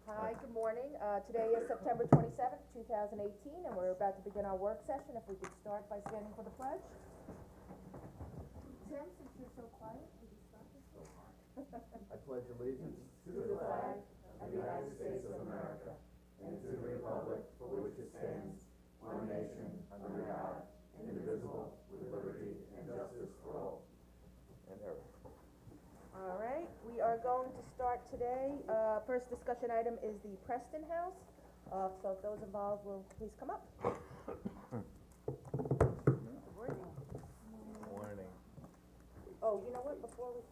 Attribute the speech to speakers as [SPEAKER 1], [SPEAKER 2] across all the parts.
[SPEAKER 1] Hi, good morning. Today is September 27th, 2018, and we're about to begin our work session. If we could start by standing for the pledge. Tim, since you're so quiet, would you start this?
[SPEAKER 2] I pledge allegiance to the flag of the United States of America and to the republic for which it stands, one nation, under God, indivisible, with liberty and justice for all. And Eric.
[SPEAKER 1] All right, we are going to start today. First discussion item is the Preston House. So if those involved will please come up.
[SPEAKER 2] Morning.
[SPEAKER 1] Oh, you know what, before we,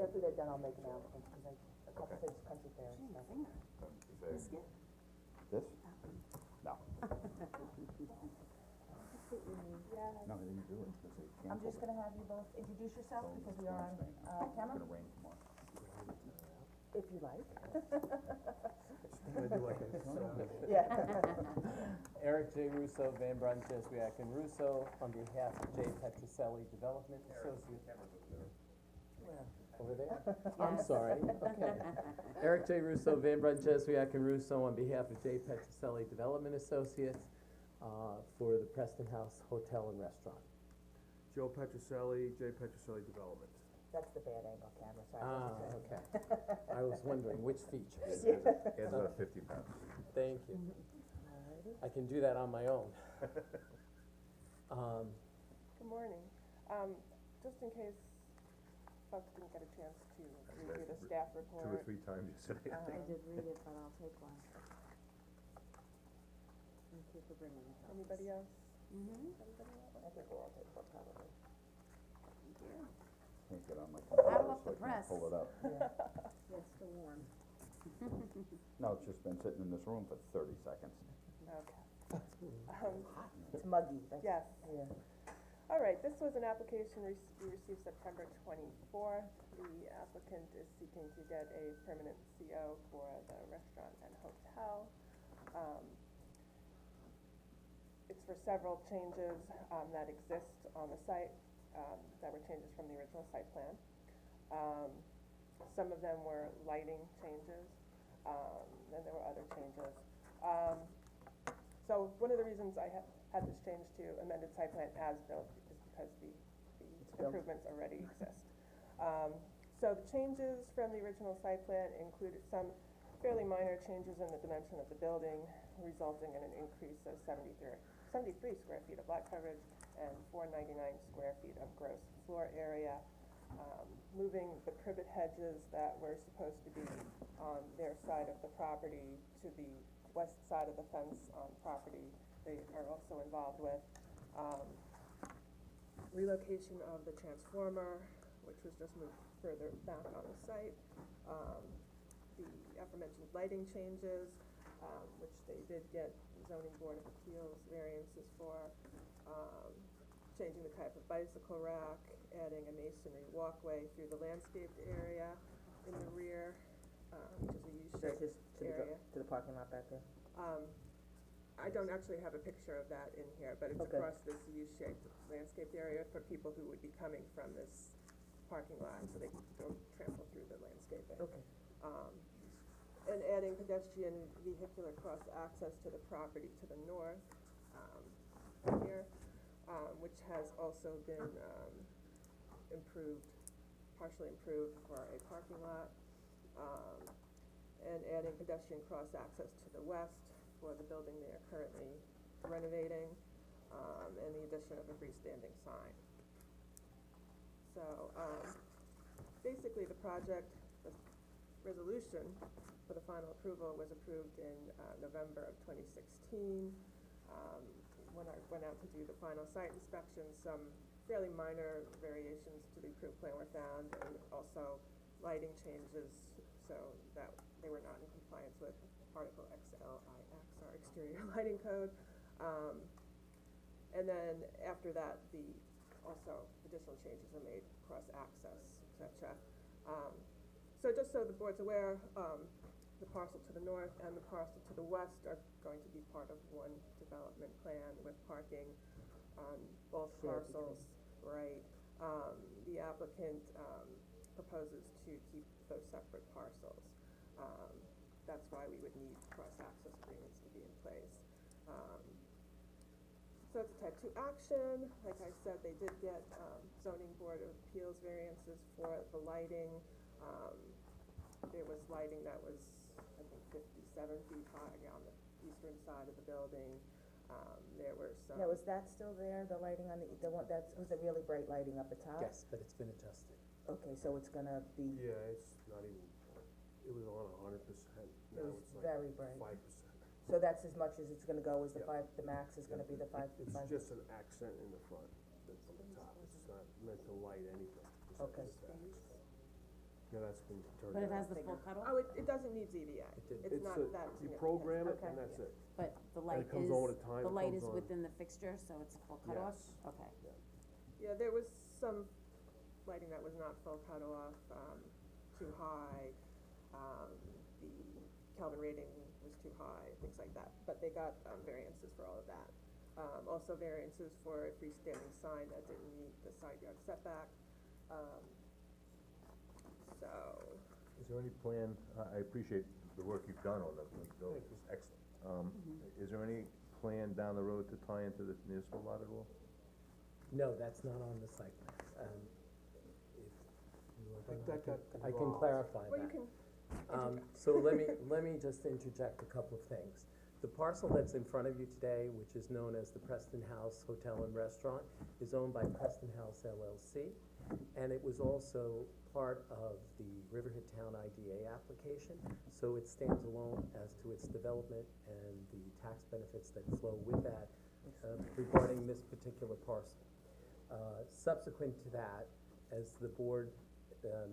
[SPEAKER 1] after they're done, I'll make announcements, because a couple things, country fair and stuff.
[SPEAKER 2] This? No. No, I didn't do it, because they
[SPEAKER 1] I'm
[SPEAKER 2] canceled
[SPEAKER 1] just
[SPEAKER 2] it.
[SPEAKER 1] gonna have you both introduce yourself, because we are on, camera,
[SPEAKER 2] It's gonna rain tomorrow.
[SPEAKER 1] if you like.
[SPEAKER 3] Yeah.
[SPEAKER 1] Yeah.
[SPEAKER 3] Eric J. Russo, Van Brunt, Jeswiak and Russo, on behalf of J. Petroselli Development Associates. Over there? I'm sorry, okay. Eric J. Russo, Van Brunt, Jeswiak and Russo, on behalf of J. Petroselli Development Associates, for the Preston House Hotel and Restaurant.
[SPEAKER 4] Joe Petroselli, J. Petroselli Development.
[SPEAKER 1] That's the bad angle camera, sorry.
[SPEAKER 3] Okay. I was wondering which feature.
[SPEAKER 2] It's about 50 pounds.
[SPEAKER 3] Thank you. I can do that on my own.
[SPEAKER 5] Good morning. Just in case folks didn't get a chance to review the staff report.
[SPEAKER 2] 2 or 3 times yesterday, I
[SPEAKER 6] I
[SPEAKER 2] think.
[SPEAKER 6] did read it, but I'll take one. Thank you for bringing it up.
[SPEAKER 5] Anybody else?
[SPEAKER 6] Mm-hmm.
[SPEAKER 5] Anybody else?
[SPEAKER 1] I think we'll all take one, probably.
[SPEAKER 2] Can't get on my computer,
[SPEAKER 6] Battle of
[SPEAKER 2] so
[SPEAKER 6] the
[SPEAKER 2] I can't
[SPEAKER 6] press.
[SPEAKER 2] pull it up.
[SPEAKER 6] Yeah, it's still warm.
[SPEAKER 2] No, it's just been sitting in this room for 30 seconds.
[SPEAKER 5] Okay.
[SPEAKER 1] It's muggy, that's.
[SPEAKER 5] Yes.
[SPEAKER 1] Yeah.
[SPEAKER 5] All right, this was an application we received September 24th. The applicant is seeking to get a permanent CO for the restaurant and hotel. It's for several changes that exist on the site, that were changes from the original site plan. Some of them were lighting changes, and there were other changes. So one of the reasons I had this change to amended site plan as built is because the improvements already exist. So the changes from the original site plan included some fairly minor changes in the dimension of the building, resulting in an increase of 73 square feet of lot coverage and 499 square feet of gross floor area. Moving the privet hedges that were supposed to be on their side of the property to the west side of the fence on property, they are also involved with. Relocation of the transformer, which was just moved further back on the site. The aforementioned lighting changes, which they did get zoning board of appeals variances for. Changing the type of bicycle rack, adding a masonry walkway through the landscaped area in the rear, which is a
[SPEAKER 1] That's
[SPEAKER 5] U-shaped
[SPEAKER 1] just
[SPEAKER 5] area.
[SPEAKER 1] to the parking lot back there?
[SPEAKER 5] I don't actually have a picture of that in here, but it's
[SPEAKER 1] Okay.
[SPEAKER 5] across this U-shaped landscaped area for people who would be coming from this parking lot, so they can go trample through the landscaping.
[SPEAKER 1] Okay.
[SPEAKER 5] And adding pedestrian vehicular cross access to the property to the north, here, which has also been, improved, partially improved for a parking lot. And adding pedestrian cross access to the west for the building they are currently renovating, and the addition of a freestanding sign. So, basically the project, the resolution for the final approval was approved in, November of 2016. When I went out to do the final site inspection, some fairly minor variations to the approved plan were found, and also lighting changes so that they were not in compliance with Article XLIX, our exterior lighting code. And then after that, also additional changes were made, cross access, et cetera. So just so the board's aware, the parcel to the north and the parcel to the west are going to be part of one development plan with parking on both
[SPEAKER 1] Shared
[SPEAKER 5] parcels, right? The applicant proposes to keep those separate parcels. that's why we would need cross-access agreements to be in place. So it's a type 2 action, like I said, they did get, zoning board of appeals variances for the lighting. There was lighting that was, I think, 57 feet high on the eastern side of the building. There were some.
[SPEAKER 1] Now, is that still there, the lighting on the one, was it really bright lighting up at top?
[SPEAKER 3] Yes, but it's been adjusted.
[SPEAKER 1] Okay, so it's gonna be,
[SPEAKER 4] Yeah, it's not even, it was on 100%, now
[SPEAKER 1] was
[SPEAKER 4] it's like
[SPEAKER 1] very bright.
[SPEAKER 4] 5%.
[SPEAKER 1] So that's as much as it's gonna go, as the
[SPEAKER 4] Yeah.
[SPEAKER 1] the max is gonna be the five?
[SPEAKER 4] It's just an accent in the front, that's on the top, it's not meant to light anything, just
[SPEAKER 1] Okay.
[SPEAKER 4] as that. Yeah, that's been turned
[SPEAKER 6] But it
[SPEAKER 4] out.
[SPEAKER 6] has the full cutoff,
[SPEAKER 5] Oh, it doesn't need ZBA,
[SPEAKER 3] did.
[SPEAKER 5] it's not that
[SPEAKER 4] You
[SPEAKER 5] significant.
[SPEAKER 4] program it
[SPEAKER 1] Okay.
[SPEAKER 4] and that's it.
[SPEAKER 6] but the
[SPEAKER 4] And
[SPEAKER 6] light
[SPEAKER 4] it comes
[SPEAKER 6] is,
[SPEAKER 4] on at a time,
[SPEAKER 6] the
[SPEAKER 4] it
[SPEAKER 6] light
[SPEAKER 4] comes
[SPEAKER 6] is
[SPEAKER 4] on.
[SPEAKER 6] within the fixture, so it's a full cutoff?
[SPEAKER 4] Yes.
[SPEAKER 6] Okay.
[SPEAKER 5] Yeah, there was some lighting that was not full cutoff, too high, the Kelvin rating was too high, things like that, but they got, variances for all of that. Also variances for a freestanding sign that didn't meet the side yard setback, so,
[SPEAKER 2] Is there any plan, I appreciate the work you've done on the building, it's excellent. Is there any plan down the road to tie into the municipal lot at all?
[SPEAKER 3] No, that's not on the site plan. If you
[SPEAKER 4] think
[SPEAKER 3] want,
[SPEAKER 4] that got
[SPEAKER 3] I can
[SPEAKER 4] involved.
[SPEAKER 3] clarify that.
[SPEAKER 5] well, you can,
[SPEAKER 3] So let me just interject a couple of things. The parcel that's in front of you today, which is known as the Preston House Hotel and Restaurant, is owned by Preston House LLC, and it was also part of the Riverhead Town IDA application, so it stands alone as to its development and the tax benefits that flow with that, regarding this particular parcel. Subsequent to that, as the board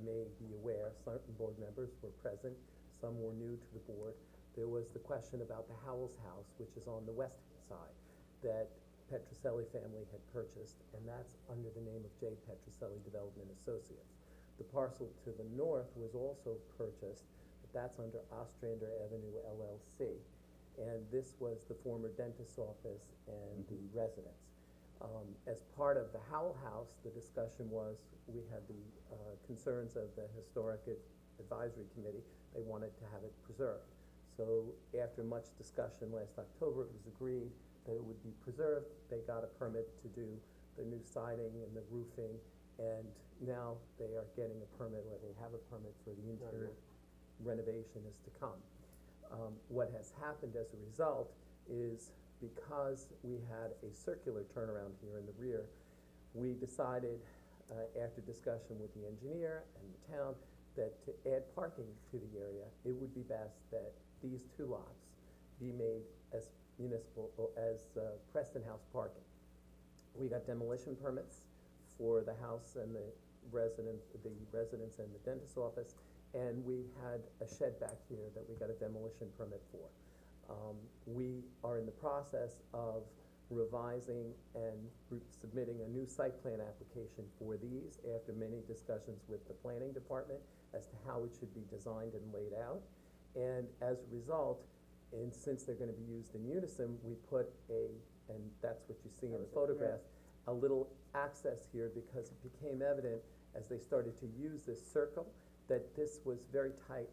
[SPEAKER 3] may be aware, certain board members were present, some were new to the board. There was the question about the Howells House, which is on the west side, that Petroselli family had purchased, and that's under the name of J. Petroselli Development Associates. The parcel to the north was also purchased, but that's under Ostrander Avenue LLC. And this was the former dentist's office and the residence. As part of the Howell House, the discussion was, we had the concerns of the Historic Advisory Committee, they wanted to have it preserved. So after much discussion last October, it was agreed that it would be preserved. They got a permit to do the new siding and the roofing, and now they are getting a permit, or they have a permit for the interior renovation is to come. What has happened as a result is, because we had a circular turnaround here in the rear, we decided, after discussion with the engineer and the town, that to add parking to the area, it would be best that these two lots be made as municipal, or as Preston House parking. We got demolition permits for the house and the residence and the dentist's office, and we had a shed back here that we got a demolition permit for. We are in the process of revising and submitting a new site plan application for these after many discussions with the planning department as to how it should be designed and laid out. And as a result, and since they're gonna be used in unison, we put and that's what you see in the photograph, a little access here, because it became evident as they started to use this circle that this was very tight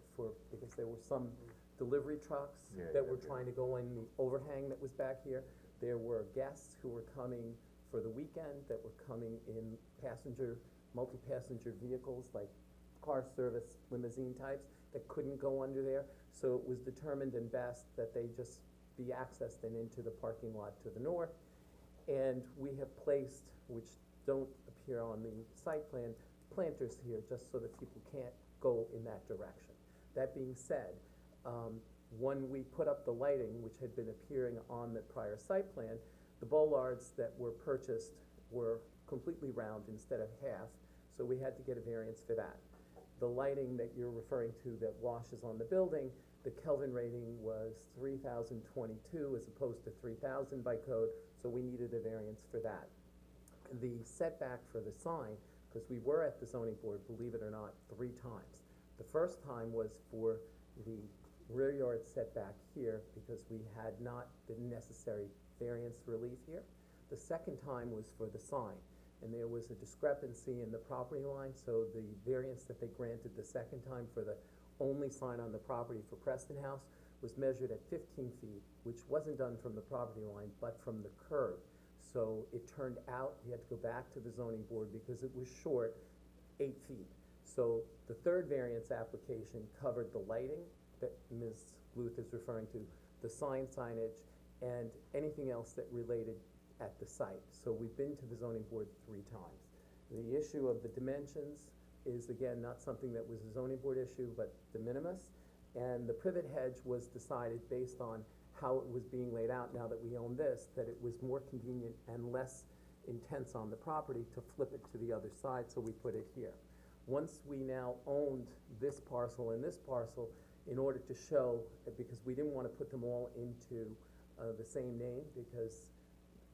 [SPEAKER 3] because there were some delivery trucks that were trying to go in the overhang that was back here. There were guests who were coming for the weekend that were coming in multi-passenger vehicles, like car service limousine types, that couldn't go under there. So it was determined and best that they just be accessed and into the parking lot to the north. And we have placed, which don't appear on the site plan, planters here just so that people can't go in that direction. That being said, when we put up the lighting, which had been appearing on the prior site plan, the bollards that were purchased were completely round instead of half, so we had to get a variance for that. The lighting that you're referring to that washes on the building, the Kelvin rating was 3,022 as opposed to 3,000 by code, so we needed a variance for that. The setback for the sign, because we were at the zoning board, believe it or not, 3 times. The first time was for the rear yard setback here, because we had not the necessary variance relief here. The second time was for the sign, and there was a discrepancy in the property line, so the variance that they granted the second time for the only sign on the property for Preston House was measured at 15 feet, which wasn't done from the property line, but from the curb. So it turned out, we had to go back to the zoning board because it was short 8 feet. So the third variance application covered the lighting that Ms. Bluth is referring to, the signage, and anything else that related at the site. So we've been to the zoning board 3 times. The issue of the dimensions is, again, not something that was a zoning board issue, but de minimis. And the privet hedge was decided based on how it was being laid out now that we own this, that it was more convenient and less intense on the property to flip it to the other side, so we put it here. Once we now owned this parcel and this parcel, in order to show, because we didn't wanna put them all into, the same name, because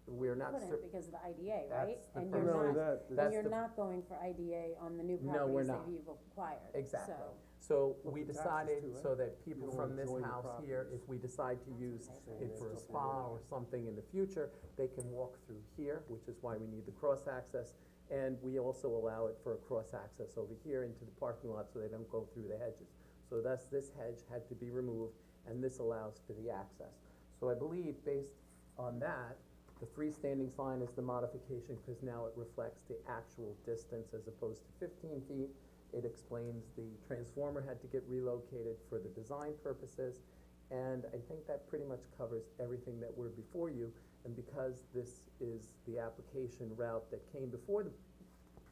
[SPEAKER 3] we're not
[SPEAKER 6] Couldn't because of the IDA, right?
[SPEAKER 3] That's the
[SPEAKER 6] And
[SPEAKER 3] first-
[SPEAKER 6] you're
[SPEAKER 4] Not only
[SPEAKER 6] not,
[SPEAKER 4] that,
[SPEAKER 3] That's
[SPEAKER 6] and you're
[SPEAKER 3] the-
[SPEAKER 6] not going for IDA on the new
[SPEAKER 3] No, we're
[SPEAKER 6] properties
[SPEAKER 3] not.
[SPEAKER 6] that you've acquired,
[SPEAKER 3] Exactly.
[SPEAKER 6] so.
[SPEAKER 3] So
[SPEAKER 4] Well,
[SPEAKER 3] we
[SPEAKER 4] for taxes
[SPEAKER 3] decided,
[SPEAKER 4] too, right?
[SPEAKER 3] so that people
[SPEAKER 4] don't
[SPEAKER 3] from
[SPEAKER 4] wanna
[SPEAKER 3] this
[SPEAKER 4] join the
[SPEAKER 3] house here,
[SPEAKER 4] properties.
[SPEAKER 3] if we decide to use
[SPEAKER 6] Same
[SPEAKER 3] it
[SPEAKER 6] as
[SPEAKER 3] for a
[SPEAKER 6] the
[SPEAKER 3] spa or something in the future, they can walk through here, which is why we need the cross access. And we also allow it for a cross access over here into the parking lot so they don't go through the hedges. So thus, this hedge had to be removed, and this allows for the access. So I believe, based on that, the freestanding sign is the modification, cause now it reflects the actual distance as opposed to 15 feet. It explains the transformer had to get relocated for the design purposes, and I think that pretty much covers everything that were before you. And because this is the application route that came before the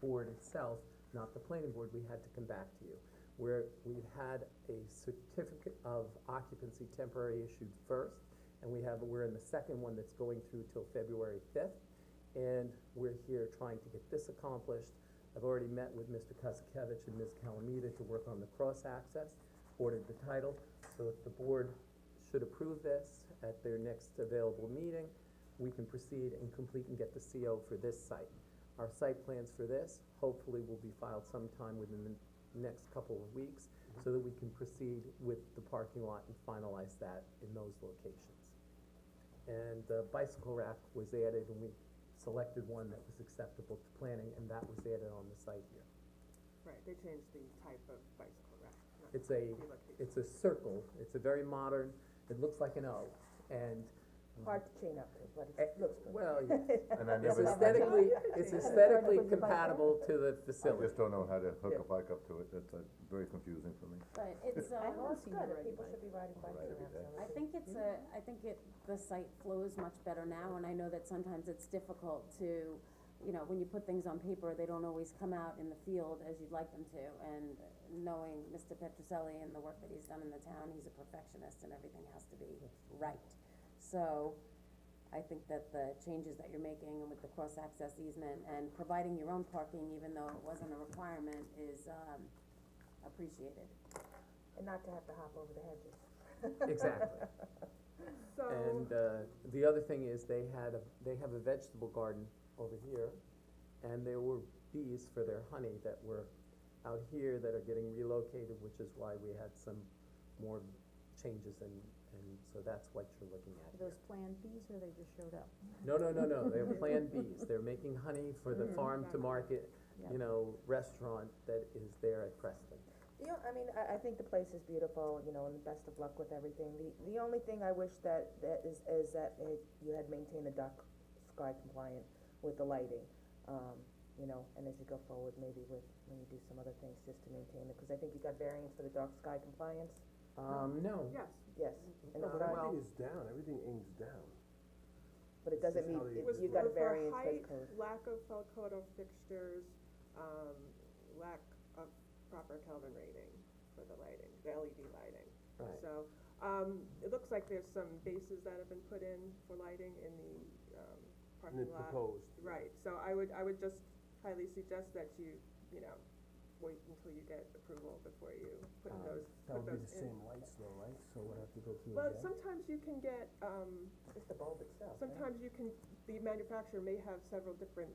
[SPEAKER 3] board itself, not the planning board, we had to come back to you. Where we've had a certificate of occupancy temporary issued first, and we're in the second one that's going through till February 5th, and we're here trying to get this accomplished. I've already met with Mr. Kozakovich and Ms. Calamita to work on the cross-access, ordered the title, so if the board should approve this at their next available meeting, we can proceed and complete and get the CO for this site. Our site plans for this, hopefully will be filed sometime within the next couple of weeks, so that we can proceed with the parking lot and finalize that in those locations. And the bicycle rack was added, and we selected one that was acceptable to planning, and that was added on the site here.
[SPEAKER 5] Right, they changed the type of bicycle rack, not
[SPEAKER 3] It's a,
[SPEAKER 5] the location.
[SPEAKER 3] it's a circle, it's a very modern, it looks like an O, and,
[SPEAKER 1] Hard to chain up, but
[SPEAKER 3] Eh,
[SPEAKER 1] it looks good.
[SPEAKER 3] well,
[SPEAKER 2] And I
[SPEAKER 3] it's
[SPEAKER 2] never,
[SPEAKER 3] aesthetically, it's aesthetically compatible to the
[SPEAKER 2] I
[SPEAKER 3] facility.
[SPEAKER 2] just don't know how to hook a bike up to it, that's very confusing for me.
[SPEAKER 6] But it's,
[SPEAKER 1] I know it's
[SPEAKER 5] seen
[SPEAKER 1] good,
[SPEAKER 5] you
[SPEAKER 1] that
[SPEAKER 5] riding
[SPEAKER 1] people
[SPEAKER 5] bikes.
[SPEAKER 1] should be riding bikes
[SPEAKER 2] Ride
[SPEAKER 1] in
[SPEAKER 2] every
[SPEAKER 1] that,
[SPEAKER 2] day.
[SPEAKER 1] so
[SPEAKER 6] I think the site flows much better now, and I know that sometimes it's difficult to, you know, when you put things on paper, they don't always come out in the field as you'd like them to, and knowing Mr. Petroselli and the work that he's done in the town, he's a perfectionist and everything has to be right. So, I think that the changes that you're making and with the cross-access easement and providing your own parking, even though it wasn't a requirement, is, appreciated.
[SPEAKER 1] And not to have to hop over the hedges.
[SPEAKER 3] Exactly.
[SPEAKER 5] So,
[SPEAKER 3] And, the other thing is they have a vegetable garden over here, and there were bees for their honey that were out here that are getting relocated, which is why we had some more changes and so that's what you're looking at here.
[SPEAKER 6] Those planned fees, or they just showed up?
[SPEAKER 3] No, they're planned bees, they're making honey for the farm to market, you know, restaurant that is there at Preston.
[SPEAKER 1] Yeah, I mean, I think the place is beautiful, you know, and best of luck with everything. The only thing I wish that is that you had maintained the dark sky compliant with the lighting. You know, and as you go forward, maybe when you do some other things, just to maintain it, cause I think you got variance for the dark sky compliance,
[SPEAKER 3] No,
[SPEAKER 5] yes,
[SPEAKER 1] yes. And
[SPEAKER 4] No,
[SPEAKER 1] the
[SPEAKER 4] but
[SPEAKER 1] side-
[SPEAKER 4] everything is down, everything aims down.
[SPEAKER 1] But it doesn't
[SPEAKER 4] This is how
[SPEAKER 1] meet,
[SPEAKER 4] they-
[SPEAKER 5] it was
[SPEAKER 1] you got a
[SPEAKER 5] for
[SPEAKER 1] variance for the
[SPEAKER 5] height,
[SPEAKER 1] code.
[SPEAKER 5] lack of Felcoto fixtures, lack of proper Kelvin rating for the lighting, the LED lighting.
[SPEAKER 3] right.
[SPEAKER 5] So, it looks like there's some bases that have been put in for lighting in the,
[SPEAKER 4] And
[SPEAKER 5] parking
[SPEAKER 4] it's
[SPEAKER 5] lot.
[SPEAKER 4] proposed.
[SPEAKER 5] Right, so I would just highly suggest that you know, wait until you get approval before you put those,
[SPEAKER 4] That
[SPEAKER 5] put
[SPEAKER 4] would be
[SPEAKER 5] those
[SPEAKER 4] the
[SPEAKER 5] in.
[SPEAKER 4] same lights though, right?
[SPEAKER 3] So we'll have to go through
[SPEAKER 5] Well,
[SPEAKER 3] again.
[SPEAKER 5] sometimes you can get,
[SPEAKER 1] Just the bulb itself, right?
[SPEAKER 5] sometimes you can, the manufacturer may have several different,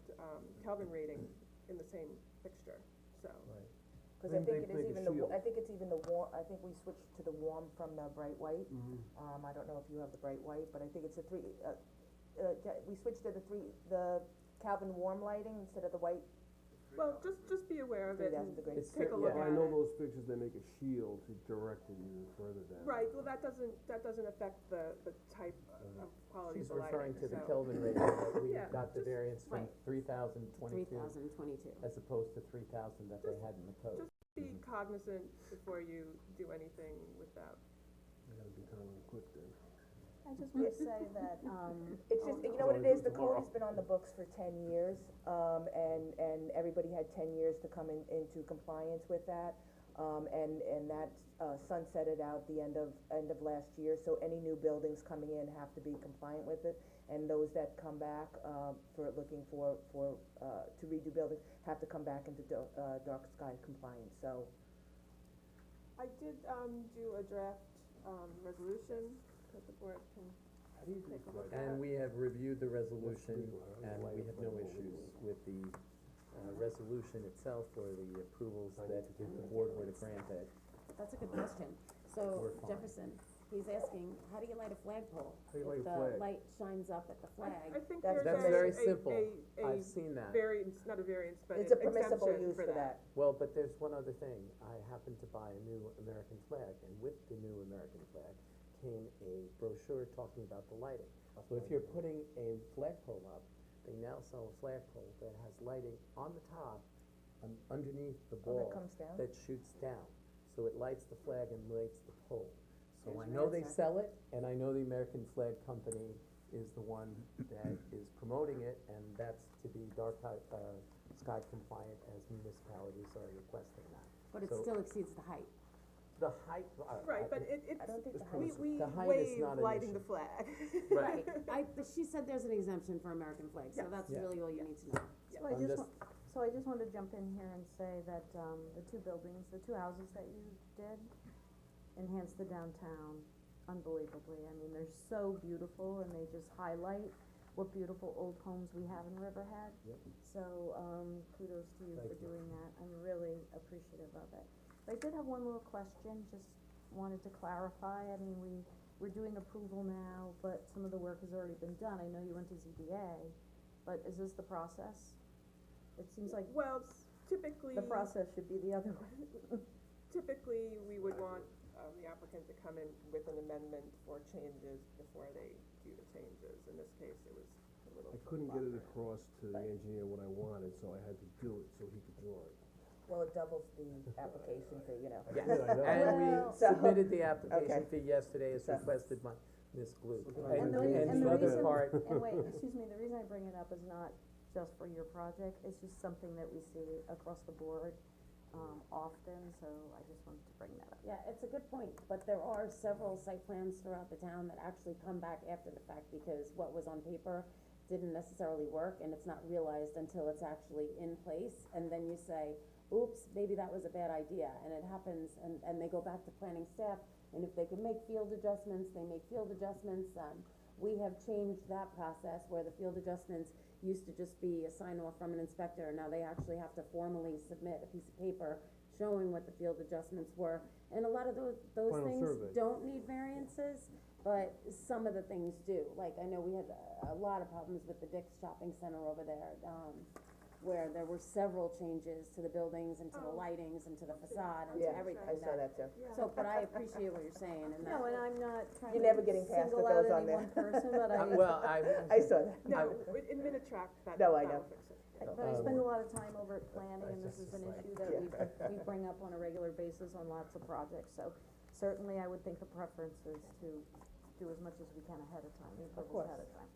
[SPEAKER 5] Kelvin ratings in the same fixture, so.
[SPEAKER 3] Right.
[SPEAKER 1] Cause I
[SPEAKER 4] Then
[SPEAKER 1] think
[SPEAKER 4] they
[SPEAKER 1] it is
[SPEAKER 4] make a
[SPEAKER 1] even the,
[SPEAKER 4] shield.
[SPEAKER 1] I think it's even the warm, I think we switched to the warm from the bright white.
[SPEAKER 4] Mm-hmm.
[SPEAKER 1] I don't know if you have the bright white, but I think it's we switched to the Calvin warm lighting instead of the white.
[SPEAKER 5] Well, just be aware of it and
[SPEAKER 1] 3,000's a great.
[SPEAKER 3] It's
[SPEAKER 5] take a
[SPEAKER 3] cer-
[SPEAKER 5] look
[SPEAKER 3] yeah.
[SPEAKER 5] at
[SPEAKER 4] I know
[SPEAKER 5] it.
[SPEAKER 4] those pictures, they make a shield to direct it even further down.
[SPEAKER 5] Right, well, that doesn't affect the type of quality of
[SPEAKER 3] She's
[SPEAKER 5] the lighting,
[SPEAKER 3] referring to the
[SPEAKER 5] so-
[SPEAKER 3] Kelvin rating that we
[SPEAKER 5] Yeah,
[SPEAKER 3] got the
[SPEAKER 5] just-
[SPEAKER 3] variance from
[SPEAKER 6] Right.
[SPEAKER 3] 3,022
[SPEAKER 6] 3,022.
[SPEAKER 3] as opposed to 3,000 that they had in the code.
[SPEAKER 5] Be cognizant before you do anything with that.
[SPEAKER 4] I gotta be kind of quick then.
[SPEAKER 7] I just would say that,
[SPEAKER 1] It's just, you know what it is, the code has been on the books for 10 years, and everybody had 10 years to come into compliance with that. And that, sunsetted out the end of last year, so any new buildings coming in have to be compliant with it. And those that come back, for looking for, to redo buildings, have to come back into dark sky compliance, so.
[SPEAKER 5] I did, do a draft, resolution that the board can take a look at.
[SPEAKER 3] And we have reviewed the resolution, and we have no issues with the, resolution itself or the approvals that if the board were to grant it.
[SPEAKER 6] That's a good question. So
[SPEAKER 3] We're fine.
[SPEAKER 6] Jefferson, he's asking, how do you light a flagpole?
[SPEAKER 4] How do you light a
[SPEAKER 6] If
[SPEAKER 4] flag?
[SPEAKER 6] the light shines up at the flag?
[SPEAKER 5] I think
[SPEAKER 1] That's
[SPEAKER 5] there's
[SPEAKER 3] That's very
[SPEAKER 5] a
[SPEAKER 3] simple.
[SPEAKER 5] a
[SPEAKER 3] I've seen that.
[SPEAKER 5] variance, not a variance, but
[SPEAKER 1] It's a
[SPEAKER 5] an
[SPEAKER 1] permissible
[SPEAKER 5] exemption
[SPEAKER 1] use for that.
[SPEAKER 3] Well, but there's one other thing. I happened to buy a new American flag, and with the new American flag came a brochure talking about the lighting. So if you're putting a flagpole up, they now sell a flagpole that has lighting on the top, underneath the
[SPEAKER 1] Oh, that
[SPEAKER 3] ball,
[SPEAKER 1] comes down?
[SPEAKER 3] that shoots down. So it lights the flag and lights the pole. So
[SPEAKER 1] There's
[SPEAKER 3] I
[SPEAKER 1] your
[SPEAKER 3] know they
[SPEAKER 1] answer.
[SPEAKER 3] sell it, and I know the American Flag Company is the one that is promoting it, and that's to be sky compliant as municipalities are requesting that.
[SPEAKER 6] But it
[SPEAKER 3] So-
[SPEAKER 6] still exceeds the height.
[SPEAKER 3] The height,
[SPEAKER 5] Right, but it's,
[SPEAKER 1] I don't think the
[SPEAKER 5] we
[SPEAKER 3] The height is
[SPEAKER 5] waive
[SPEAKER 3] not an
[SPEAKER 5] lighting
[SPEAKER 3] issue.
[SPEAKER 5] the flag.
[SPEAKER 3] Right.
[SPEAKER 6] But she said there's an exemption for American flags, so
[SPEAKER 5] Yes.
[SPEAKER 6] that's
[SPEAKER 3] Yeah.
[SPEAKER 6] really all you need to know.
[SPEAKER 7] so I just wanted to jump in here and say that, the two buildings, the two houses that you did enhance the downtown unbelievably. I mean, they're so beautiful and they just highlight what beautiful old homes we have in Riverhead.
[SPEAKER 3] Yep.
[SPEAKER 7] So, kudos to you for
[SPEAKER 3] Thank you.
[SPEAKER 7] doing that. I'm really appreciative of it. But I did have one little question, just wanted to clarify. I mean, we're doing approval now, but some of the work has already been done. I know you went to ZBA, but is this the process? It seems like
[SPEAKER 5] Well, typically,
[SPEAKER 7] the process should be the other way.
[SPEAKER 5] typically, we would want, the applicant to come in with an amendment for changes before they do the changes. In this case, it was a little.
[SPEAKER 4] I couldn't get it
[SPEAKER 5] flip-flop.
[SPEAKER 4] across to the engineer what I wanted, so I had to do it so he could draw it.
[SPEAKER 1] Well, it doubles the application fee, you know.
[SPEAKER 3] Yes,
[SPEAKER 4] Yeah, I know.
[SPEAKER 3] and we
[SPEAKER 7] Well-
[SPEAKER 1] So-
[SPEAKER 3] submitted the application
[SPEAKER 1] okay.
[SPEAKER 3] fee yesterday as
[SPEAKER 1] So-
[SPEAKER 3] requested by Ms. Gloop.
[SPEAKER 7] And the
[SPEAKER 3] And the other
[SPEAKER 7] reason-
[SPEAKER 3] part,
[SPEAKER 7] And wait, excuse me, the reason I bring it up is not just for your project, it's just something that we see across the board, often, so I just wanted to bring that up.
[SPEAKER 6] Yeah, it's a good point, but there are several site plans throughout the town that actually come back after the fact because what was on paper didn't necessarily work and it's not realized until it's actually in place, and then you say, oops, maybe that was a bad idea, and it happens, and they go back to planning staff, and if they can make field adjustments, they make field adjustments, we have changed that process where the field adjustments used to just be a sign off from an inspector, now they actually have to formally submit a piece of paper showing what the field adjustments were, and a lot of those
[SPEAKER 4] Final
[SPEAKER 6] things
[SPEAKER 4] survey.
[SPEAKER 6] don't need variances, but some of the things do, like, I know we had a lot of problems with the Dick's Shopping Center over there, where there were several changes to the buildings and to the lightings and to the facade and to
[SPEAKER 1] Yeah,
[SPEAKER 6] everything
[SPEAKER 1] I saw that too.
[SPEAKER 6] So, but I appreciate what you're saying, and
[SPEAKER 7] No, and I'm not trying
[SPEAKER 1] You're
[SPEAKER 7] to
[SPEAKER 1] never getting past
[SPEAKER 7] single
[SPEAKER 1] with
[SPEAKER 7] out
[SPEAKER 1] those on
[SPEAKER 7] any
[SPEAKER 1] there.
[SPEAKER 7] one person, but
[SPEAKER 3] well,
[SPEAKER 1] I saw that.
[SPEAKER 5] No, in Minitrack, that,
[SPEAKER 1] No, I
[SPEAKER 5] that
[SPEAKER 1] know.
[SPEAKER 5] will fix it.
[SPEAKER 7] But I spend a lot of time over at planning, and this is an issue that
[SPEAKER 1] Yeah.
[SPEAKER 7] we bring up on a regular basis on lots of projects, so certainly I would think the preference is to do as much as we can ahead of time, the approvals ahead of time.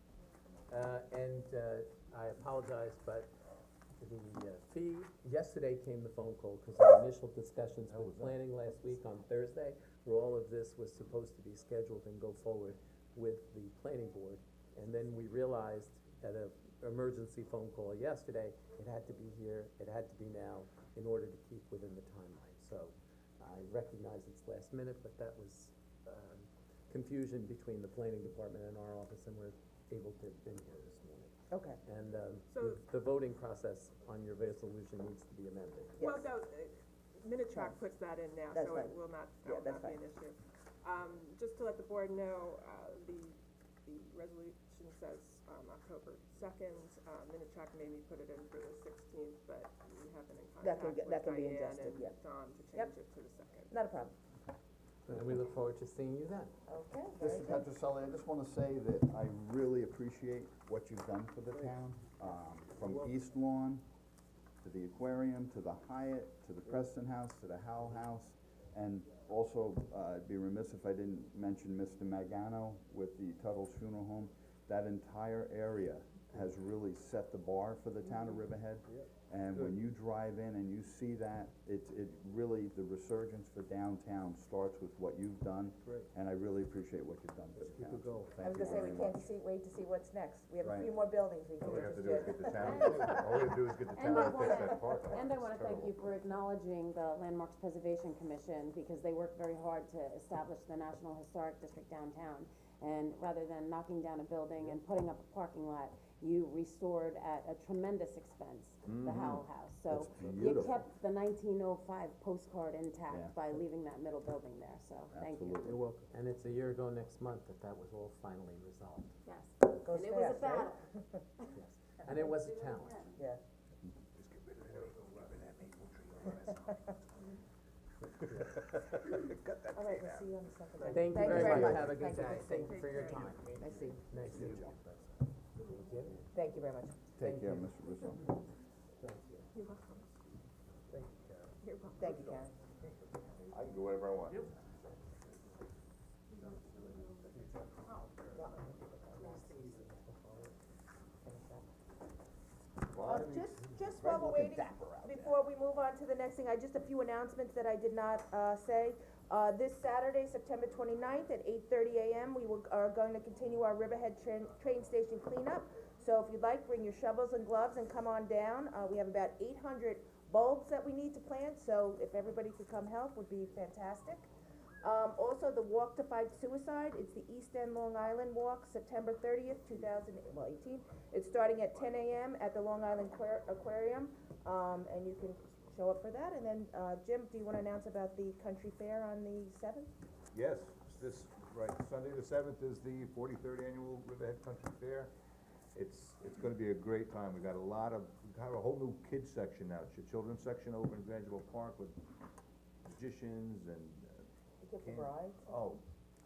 [SPEAKER 3] I apologize, but the fee, yesterday came the phone call, cause our initial discussions with planning last week on Thursday, where all of this was supposed to be scheduled and go forward with the planning board. And then we realized at a emergency phone call yesterday, it had to be here, it had to be now, in order to keep within the timeline. So, I recognize it's last minute, but that was, confusion between the planning department and our office, and we're able to have been here this morning.
[SPEAKER 1] Okay,
[SPEAKER 3] And,
[SPEAKER 5] So-
[SPEAKER 3] the voting process on your resolution needs to be amended.
[SPEAKER 5] Well,
[SPEAKER 1] Yes.
[SPEAKER 5] no, Minitrack puts that in now,
[SPEAKER 1] That's
[SPEAKER 5] so it
[SPEAKER 1] fine.
[SPEAKER 5] will not,
[SPEAKER 1] Yeah,
[SPEAKER 5] that will
[SPEAKER 1] that's
[SPEAKER 5] not be an issue. Just to let the board know, the the resolution says, October second, Minichak made me put it in for the 16th, but we have been in
[SPEAKER 1] That
[SPEAKER 5] contact
[SPEAKER 1] can
[SPEAKER 5] with
[SPEAKER 1] that can be
[SPEAKER 5] Diane
[SPEAKER 1] adjusted,
[SPEAKER 5] and
[SPEAKER 1] yeah,
[SPEAKER 5] John to
[SPEAKER 1] Yep.
[SPEAKER 5] change it to the 2nd.
[SPEAKER 1] not a problem,
[SPEAKER 3] And we look forward to seeing you then.
[SPEAKER 1] okay, very
[SPEAKER 2] Mr.
[SPEAKER 1] good.
[SPEAKER 2] Petroselli, I just wanna say that I really appreciate what you've done for the town, from East Lawn to the aquarium, to the Hyatt, to the Preston House, to the Howell House, and also, I'd be remiss if I didn't mention Mr. Magano with the Tuttle's Funeral Home. That entire area has really set the bar for the town of Riverhead. And when you drive in and you see that, it really, the resurgence for downtown starts with what you've done.
[SPEAKER 3] Great.
[SPEAKER 2] And I really appreciate what you've done for the town.
[SPEAKER 3] Keep it going.
[SPEAKER 2] So
[SPEAKER 1] I was
[SPEAKER 2] thank you
[SPEAKER 1] gonna say,
[SPEAKER 2] very
[SPEAKER 1] we
[SPEAKER 2] much.
[SPEAKER 1] can't wait to see what's next, we have a
[SPEAKER 2] Right.
[SPEAKER 1] few more buildings we can
[SPEAKER 8] All we have to do
[SPEAKER 1] just
[SPEAKER 8] is
[SPEAKER 1] do.
[SPEAKER 8] get the town, all we have to do is get the
[SPEAKER 6] And
[SPEAKER 8] town
[SPEAKER 6] I
[SPEAKER 8] to fix
[SPEAKER 6] wanna-
[SPEAKER 8] that parking lot.
[SPEAKER 6] And I wanna
[SPEAKER 8] It's
[SPEAKER 6] thank you
[SPEAKER 8] terrible.
[SPEAKER 6] for acknowledging the Landmarks Preservation Commission, because they worked very hard to establish the National Historic District downtown. And rather than knocking down a building and putting up a parking lot, you restored at a tremendous expense the Howell House. So
[SPEAKER 2] It's
[SPEAKER 6] you
[SPEAKER 2] beautiful.
[SPEAKER 6] kept the 1905 postcard intact
[SPEAKER 2] Yeah.
[SPEAKER 6] by leaving that middle building there, so thank you.
[SPEAKER 2] Absolutely.
[SPEAKER 3] You're welcome. And it's a year ago next month that was all finally resolved.
[SPEAKER 6] Yes,
[SPEAKER 1] Goes
[SPEAKER 6] and it was a
[SPEAKER 1] fast, right?
[SPEAKER 6] battle.
[SPEAKER 3] Yes. And it was a challenge.
[SPEAKER 1] Yeah. All right, we'll see you on the second. then.
[SPEAKER 3] Thank you very much, have a
[SPEAKER 1] Thank
[SPEAKER 3] good
[SPEAKER 1] you.
[SPEAKER 3] day, thank you for your time.
[SPEAKER 1] I see,
[SPEAKER 3] Nice to meet you.
[SPEAKER 1] thank you very much.
[SPEAKER 2] Take care, Mr. Russo.
[SPEAKER 3] Thank you.
[SPEAKER 5] You're welcome.
[SPEAKER 3] Thank you, Karen.
[SPEAKER 5] You're welcome.
[SPEAKER 1] Thank you, Karen.
[SPEAKER 8] I can do whatever I want.
[SPEAKER 1] Just while we're waiting, before we move on to the next thing, just a few announcements that I did not, say. This Saturday, September 29th at 8:30 AM, are going to continue our Riverhead train station cleanup. So if you'd like, bring your shovels and gloves and come on down. We have about 800 bulbs that we need to plant, so if everybody could come help, would be fantastic. Also, the Walk to Fight Suicide, it's the East End Long Island Walk, September 30th, 2018. It's starting at 10 AM at the Long Island Aquarium, and you can show up for that. And then, Jim, do you wanna announce about the country fair on the 7th?
[SPEAKER 8] Yes, this, right, Sunday the 7th is the 43rd Annual Riverhead Country Fair. It's gonna be a great time, we got a whole new kids section now, it's your children's section over in Grangeville Park with magicians and,
[SPEAKER 1] You get the
[SPEAKER 8] Can-
[SPEAKER 1] bride?
[SPEAKER 8] oh,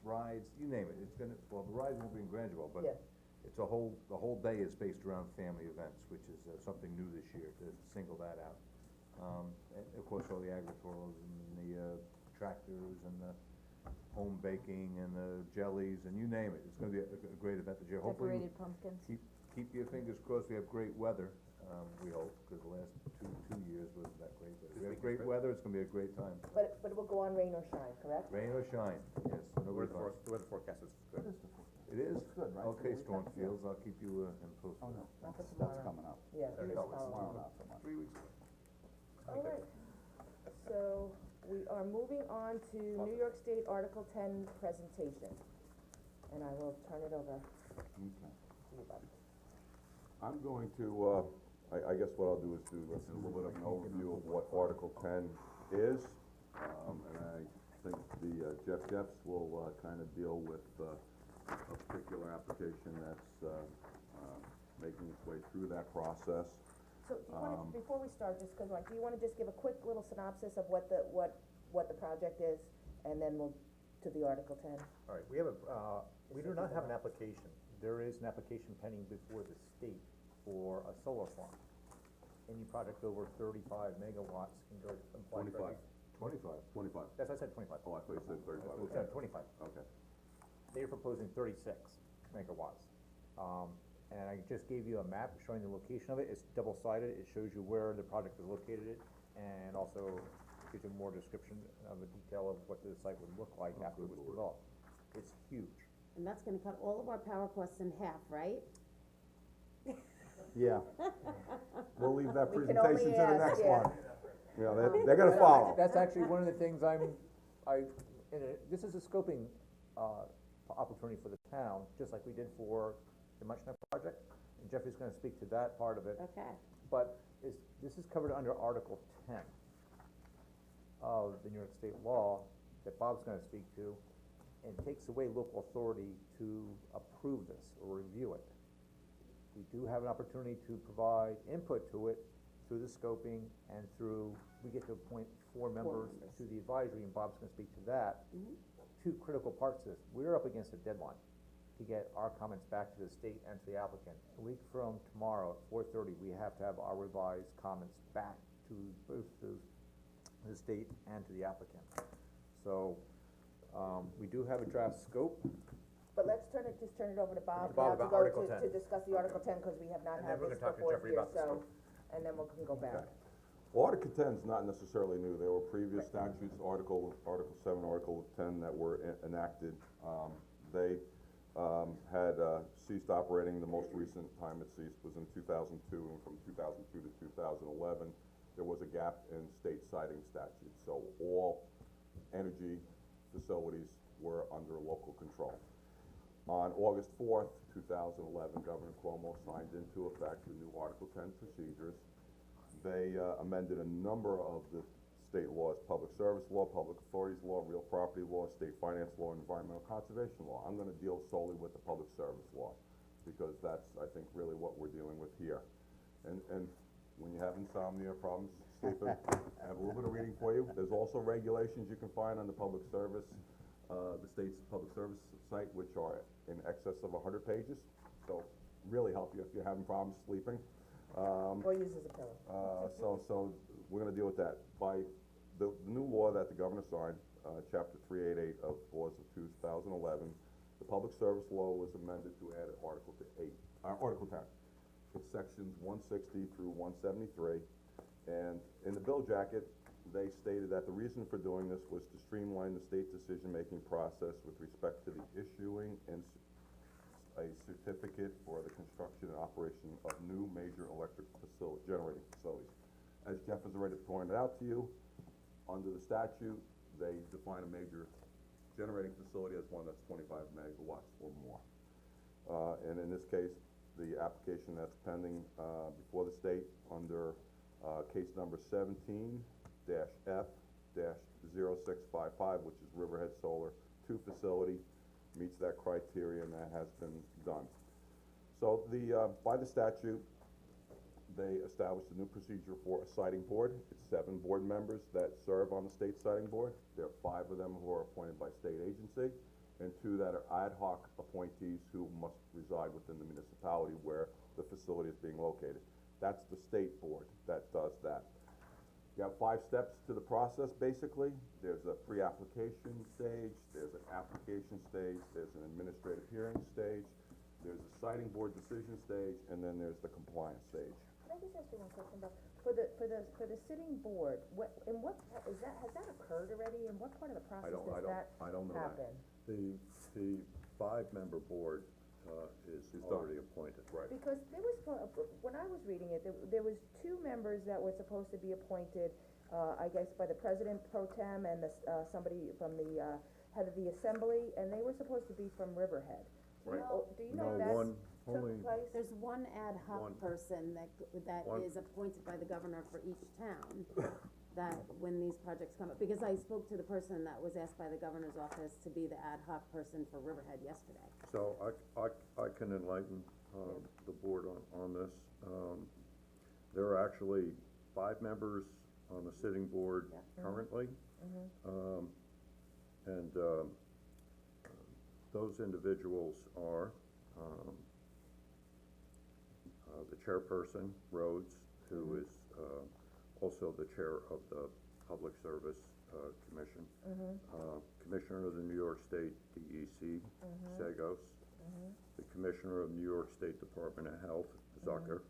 [SPEAKER 8] rides, you name it, it's gonna, well, the rides won't be in Grangeville, but
[SPEAKER 1] Yeah.
[SPEAKER 8] it's the whole day is based around family events, which is, something new this year, to single that out. And of course, all the agriculturals and the, tractors and the home baking and the jellies and you name it, it's gonna be a great event this year, hopefully.
[SPEAKER 7] Decorated pumpkins.
[SPEAKER 8] Keep your fingers crossed, we have great weather, we hope, cause the last two years wasn't that great, but if we have great weather, it's gonna be a great time.
[SPEAKER 1] But it will go on rain or shine, correct?
[SPEAKER 8] Rain or shine, yes, nobody finds.
[SPEAKER 9] The weather forecast is good.
[SPEAKER 8] It is?
[SPEAKER 2] It's good, right?
[SPEAKER 8] Okay,
[SPEAKER 2] For the weekend?
[SPEAKER 8] Stormfields, I'll keep you, in post.
[SPEAKER 2] Oh, no,
[SPEAKER 1] Not for
[SPEAKER 2] that's
[SPEAKER 1] tomorrow.
[SPEAKER 2] coming up.
[SPEAKER 1] Yeah.
[SPEAKER 9] There you
[SPEAKER 1] it's
[SPEAKER 9] go.
[SPEAKER 1] tomorrow.
[SPEAKER 2] Tomorrow, not so much.
[SPEAKER 8] 3 weeks.
[SPEAKER 1] Alright, so we are moving on to New York State Article 10 presentation. And I will turn it over
[SPEAKER 2] Okay.
[SPEAKER 1] to you, Bob.
[SPEAKER 10] I'm going to, I guess what I'll do is do a little bit of an overview of what Article 10 is. And I think the Jeff Jeffs will, kinda deal with, a particular application that's, making its way through that process.
[SPEAKER 1] So, do you wanna, before we start, just 'cause like, do you wanna just give a quick little synopsis of what the project is, and then we'll, to the Article 10?
[SPEAKER 9] All right, we have we do not have an application. There is an application pending before the state for a solar farm. Any project over 35 megawatts can go to apply for
[SPEAKER 10] 25.
[SPEAKER 8] 25.
[SPEAKER 10] 25.
[SPEAKER 9] Yes, I said 25.
[SPEAKER 10] Oh, I thought you said 35.
[SPEAKER 9] I said 25.
[SPEAKER 10] Okay.
[SPEAKER 9] They're proposing 36 megawatts. And I just gave you a map showing the location of it. It's double-sided. It shows you where the project is located and also gives you more description of the detail of what the site would look like after it was developed. It's huge.
[SPEAKER 6] And that's gonna cut all of our power costs in half, right?
[SPEAKER 10] Yeah. We'll leave that
[SPEAKER 1] We can only
[SPEAKER 10] presentation to the
[SPEAKER 1] ask,
[SPEAKER 10] next
[SPEAKER 1] yeah.
[SPEAKER 10] one. Yeah, they're gonna follow.
[SPEAKER 9] That's actually one of the things this is a scoping, opportunity for the town, just like we did for the Mushnet project. And Jeffrey's gonna speak to that part of it.
[SPEAKER 6] Okay.
[SPEAKER 9] But this is covered under Article 10 of the New York State law that Bob's gonna speak to. and takes away local authority to approve this or review it. We do have an opportunity to provide input to it through the scoping and through, we get to appoint four members to the advisory, and Bob's gonna speak to that. Two critical parts of this, we're up against a deadline to get our comments back to the state and to the applicant. A week from tomorrow at 4:30, we have to have our revised comments back to both the state and to the applicant. So, we do have a draft scope.
[SPEAKER 1] But let's just turn it over to Bob
[SPEAKER 9] To Bob
[SPEAKER 1] now to
[SPEAKER 9] about
[SPEAKER 1] go
[SPEAKER 9] Article
[SPEAKER 1] to
[SPEAKER 9] 10.
[SPEAKER 1] discuss the Article 10, cause we have not
[SPEAKER 9] And
[SPEAKER 1] had
[SPEAKER 9] then we're
[SPEAKER 1] this
[SPEAKER 9] gonna talk to
[SPEAKER 1] before
[SPEAKER 9] Jeffrey
[SPEAKER 1] here,
[SPEAKER 9] about the
[SPEAKER 1] so,
[SPEAKER 9] scope.
[SPEAKER 1] and then we can go back.
[SPEAKER 10] Well, Article 10's not necessarily new, there were previous statutes, Article 7, Article 10 that were enacted. They, had, ceased operating, the most recent time it ceased was in 2002, and from 2002 to 2011, there was a gap in state siting statutes, so all energy facilities were under local control. On August 4th, 2011, Governor Cuomo signed into effect the new Article 10 procedures. They amended a number of the state laws, public service law, public authorities law, real property law, state finance law, and environmental conservation law. I'm gonna deal solely with the public service law, because that's, I think, really what we're dealing with here. And when you have insomnia problems, sleeping, I have a little bit of reading for you. There's also regulations you can find on the public service, the state's public service site, which are in excess of 100 pages. So, really help you if you're having problems sleeping.
[SPEAKER 1] Or use as a pillow.
[SPEAKER 10] So we're gonna deal with that. By the new law that the governor signed, chapter 388 of laws of 2011, the public service law was amended to add Article 10. It's sections 160 through 173, and in the bill jacket, they stated that the reason for doing this was to streamline the state's decision-making process with respect to the issuing and a certificate for the construction and operation of new major electric generating facilities. As Jeff has already pointed out to you, under the statute, they define a major generating facility as one that's 25 megawatts or more. And in this case, the application that's pending, before the state under, case number 17-F-0655, which is Riverhead Solar 2 facility, meets that criteria, and that has been done. So by the statute, they established a new procedure for a siting board. It's 7 board members that serve on the state siting board. There are 5 of them who are appointed by state agency, and 2 that are ad hoc appointees who must reside within the municipality where the facility is being located. That's the state board that does that. You have 5 steps to the process, basically. There's a pre-application stage, there's an application stage, there's an administrative hearing stage, there's a siting board decision stage, and then there's the compliance stage.
[SPEAKER 1] Can I just ask you one question, Bob? For the sitting board, has that occurred already? In what part of the process does that
[SPEAKER 10] I don't know that.
[SPEAKER 1] happen?
[SPEAKER 11] The 5-member board, is already appointed.
[SPEAKER 10] Right.
[SPEAKER 1] Because there was, when I was reading it, there was 2 members that were supposed to be appointed, I guess by the president pro tem and somebody from the, head of the assembly, and they were supposed to be from Riverhead.
[SPEAKER 10] Right.
[SPEAKER 1] Do you know
[SPEAKER 11] No,
[SPEAKER 1] that
[SPEAKER 11] one, only,
[SPEAKER 1] took place?
[SPEAKER 6] There's one ad hoc
[SPEAKER 11] One.
[SPEAKER 6] person that
[SPEAKER 11] One.
[SPEAKER 6] is appointed by the governor for each town, that when these projects come up, because I spoke to the person that was asked by the governor's office to be the ad hoc person for Riverhead yesterday.
[SPEAKER 11] so I can enlighten, the board on this. There are actually 5 members on the sitting board currently. And, those individuals are, the chairperson, Rhodes, who is, also the chair of the Public Service, Commission. Commissioner of the New York State DEC, Sagos. The Commissioner of New York State Department of Health, Zucker.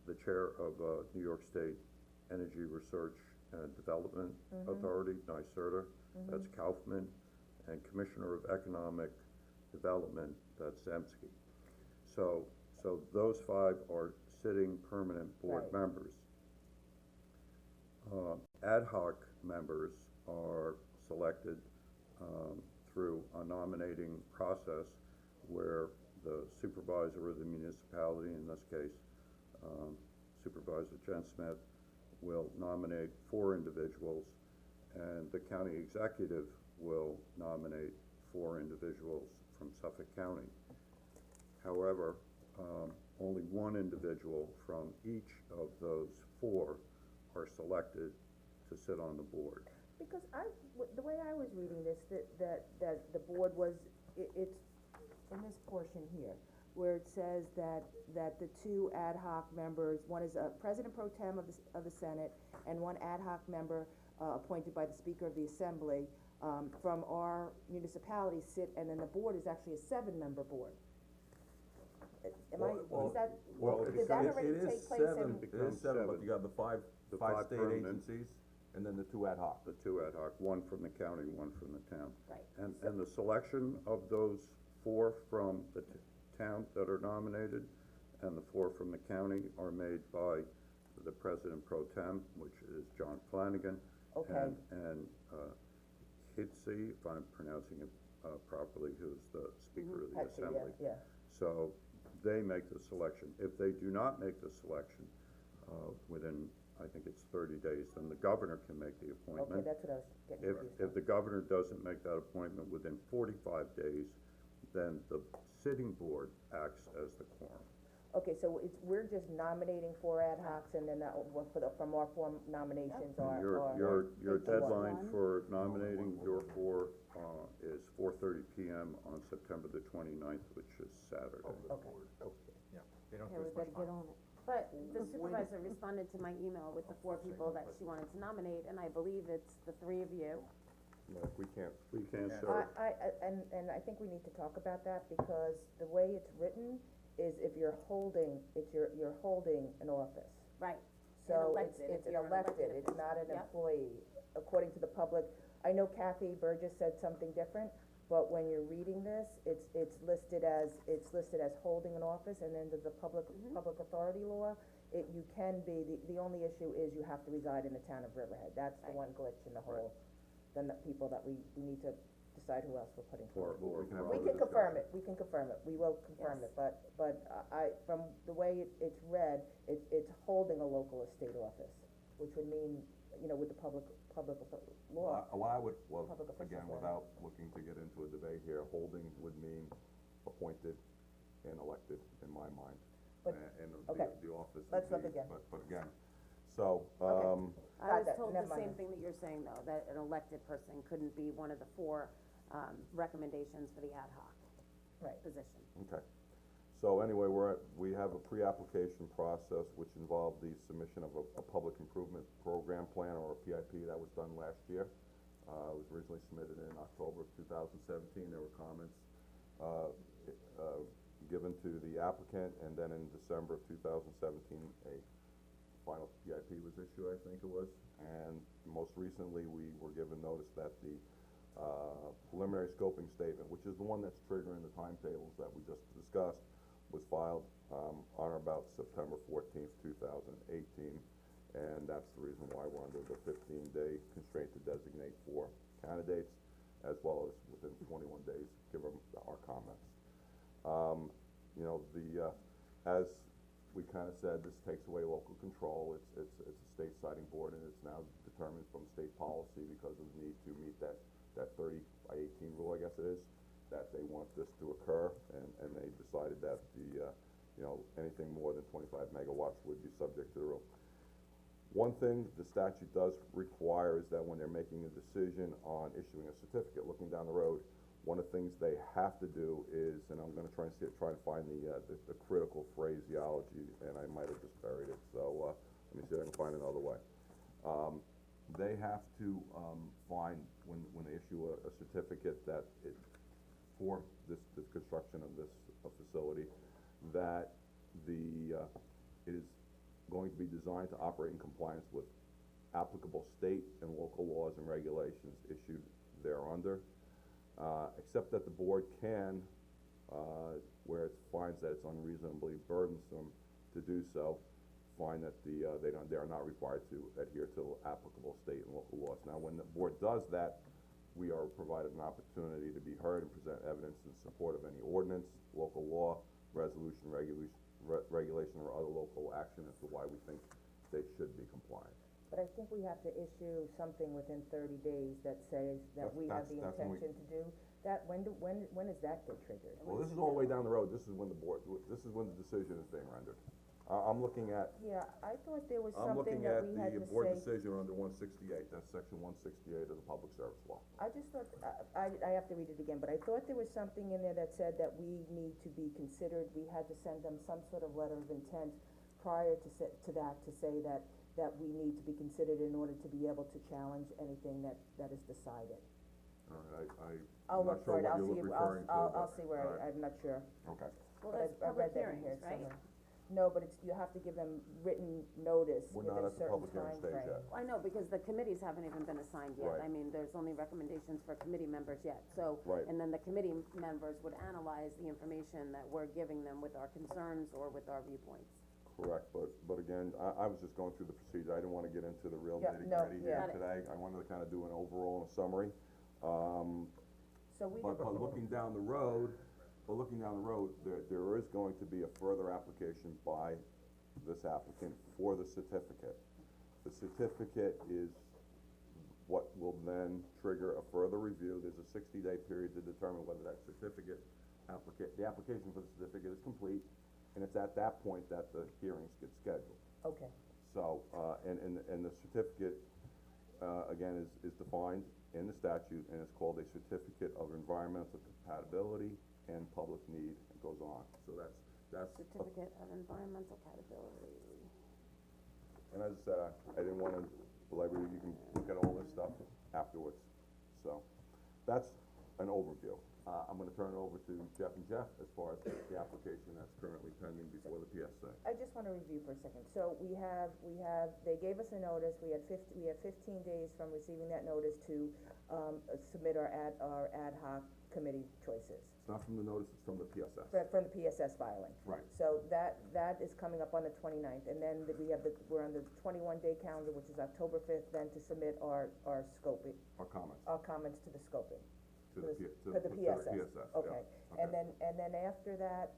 [SPEAKER 11] The chair of, New York State Energy Research and Development Authority, NYSERDA, that's Kaufman. And Commissioner of Economic Development, that's Zemsky. So those 5 are sitting permanent board
[SPEAKER 1] Right.
[SPEAKER 11] members. Ad hoc members are selected, through a nominating process where the supervisor of the municipality, in this case, Supervisor Jen Smith, will nominate 4 individuals, and the county executive will nominate 4 individuals from Suffolk County. However, only 1 individual from each of those 4 are selected to sit on the board.
[SPEAKER 1] Because the way I was reading this, that the board was, it's in this portion here, where it says that the 2 ad hoc members, one is a president pro tem of the Senate, and 1 ad hoc member, appointed by the Speaker of the Assembly, from our municipality sit, and then the board is actually a 7-member board. Am I, is that,
[SPEAKER 11] well,
[SPEAKER 1] did that already take place in?
[SPEAKER 10] It is 7, but you got the five
[SPEAKER 11] five
[SPEAKER 10] state
[SPEAKER 11] permanent.
[SPEAKER 10] agencies, and then the 2 ad hoc.
[SPEAKER 11] The 2 ad hoc, 1 from the county, 1 from the town.
[SPEAKER 1] Right.
[SPEAKER 11] And the selection of those 4 from the town that are nominated and the 4 from the county are made by the president pro tem, which is John Flanagan.
[SPEAKER 1] Okay.
[SPEAKER 11] And Hitsy, if I'm pronouncing it properly, who's the Speaker of the
[SPEAKER 1] Hetsy,
[SPEAKER 11] Assembly.
[SPEAKER 1] yeah.
[SPEAKER 11] So they make the selection. If they do not make the selection, within, I think it's 30 days, then the governor can make the
[SPEAKER 1] Okay,
[SPEAKER 11] appointment.
[SPEAKER 1] that's what I was getting
[SPEAKER 11] If,
[SPEAKER 1] confused
[SPEAKER 11] if the governor doesn't make that appointment within 45 days, then the sitting board acts as the quorum.
[SPEAKER 1] Okay, so we're just nominating 4 ad hocs, and then that, from our 4 nominations
[SPEAKER 11] And
[SPEAKER 1] are.
[SPEAKER 11] your
[SPEAKER 1] pick the one.
[SPEAKER 11] deadline for nominating your 4, is 4:30 PM on September the 29th, which is Saturday.
[SPEAKER 1] Okay.
[SPEAKER 9] They don't
[SPEAKER 7] Okay, we better get on it.
[SPEAKER 6] But the supervisor responded to my email with the 4 people that she wanted to nominate, and I believe it's the 3 of you.
[SPEAKER 10] No, we can't.
[SPEAKER 11] We can't serve.
[SPEAKER 1] And I think we need to talk about that, because the way it's written is if you're holding, you're holding an office.
[SPEAKER 6] Right.
[SPEAKER 1] So
[SPEAKER 6] elected,
[SPEAKER 1] it's
[SPEAKER 6] if
[SPEAKER 1] an
[SPEAKER 6] you're an
[SPEAKER 1] elected,
[SPEAKER 6] elected
[SPEAKER 1] it's not an
[SPEAKER 6] Yep.
[SPEAKER 1] employee, according to the public. I know Kathy Burgess said something different, but when you're reading this, it's listed as holding an office, and then the public authority law, you can be, the only issue is you have to reside in the town of Riverhead. That's the one glitch in the whole, then the people that we need to decide who else we're putting forward.
[SPEAKER 10] We can have
[SPEAKER 1] We
[SPEAKER 10] further
[SPEAKER 1] can confirm
[SPEAKER 10] discussion.
[SPEAKER 1] it, we can confirm it, we will confirm
[SPEAKER 6] Yes.
[SPEAKER 1] it, but from the way it's read, it's holding a local estate office, which would mean, with the public law.
[SPEAKER 10] What I would, well,
[SPEAKER 1] Public officials
[SPEAKER 10] again,
[SPEAKER 1] law.
[SPEAKER 10] without looking to get into a debate here, holding would mean appointed and elected in my mind.
[SPEAKER 1] But-
[SPEAKER 10] And
[SPEAKER 1] okay.
[SPEAKER 10] the office
[SPEAKER 1] Let's
[SPEAKER 10] would
[SPEAKER 1] look
[SPEAKER 10] be,
[SPEAKER 1] again.
[SPEAKER 10] but again, so,
[SPEAKER 1] Okay.
[SPEAKER 6] I
[SPEAKER 1] Got
[SPEAKER 6] was
[SPEAKER 1] that,
[SPEAKER 6] told
[SPEAKER 1] never
[SPEAKER 6] the
[SPEAKER 1] mind
[SPEAKER 6] same
[SPEAKER 1] then.
[SPEAKER 6] thing that you're saying, though, that an elected person couldn't be one of the 4, recommendations for the ad hoc
[SPEAKER 1] Right.
[SPEAKER 6] position.
[SPEAKER 10] okay. So anyway, we have a pre-application process which involved the submission of a public improvement program plan, or a PIP, that was done last year. It was originally submitted in October of 2017, there were comments, given to the applicant, and then in December of 2017, a final PIP was issued, I think it was. And most recently, we were given notice that the, preliminary scoping statement, which is the one that's triggering the timetables that we just discussed, was filed, on or about September 14th, 2018. And that's the reason why we're under the 15-day constraint to designate 4 candidates, as well as within 21 days, give them our comments. As we kinda said, this takes away local control, it's a state siting board, and it's now determined from state policy because of the need to meet that 30 by 18 rule, I guess it is, that they want this to occur, and they decided that anything more than 25 megawatts would be subject to the rule. One thing the statute does require is that when they're making a decision on issuing a certificate, looking down the road, one of the things they have to do is, and I'm gonna try to find the critical phraseology, and I might have just buried it, so, let me see if I can find another way. They have to, find, when they issue a certificate that for this construction of this facility, that it is going to be designed to operate in compliance with applicable state and local laws and regulations issued thereunder, except that the board can, where it finds that it's unreasonably burdensome to do so, find that they are not required to adhere to applicable state and local laws. Now, when the board does that, we are provided an opportunity to be heard and present evidence in support of any ordinance, local law, resolution, regulation, or other local action as to why we think they should be compliant.
[SPEAKER 1] But I think we have to issue something within 30 days that says that we have the
[SPEAKER 10] That's when we-
[SPEAKER 1] intention to do that. When does that get triggered?
[SPEAKER 10] Well, this is all the way down the road, this is when the decision is being rendered. I'm looking at,
[SPEAKER 1] Yeah, I thought there was
[SPEAKER 10] I'm
[SPEAKER 1] something
[SPEAKER 10] looking
[SPEAKER 1] that
[SPEAKER 10] at
[SPEAKER 1] we had
[SPEAKER 10] the
[SPEAKER 1] to
[SPEAKER 10] board
[SPEAKER 1] say.
[SPEAKER 10] decision under 168, that's section 168 of the Public Service Law.
[SPEAKER 1] I just thought, I have to read it again, but I thought there was something in there that said that we need to be considered, we had to send them some sort of letter of intent prior to that, to say that we need to be considered in order to be able to challenge anything that is decided.
[SPEAKER 10] All right,
[SPEAKER 1] I'll
[SPEAKER 10] I'm
[SPEAKER 1] look
[SPEAKER 10] not sure
[SPEAKER 1] for it,
[SPEAKER 10] what
[SPEAKER 1] I'll
[SPEAKER 10] you're
[SPEAKER 1] see,
[SPEAKER 10] referring to,
[SPEAKER 1] I'll
[SPEAKER 10] but-
[SPEAKER 1] see where,
[SPEAKER 10] all right.
[SPEAKER 1] I'm not sure,
[SPEAKER 10] Okay,
[SPEAKER 6] Well,
[SPEAKER 1] but
[SPEAKER 6] that's
[SPEAKER 1] I
[SPEAKER 6] public
[SPEAKER 1] read that in here
[SPEAKER 6] hearings, right?
[SPEAKER 1] somewhere. No, but it's, you have to give them written notice
[SPEAKER 10] we're
[SPEAKER 1] within
[SPEAKER 10] not
[SPEAKER 1] a
[SPEAKER 10] at the
[SPEAKER 1] certain
[SPEAKER 10] public hearing stage
[SPEAKER 1] timeframe.
[SPEAKER 10] yet.
[SPEAKER 6] I know, because the committees haven't even been assigned yet,
[SPEAKER 10] Right.
[SPEAKER 6] I mean, there's only recommendations for committee members yet, so.
[SPEAKER 10] Right.
[SPEAKER 6] And then the committee members would analyze the information that we're giving them with our concerns or with our viewpoints.
[SPEAKER 10] Correct, but again, I was just going through the procedure, I didn't wanna get into the real
[SPEAKER 1] Yeah,
[SPEAKER 10] nitty
[SPEAKER 1] no,
[SPEAKER 10] gritty
[SPEAKER 1] yeah.
[SPEAKER 10] here today, I wanted to kinda do an overall and a summary.
[SPEAKER 1] So we,
[SPEAKER 10] But looking down the road, there is going to be a further application by this applicant for the certificate. The certificate is what will then trigger a further review, there's a 60-day period to determine whether that certificate the application for the certificate is complete, and it's at that point that the hearings get scheduled.
[SPEAKER 1] okay,
[SPEAKER 10] So, and the certificate, again, is defined in the statute, and it's called a certificate of environmental compatibility and public need, it goes on, so that's.
[SPEAKER 6] Certificate of environmental compatibility.
[SPEAKER 10] And as I said, I didn't wanna belabor you, you can look at all this stuff afterwards, so, that's an overview. I'm gonna turn it over to Jeff and Jeff as far as the application that's currently pending before the PSA.
[SPEAKER 1] I just wanna review for a second, so we have, they gave us a notice, we have 15 days from receiving that notice to, submit our ad hoc committee choices.
[SPEAKER 10] It's not from the notice, it's from the PSS.
[SPEAKER 1] From the PSS filing.
[SPEAKER 10] Right.
[SPEAKER 1] So that is coming up on the 29th, and then we're on the 21-day calendar, which is October 5th, then to submit our scoping,
[SPEAKER 10] Our comments
[SPEAKER 1] our comments to the scoping.
[SPEAKER 10] to the
[SPEAKER 1] For the PSS.
[SPEAKER 10] PSS, yeah.
[SPEAKER 1] Okay, and then after that,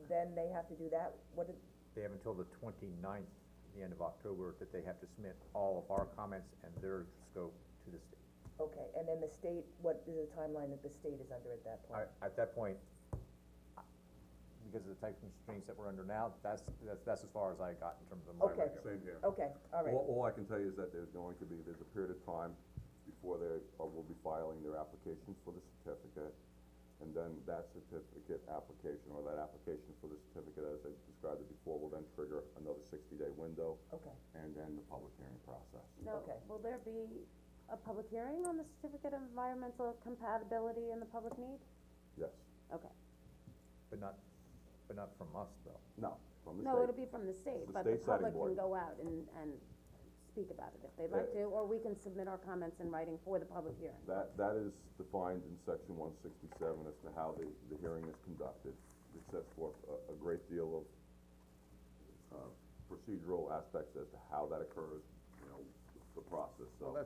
[SPEAKER 1] then they have to do that, what did,
[SPEAKER 9] They have until the 29th, the end of October, that they have to submit all of our comments and their scope to the state.
[SPEAKER 1] okay, and then the state, what is the timeline that the state is under at that point?
[SPEAKER 9] At that point, because of the type constraints that we're under now, that's as far as I got in terms of my
[SPEAKER 1] Okay.
[SPEAKER 9] review.
[SPEAKER 10] Same here.
[SPEAKER 1] Okay, all right.
[SPEAKER 10] All I can tell you is that there's a period of time before they will be filing their applications for the certificate. And then that certificate application, or that application for the certificate, as I described it before, will then trigger another 60-day window.
[SPEAKER 1] Okay.
[SPEAKER 10] And then the public hearing process.
[SPEAKER 6] Now,
[SPEAKER 1] Okay.
[SPEAKER 6] will there be a public hearing on the certificate of environmental compatibility and the public need?
[SPEAKER 10] Yes,
[SPEAKER 6] Okay.
[SPEAKER 9] But not from us, though.
[SPEAKER 10] no, from the state.
[SPEAKER 6] No, it'll be from the state,
[SPEAKER 10] The
[SPEAKER 6] but the
[SPEAKER 10] state setting
[SPEAKER 6] public can
[SPEAKER 10] board.
[SPEAKER 6] go out and speak about it if they'd like to, or we can submit our comments in writing for the public hearing.
[SPEAKER 10] That is defined in section 167 as to how the hearing is conducted. It sets forth a great deal of, procedural aspects as to how that occurs, the process, so.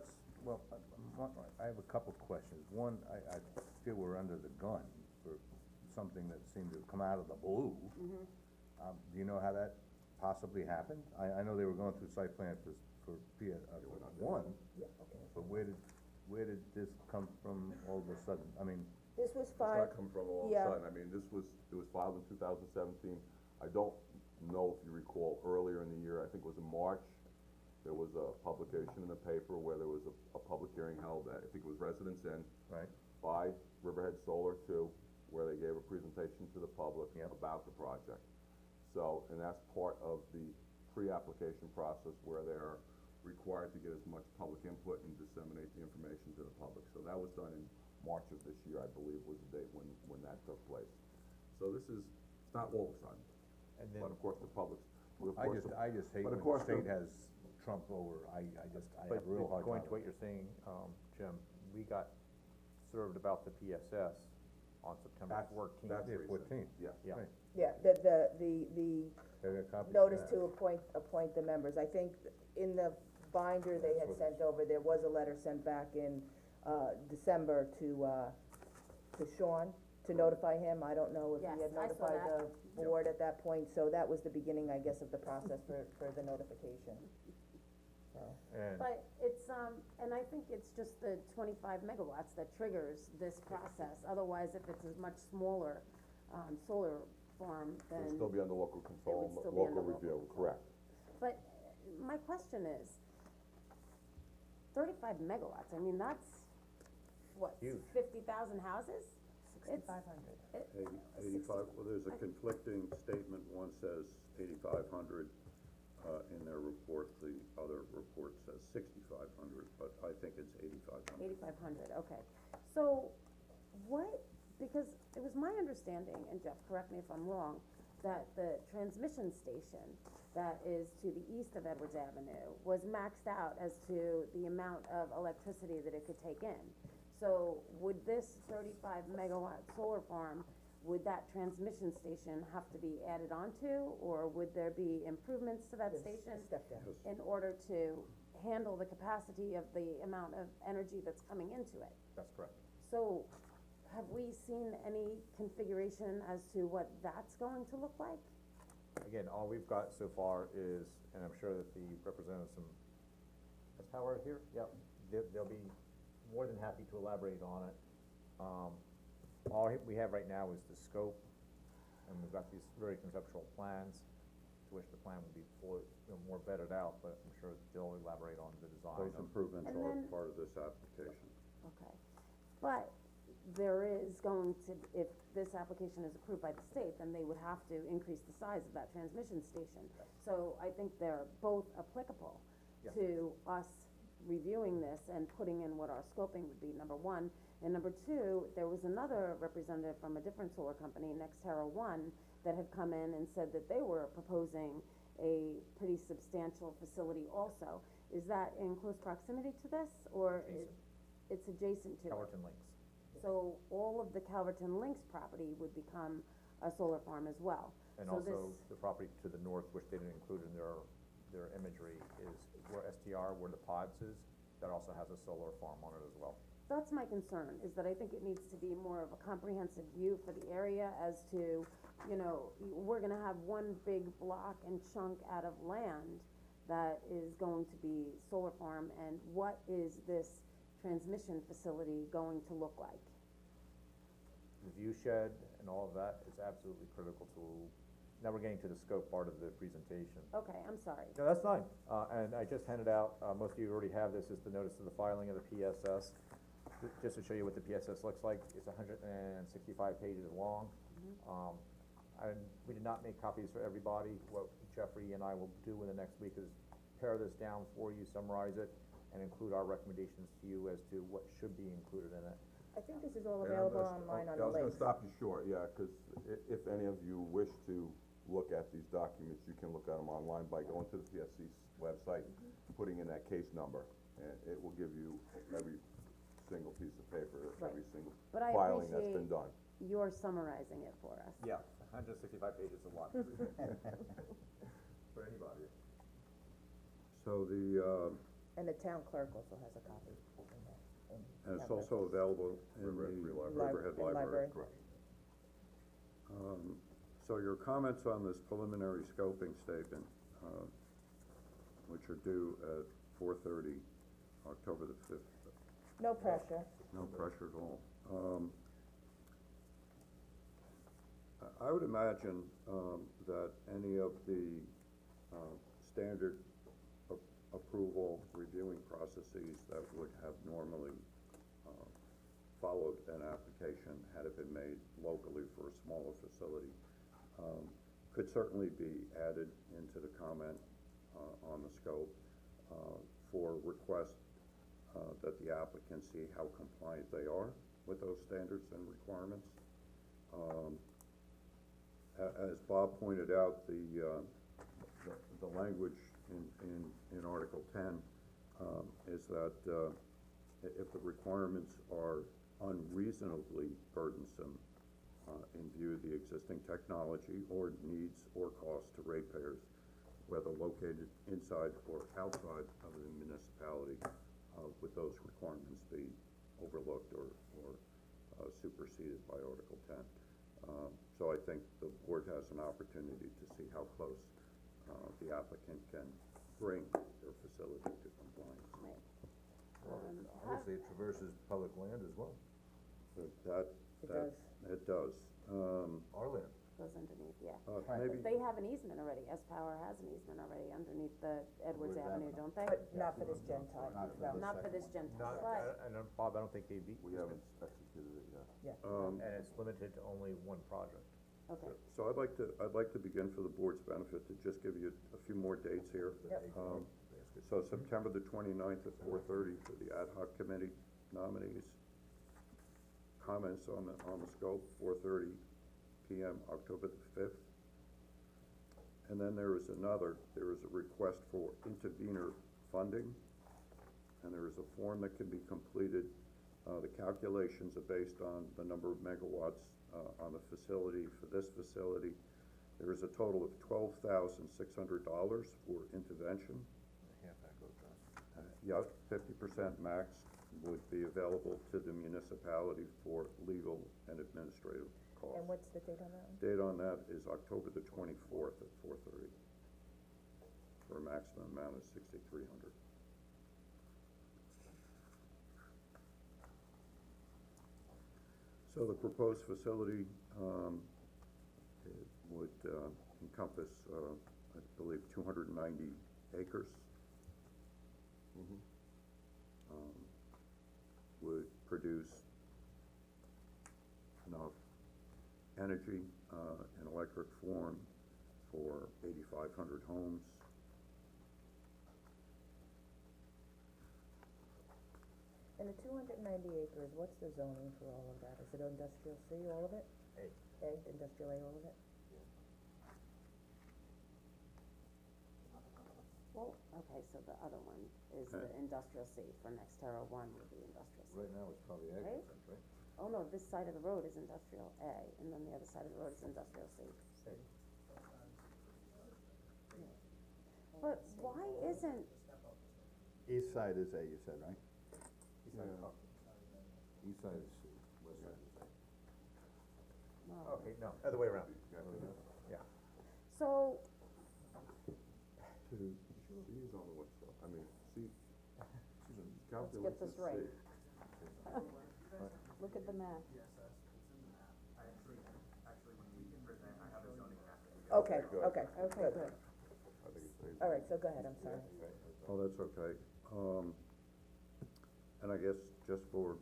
[SPEAKER 8] I have a couple questions. One, I feel we're under the gun for something that seemed to come out of the blue. Do you know how that possibly happened? I know they were going through site plan for one,
[SPEAKER 1] Yeah, okay.
[SPEAKER 8] but where did this come from all of a sudden? I mean,
[SPEAKER 1] This was
[SPEAKER 10] It's
[SPEAKER 1] filed,
[SPEAKER 10] not come from all of a
[SPEAKER 1] yeah.
[SPEAKER 10] sudden, I mean, it was filed in 2017. I don't know if you recall, earlier in the year, I think it was in March, there was a publication in the paper where there was a public hearing held, I think it was Residence Inn.
[SPEAKER 8] right,
[SPEAKER 10] By Riverhead Solar 2, where they gave a presentation to the public
[SPEAKER 8] Yep.
[SPEAKER 10] about the project. So, and that's part of the pre-application process where they're required to get as much public input and disseminate the information to the public. So that was done in March of this year, I believe, was the date when that took place. So it's not all of a sudden,
[SPEAKER 9] And then,
[SPEAKER 10] but of course the public's, of
[SPEAKER 8] I
[SPEAKER 10] course,
[SPEAKER 8] just hate
[SPEAKER 10] but
[SPEAKER 8] when
[SPEAKER 10] of course
[SPEAKER 8] the state
[SPEAKER 10] the-
[SPEAKER 8] has trump over, I
[SPEAKER 9] but
[SPEAKER 8] have a real hard time.
[SPEAKER 9] going to what you're saying, Jim, we got served about the PSS on September
[SPEAKER 10] That's-
[SPEAKER 9] 14th.
[SPEAKER 10] that's
[SPEAKER 8] Yeah,
[SPEAKER 10] recent.
[SPEAKER 8] 14.
[SPEAKER 10] Yeah.
[SPEAKER 9] Yeah.
[SPEAKER 8] Right.
[SPEAKER 1] Yeah, the
[SPEAKER 8] I got a copy of
[SPEAKER 1] notice
[SPEAKER 8] that.
[SPEAKER 1] to appoint the members, I think in the binder they had sent over, there was a letter sent back in, December to Sean, to notify him, I don't know if he
[SPEAKER 6] Yes,
[SPEAKER 1] had
[SPEAKER 6] I saw
[SPEAKER 1] notified
[SPEAKER 6] that.
[SPEAKER 1] the board at that point, so that was the beginning, I guess, of the process for the notification.
[SPEAKER 9] And
[SPEAKER 6] But it's, and I think it's just the 25 megawatts that triggers this process, otherwise if it's a much smaller, solar farm, then.
[SPEAKER 10] It'll still be under local control,
[SPEAKER 6] still be
[SPEAKER 10] local
[SPEAKER 6] under local
[SPEAKER 10] review,
[SPEAKER 6] control.
[SPEAKER 10] correct.
[SPEAKER 6] But my question is, 35 megawatts, I mean, that's, what,
[SPEAKER 9] Huge.
[SPEAKER 6] 50,000 houses? It's-
[SPEAKER 1] 6,500.
[SPEAKER 11] Eighty-five, well, there's a conflicting statement, one says 8,500, in their report, the other report says 6,500, but I think it's 8,500.
[SPEAKER 6] 8,500, okay. So, what, because it was my understanding, and Jeff, correct me if I'm wrong, that the transmission station that is to the east of Edwards Avenue was maxed out as to the amount of electricity that it could take in. So, would this 35 megawatt solar farm, would that transmission station have to be added onto, or would there be improvements to that
[SPEAKER 1] Yes,
[SPEAKER 6] station?
[SPEAKER 1] step down.
[SPEAKER 6] In order to handle the capacity of the amount of energy that's coming into it?
[SPEAKER 9] that's correct.
[SPEAKER 6] So, have we seen any configuration as to what that's going to look like?
[SPEAKER 9] Again, all we've got so far is, and I'm sure that the representatives from, is Howard here? Yep, they'll be more than happy to elaborate on it. All we have right now is the scope, and we've got these very conceptual plans, to which the plan would be fully, more vetted out, but I'm sure they'll elaborate on the design
[SPEAKER 11] Those
[SPEAKER 9] of.
[SPEAKER 11] improvements
[SPEAKER 6] And
[SPEAKER 11] are
[SPEAKER 6] then-
[SPEAKER 11] part of this application.
[SPEAKER 6] Okay, but there is going to, if this application is approved by the state, then they would have to increase the size of that transmission station. So I think they're both applicable
[SPEAKER 9] Yes.
[SPEAKER 6] to us reviewing this and putting in what our scoping would be, number one. And number two, there was another representative from a different solar company, Nextera One, that had come in and said that they were proposing a pretty substantial facility also. Is that in close proximity to this, or it's adjacent to it?
[SPEAKER 9] Calverton Links.
[SPEAKER 6] So all of the Calverton Links property would become a solar farm as well.
[SPEAKER 9] And
[SPEAKER 6] So
[SPEAKER 9] also,
[SPEAKER 6] this-
[SPEAKER 9] the property to the north, which they didn't include in their imagery, is where STR, where the pods is, that also has a solar farm on it as well.
[SPEAKER 6] That's my concern, is that I think it needs to be more of a comprehensive view for the area as to, you know, we're gonna have one big block and chunk out of land that is going to be solar farm, and what is this transmission facility going to look like?
[SPEAKER 9] The view shed and all of that is absolutely critical to, now we're getting to the scope part of the presentation.
[SPEAKER 6] Okay, I'm sorry.
[SPEAKER 9] No, that's fine, and I just handed out, most of you already have this, is the notice of the filing of the PSS. Just to show you what the PSS looks like, it's 165 pages long. And we did not make copies for everybody. What Jeffrey and I will do in the next week is pare this down for you, summarize it, and include our recommendations to you as to what should be included in it.
[SPEAKER 1] I think this is all
[SPEAKER 10] And I'm
[SPEAKER 1] available
[SPEAKER 10] gonna
[SPEAKER 1] online on
[SPEAKER 10] I
[SPEAKER 1] the
[SPEAKER 10] was gonna
[SPEAKER 1] link.
[SPEAKER 10] stop you short, yeah, cause if any of you wish to look at these documents, you can look at them online by going to the PSC's website, putting in that case number, and it will give you every single piece of paper, every
[SPEAKER 6] Right.
[SPEAKER 10] single
[SPEAKER 6] But I
[SPEAKER 10] filing that's been
[SPEAKER 6] appreciate
[SPEAKER 10] done.
[SPEAKER 6] you're summarizing it for us.
[SPEAKER 9] Yeah, 165 pages is a lot. For anybody.
[SPEAKER 11] So the,
[SPEAKER 1] And the town clerk also has a copy.
[SPEAKER 11] and it's also available in the Riverhead Library.
[SPEAKER 10] Correct.
[SPEAKER 11] So your comments on this preliminary scoping statement, which are due at 4:30, October the 5th,
[SPEAKER 1] No pressure.
[SPEAKER 11] no pressure at all. I would imagine, that any of the, standard approval reviewing processes that would have normally, followed an application had it been made locally for a smaller facility, could certainly be added into the comment, on the scope, for request, that the applicant see how compliant they are with those standards and requirements. As Bob pointed out, the language in Article 10, is that, if the requirements are unreasonably burdensome, in view of the existing technology or needs or costs to ratepayers, whether located inside or outside of the municipality, would those requirements be overlooked or superseded by Article 10? So I think the board has an opportunity to see how close, the applicant can bring their facility to compliance.
[SPEAKER 8] Obviously, it traverses public land as well,
[SPEAKER 11] But that,
[SPEAKER 1] It does.
[SPEAKER 11] it does.
[SPEAKER 8] our land.
[SPEAKER 6] Goes underneath, yeah.
[SPEAKER 11] Maybe,
[SPEAKER 6] But they have an easement already, S-Power has an easement already underneath the Edwards Avenue, don't they?
[SPEAKER 1] But not for this gen type, no.
[SPEAKER 6] Not for this gen
[SPEAKER 9] Not,
[SPEAKER 6] but,
[SPEAKER 9] and Bob, I don't think they beat.
[SPEAKER 10] We haven't executed it yet.
[SPEAKER 9] And it's limited to only one project.
[SPEAKER 6] okay,
[SPEAKER 11] so I'd like to begin for the board's benefit to just give you a few more dates here.
[SPEAKER 1] Yep.
[SPEAKER 11] So September the 29th at 4:30 for the ad hoc committee nominees. Comments on the scope, 4:30 PM, October the 5th. And then there is a request for intervenor funding, and there is a form that can be completed. The calculations are based on the number of megawatts, on the facility. For this facility, there is a total of $12,600 for intervention. Yep, 50% max would be available to the municipality for legal and administrative costs.
[SPEAKER 1] And what's the date on that one?
[SPEAKER 11] Date on that is October the 24th at 4:30, for a maximum amount of $6,300. So the proposed facility, it would, encompass, I believe, 290 acres. Would produce enough energy, in electric form for 8,500 homes.
[SPEAKER 1] And the 290 acres, what's the zoning for all of that? Is it industrial C, all of it?
[SPEAKER 9] A.
[SPEAKER 1] A, industrial A, all of it?
[SPEAKER 6] well, okay, so the other one is the industrial C for Nextera one would be industrial C.
[SPEAKER 8] Right now, it's probably agriculture, right?
[SPEAKER 6] Oh, no, this side of the road is industrial A, and then the other side of the road is industrial C. But why isn't,
[SPEAKER 2] East side is A, you said, right?
[SPEAKER 8] East side is C, west side is A.
[SPEAKER 6] well,
[SPEAKER 9] Okay, no, other way around. Yeah.
[SPEAKER 6] so,
[SPEAKER 10] C is on the west side, I mean, C,
[SPEAKER 6] let's get this right.
[SPEAKER 7] Look at the map.
[SPEAKER 1] Okay,
[SPEAKER 10] good.
[SPEAKER 1] okay,
[SPEAKER 6] Okay,
[SPEAKER 1] good.
[SPEAKER 6] good.
[SPEAKER 10] I think it's A.
[SPEAKER 1] All right, so go ahead, I'm sorry.
[SPEAKER 11] Oh, that's okay. And I guess just for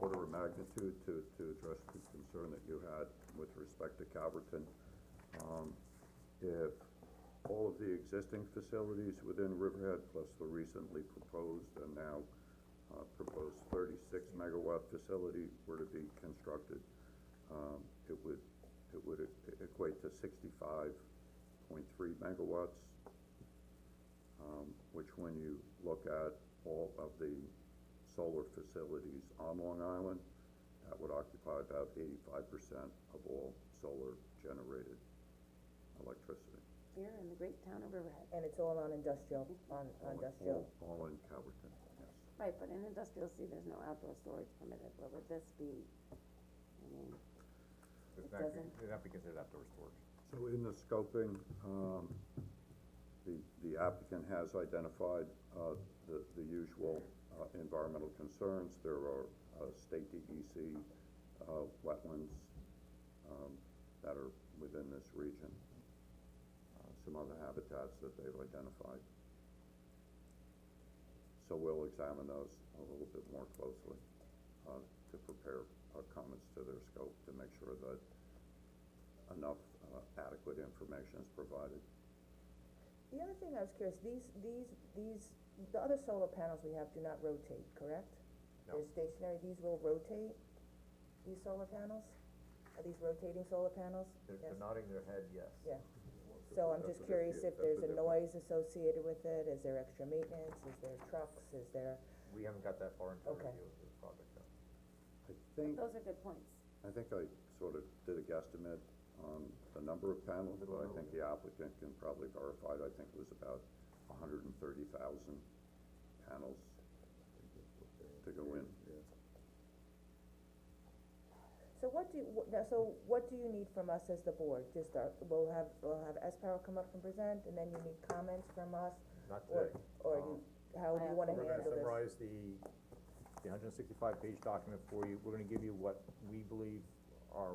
[SPEAKER 11] order of magnitude, to address the concern that you had with respect to Calverton, if all of the existing facilities within Riverhead, plus the recently proposed and now proposed 36 megawatt facility were to be constructed, it would equate to 65.3 megawatts, which when you look at all of the solar facilities on Long Island, that would occupy about 85% of all solar generated electricity.
[SPEAKER 6] Here in the great town of Riverhead.
[SPEAKER 1] And it's all on industrial, on industrial.
[SPEAKER 11] All in Calverton, yes.
[SPEAKER 6] Right, but in industrial C, there's no outdoor storage permitted, where would this be? I mean,
[SPEAKER 9] It's
[SPEAKER 6] It
[SPEAKER 9] not,
[SPEAKER 6] doesn't.
[SPEAKER 9] it'd not be considered outdoor storage.
[SPEAKER 11] So in the scoping, the applicant has identified, the usual, environmental concerns. There are, state DEC, wetlands, that are within this region. Some other habitats that they've identified. So we'll examine those a little bit more closely, to prepare, comments to their scope, to make sure that enough, adequate information is provided.
[SPEAKER 1] The other thing I was curious, the other solar panels we have do not rotate, correct?
[SPEAKER 9] No.
[SPEAKER 1] They're stationary, these will rotate, these solar panels? Are these rotating solar panels?
[SPEAKER 9] They're
[SPEAKER 1] Yes.
[SPEAKER 9] nodding their head, yes.
[SPEAKER 1] Yeah, so I'm just curious if there's a noise associated with it, is there extra maintenance, is there trucks, is there,
[SPEAKER 9] We haven't got that far into the
[SPEAKER 1] Okay.
[SPEAKER 9] review of this project yet.
[SPEAKER 11] I think,
[SPEAKER 6] those are good points.
[SPEAKER 11] I think I sort of did a guesstimate on the number of panels, but I think the applicant can probably verify it. I think it was about 130,000 panels to go in.
[SPEAKER 1] So what do you need from us as the board? Just we'll have S-Power come up and present, and then you need comments from us?
[SPEAKER 9] Not
[SPEAKER 1] Or,
[SPEAKER 9] today.
[SPEAKER 1] or you, how do you wanna
[SPEAKER 9] We're
[SPEAKER 1] handle
[SPEAKER 9] gonna
[SPEAKER 1] this?
[SPEAKER 9] summarize the 165-page document for you, we're gonna give you what we believe are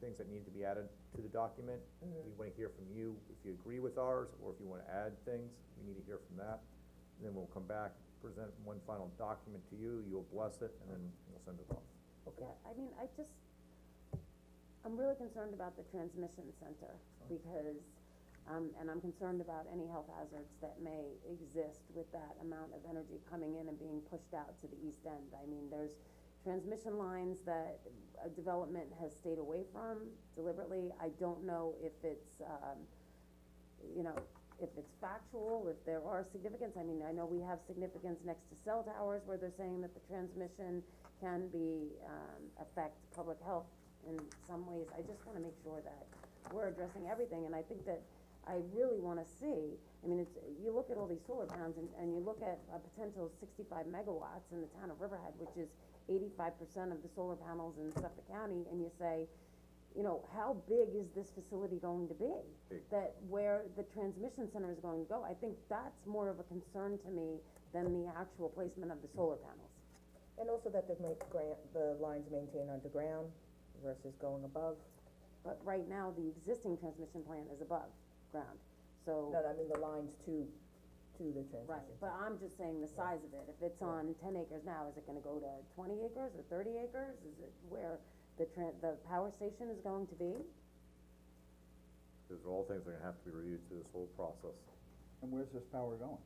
[SPEAKER 9] things that need to be added to the document. We wanna hear from you, if you agree with ours, or if you wanna add things, we need to hear from that. And then we'll come back, present one final document to you, you'll bless it, and then we'll send it off.
[SPEAKER 6] Yeah, I mean, I'm really concerned about the transmission center, because, and I'm concerned about any health hazards that may exist with that amount of energy coming in and being pushed out to the east end. I mean, there's transmission lines that development has stayed away from deliberately. I don't know if it's, you know, if it's factual, if there are significance. I mean, I know we have significance next to cell towers where they're saying that the transmission can be, affect public health in some ways. I just wanna make sure that we're addressing everything, and I think that I really wanna see, I mean, it's, you look at all these solar towns and you look at a potential 65 megawatts in the town of Riverhead, which is 85% of the solar panels in Suffolk County, and you say, you know, how big is this facility going to be?
[SPEAKER 8] Big.
[SPEAKER 6] That where the transmission center is going to go, I think that's more of a concern to me than the actual placement of the solar panels.
[SPEAKER 1] And also that the lines maintain underground versus going above.
[SPEAKER 6] But right now, the existing transmission plant is above ground, so.
[SPEAKER 1] No, I mean the lines to the transmission.
[SPEAKER 6] Right, but I'm just saying the size of it, if it's on 10 acres now, is it gonna go to 20 acres or 30 acres? Is it where the power station is going to be?
[SPEAKER 9] Those are all things that are gonna have to be reviewed through this whole process.
[SPEAKER 2] And where's this power going?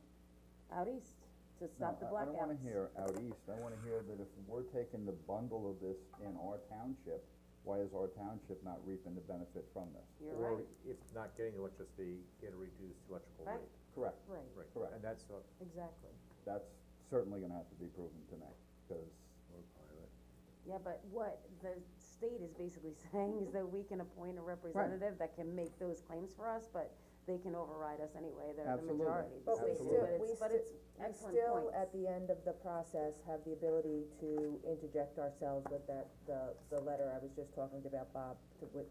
[SPEAKER 6] Out east, to stop the
[SPEAKER 2] No, I don't wanna
[SPEAKER 6] blackouts.
[SPEAKER 2] hear out east, I wanna hear that if we're taking the bundle of this in our township, why is our township not reaping the benefit from this?
[SPEAKER 6] You're
[SPEAKER 9] Or
[SPEAKER 6] right,
[SPEAKER 9] if not getting electricity, get a reduced electrical
[SPEAKER 6] Right.
[SPEAKER 9] rate.
[SPEAKER 2] Correct,
[SPEAKER 6] right,
[SPEAKER 9] Right,
[SPEAKER 2] Correct.
[SPEAKER 9] and that's,
[SPEAKER 6] exactly.
[SPEAKER 2] that's certainly gonna have to be proven tonight, cause
[SPEAKER 6] Yeah, but what the state is basically saying is that we can appoint a representative that can make those claims for us, but they can override us anyway, they're the
[SPEAKER 2] Absolutely.
[SPEAKER 6] majority.
[SPEAKER 1] But we
[SPEAKER 2] Absolutely.
[SPEAKER 1] still,
[SPEAKER 6] But it's excellent
[SPEAKER 1] we still,
[SPEAKER 6] points.
[SPEAKER 1] at the end of the process, have the ability to interject ourselves with that, the letter I was just talking about Bob with,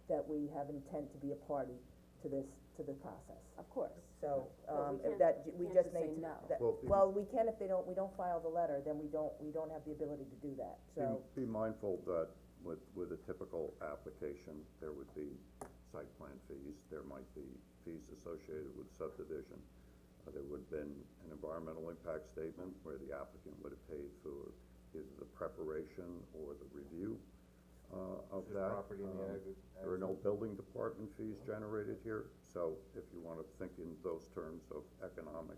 [SPEAKER 1] that we have intent to be a party to this, to the process.
[SPEAKER 6] Of course.
[SPEAKER 1] So,
[SPEAKER 6] But we
[SPEAKER 1] if
[SPEAKER 6] can't-
[SPEAKER 1] that, we
[SPEAKER 6] can't
[SPEAKER 1] just
[SPEAKER 6] just say
[SPEAKER 1] need to,
[SPEAKER 6] no.
[SPEAKER 11] Well,
[SPEAKER 1] we can if we don't file the letter, then we don't have the ability to do that, so.
[SPEAKER 11] Be mindful that with a typical application, there would be site plan fees, there might be fees associated with subdivision. There would have been an environmental impact statement where the applicant would have paid for either the preparation or the review, of
[SPEAKER 8] Just
[SPEAKER 11] that.
[SPEAKER 8] property in the
[SPEAKER 11] There are no building department fees generated here, so if you wanna think in those terms of economic,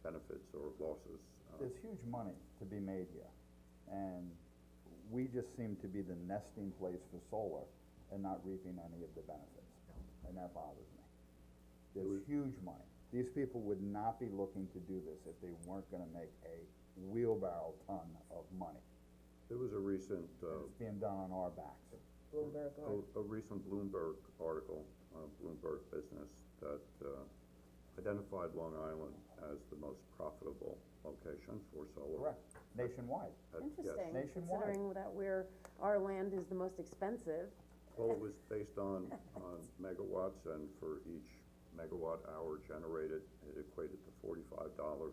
[SPEAKER 11] benefits or losses,
[SPEAKER 2] there's huge money to be made here. And we just seem to be the nesting place for solar and not reaping any of the benefits, and that bothers me. There's huge money. These people would not be looking to do this if they weren't gonna make a wheelbarrow ton of money.
[SPEAKER 11] there was a recent,
[SPEAKER 2] And it's being done on our backs.
[SPEAKER 1] Bloomberg, or,
[SPEAKER 11] a recent Bloomberg article, Bloomberg Business, that, identified Long Island as the most profitable location for solar.
[SPEAKER 2] Correct, nationwide.
[SPEAKER 11] Yes.
[SPEAKER 6] Interesting,
[SPEAKER 2] Nationwide.
[SPEAKER 6] considering that our land is the most expensive.
[SPEAKER 11] Well, it was based on megawatts, and for each megawatt hour generated, it equated to $45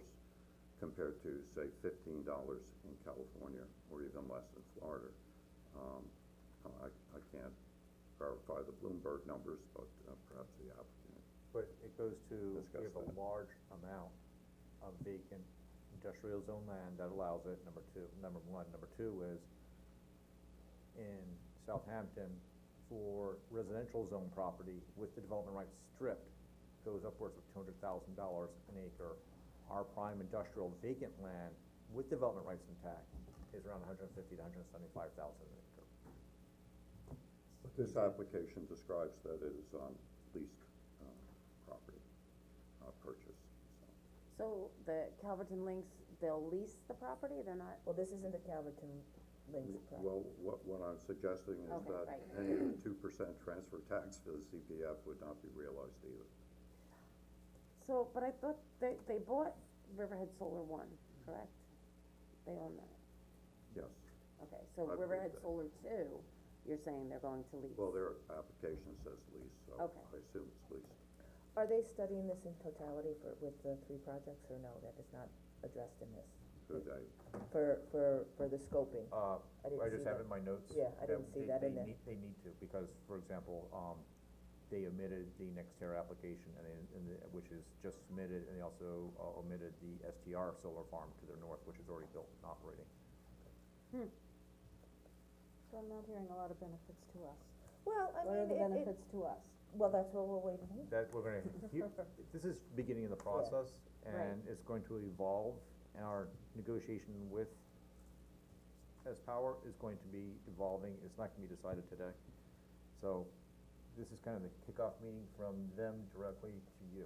[SPEAKER 11] compared to, say, $15 in California, or even less in Florida. I can't verify the Bloomberg numbers, but perhaps the applicant.
[SPEAKER 9] but it goes to, we
[SPEAKER 11] Discuss
[SPEAKER 9] have a
[SPEAKER 11] that.
[SPEAKER 9] large amount of vacant industrial zone land that allows it, number one. Number two is, in Southampton, for residential zone property with the development rights stripped, goes upwards of $200,000 an acre. Our prime industrial vacant land with development rights intact is around $150,000 to $175,000 an acre.
[SPEAKER 11] This application describes that it is on leased, property, not purchased, so.
[SPEAKER 6] So the Calverton Links, they'll lease the property, they're not,
[SPEAKER 1] well, this isn't the Calverton Links project.
[SPEAKER 11] Well, what I'm suggesting is
[SPEAKER 6] Okay,
[SPEAKER 11] that
[SPEAKER 6] right.
[SPEAKER 11] any of the 2% transfer tax for the CPF would not be realized either.
[SPEAKER 6] so, but I thought they bought Riverhead Solar One, correct? They own that.
[SPEAKER 11] Yes,
[SPEAKER 6] Okay, so
[SPEAKER 11] I believe
[SPEAKER 6] Riverhead
[SPEAKER 11] that.
[SPEAKER 6] Solar two, you're saying they're going to lease?
[SPEAKER 11] Well, their application says lease, so
[SPEAKER 6] Okay.
[SPEAKER 11] I assume it's leased.
[SPEAKER 1] Are they studying this in totality with the 3 projects, or no, that is not addressed in this?
[SPEAKER 11] Who they,
[SPEAKER 1] For the scoping? I didn't
[SPEAKER 9] I
[SPEAKER 1] see
[SPEAKER 9] just have
[SPEAKER 1] that.
[SPEAKER 9] it in my notes.
[SPEAKER 1] Yeah, I didn't see that in there.
[SPEAKER 9] They need to, because, for example, they omitted the Nextera application, which is just submitted, and they also omitted the STR solar farm to their north, which is already built and operating.
[SPEAKER 7] So I'm not hearing a lot of benefits to us.
[SPEAKER 1] Well, I
[SPEAKER 7] What are the
[SPEAKER 1] mean,
[SPEAKER 7] benefits to us?
[SPEAKER 1] well, that's what we're waiting for.
[SPEAKER 9] That we're gonna, this is beginning of the process,
[SPEAKER 6] Right.
[SPEAKER 9] and it's going to evolve, and our negotiation with S-Power is going to be evolving, it's not gonna be decided today. So, this is kind of the kickoff meeting from them directly to you.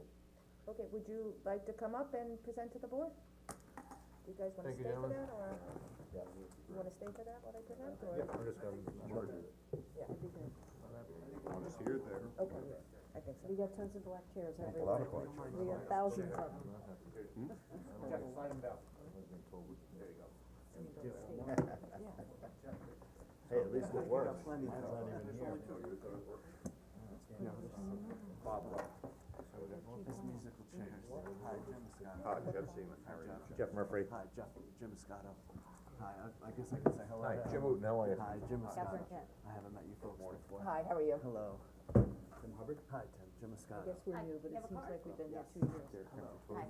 [SPEAKER 1] Okay, would you like to come up and present to the board? Do you guys wanna
[SPEAKER 9] Thank you,
[SPEAKER 1] stay for
[SPEAKER 9] gentlemen.
[SPEAKER 1] that, or? You wanna stay for that while I present, or?
[SPEAKER 9] Yeah, I'm just gonna charge it.
[SPEAKER 1] Yeah, that'd be good.
[SPEAKER 10] Want us here, there?
[SPEAKER 1] Okay, I think so.
[SPEAKER 7] We got tons of black chairs
[SPEAKER 10] A lot
[SPEAKER 7] everywhere.
[SPEAKER 10] of black chairs.
[SPEAKER 7] We got thousands of them.
[SPEAKER 9] Jeff, sign them down. There you go.
[SPEAKER 2] Hey, at least it works.
[SPEAKER 9] Bob,
[SPEAKER 2] This musical chairs. Hi, Jim Moscato.
[SPEAKER 11] Jeff Seaman, how are you?
[SPEAKER 9] Jeff Murphy.
[SPEAKER 2] Hi, Jim Moscato. Hi, I guess I can say hello.
[SPEAKER 9] Hi, Jim Wooten, how are you?
[SPEAKER 2] Hi, Jim Moscato.
[SPEAKER 6] Catherine Kent.
[SPEAKER 2] I haven't met you folks before.
[SPEAKER 1] Hi, how are you?
[SPEAKER 2] Hello. Tim Hubbard? Hi, Tim. Jim Moscato.
[SPEAKER 7] Guess we're
[SPEAKER 6] Hi,
[SPEAKER 7] new, but
[SPEAKER 6] you
[SPEAKER 7] it
[SPEAKER 6] have a
[SPEAKER 7] seems
[SPEAKER 6] card?
[SPEAKER 7] like we've been here
[SPEAKER 2] Yes.
[SPEAKER 7] 2 years.
[SPEAKER 1] Hi.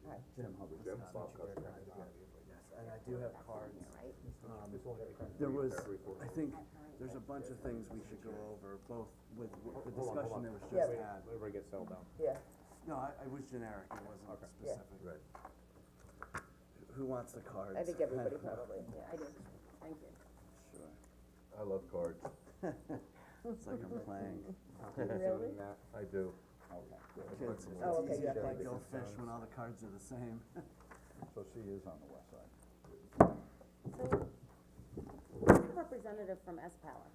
[SPEAKER 1] Hi.
[SPEAKER 2] Jim Hubbard.
[SPEAKER 10] Jim,
[SPEAKER 2] Nice to meet you very much. Yes, and I do have cards.
[SPEAKER 6] Right?
[SPEAKER 2] There was, I think, there's a bunch of things we should go over, both with the discussion that was just
[SPEAKER 1] Yeah.
[SPEAKER 2] had.
[SPEAKER 9] Everybody gets settled down.
[SPEAKER 1] Yeah,
[SPEAKER 2] No, I was generic, it wasn't
[SPEAKER 1] Yeah.
[SPEAKER 2] specific.
[SPEAKER 8] Right.
[SPEAKER 2] Who wants the cards?
[SPEAKER 1] I think everybody probably.
[SPEAKER 6] Yeah, I do, thank you.
[SPEAKER 2] Sure.
[SPEAKER 10] I love cards.
[SPEAKER 2] It's like I'm playing.
[SPEAKER 1] Really?
[SPEAKER 8] I do.
[SPEAKER 2] Kids,
[SPEAKER 1] Oh, okay,
[SPEAKER 2] it's easy
[SPEAKER 1] yeah,
[SPEAKER 2] to play
[SPEAKER 1] thanks.
[SPEAKER 2] Go Fish when all the cards are the same.
[SPEAKER 10] So she is on the west side.
[SPEAKER 6] So, who's the representative from S-Power?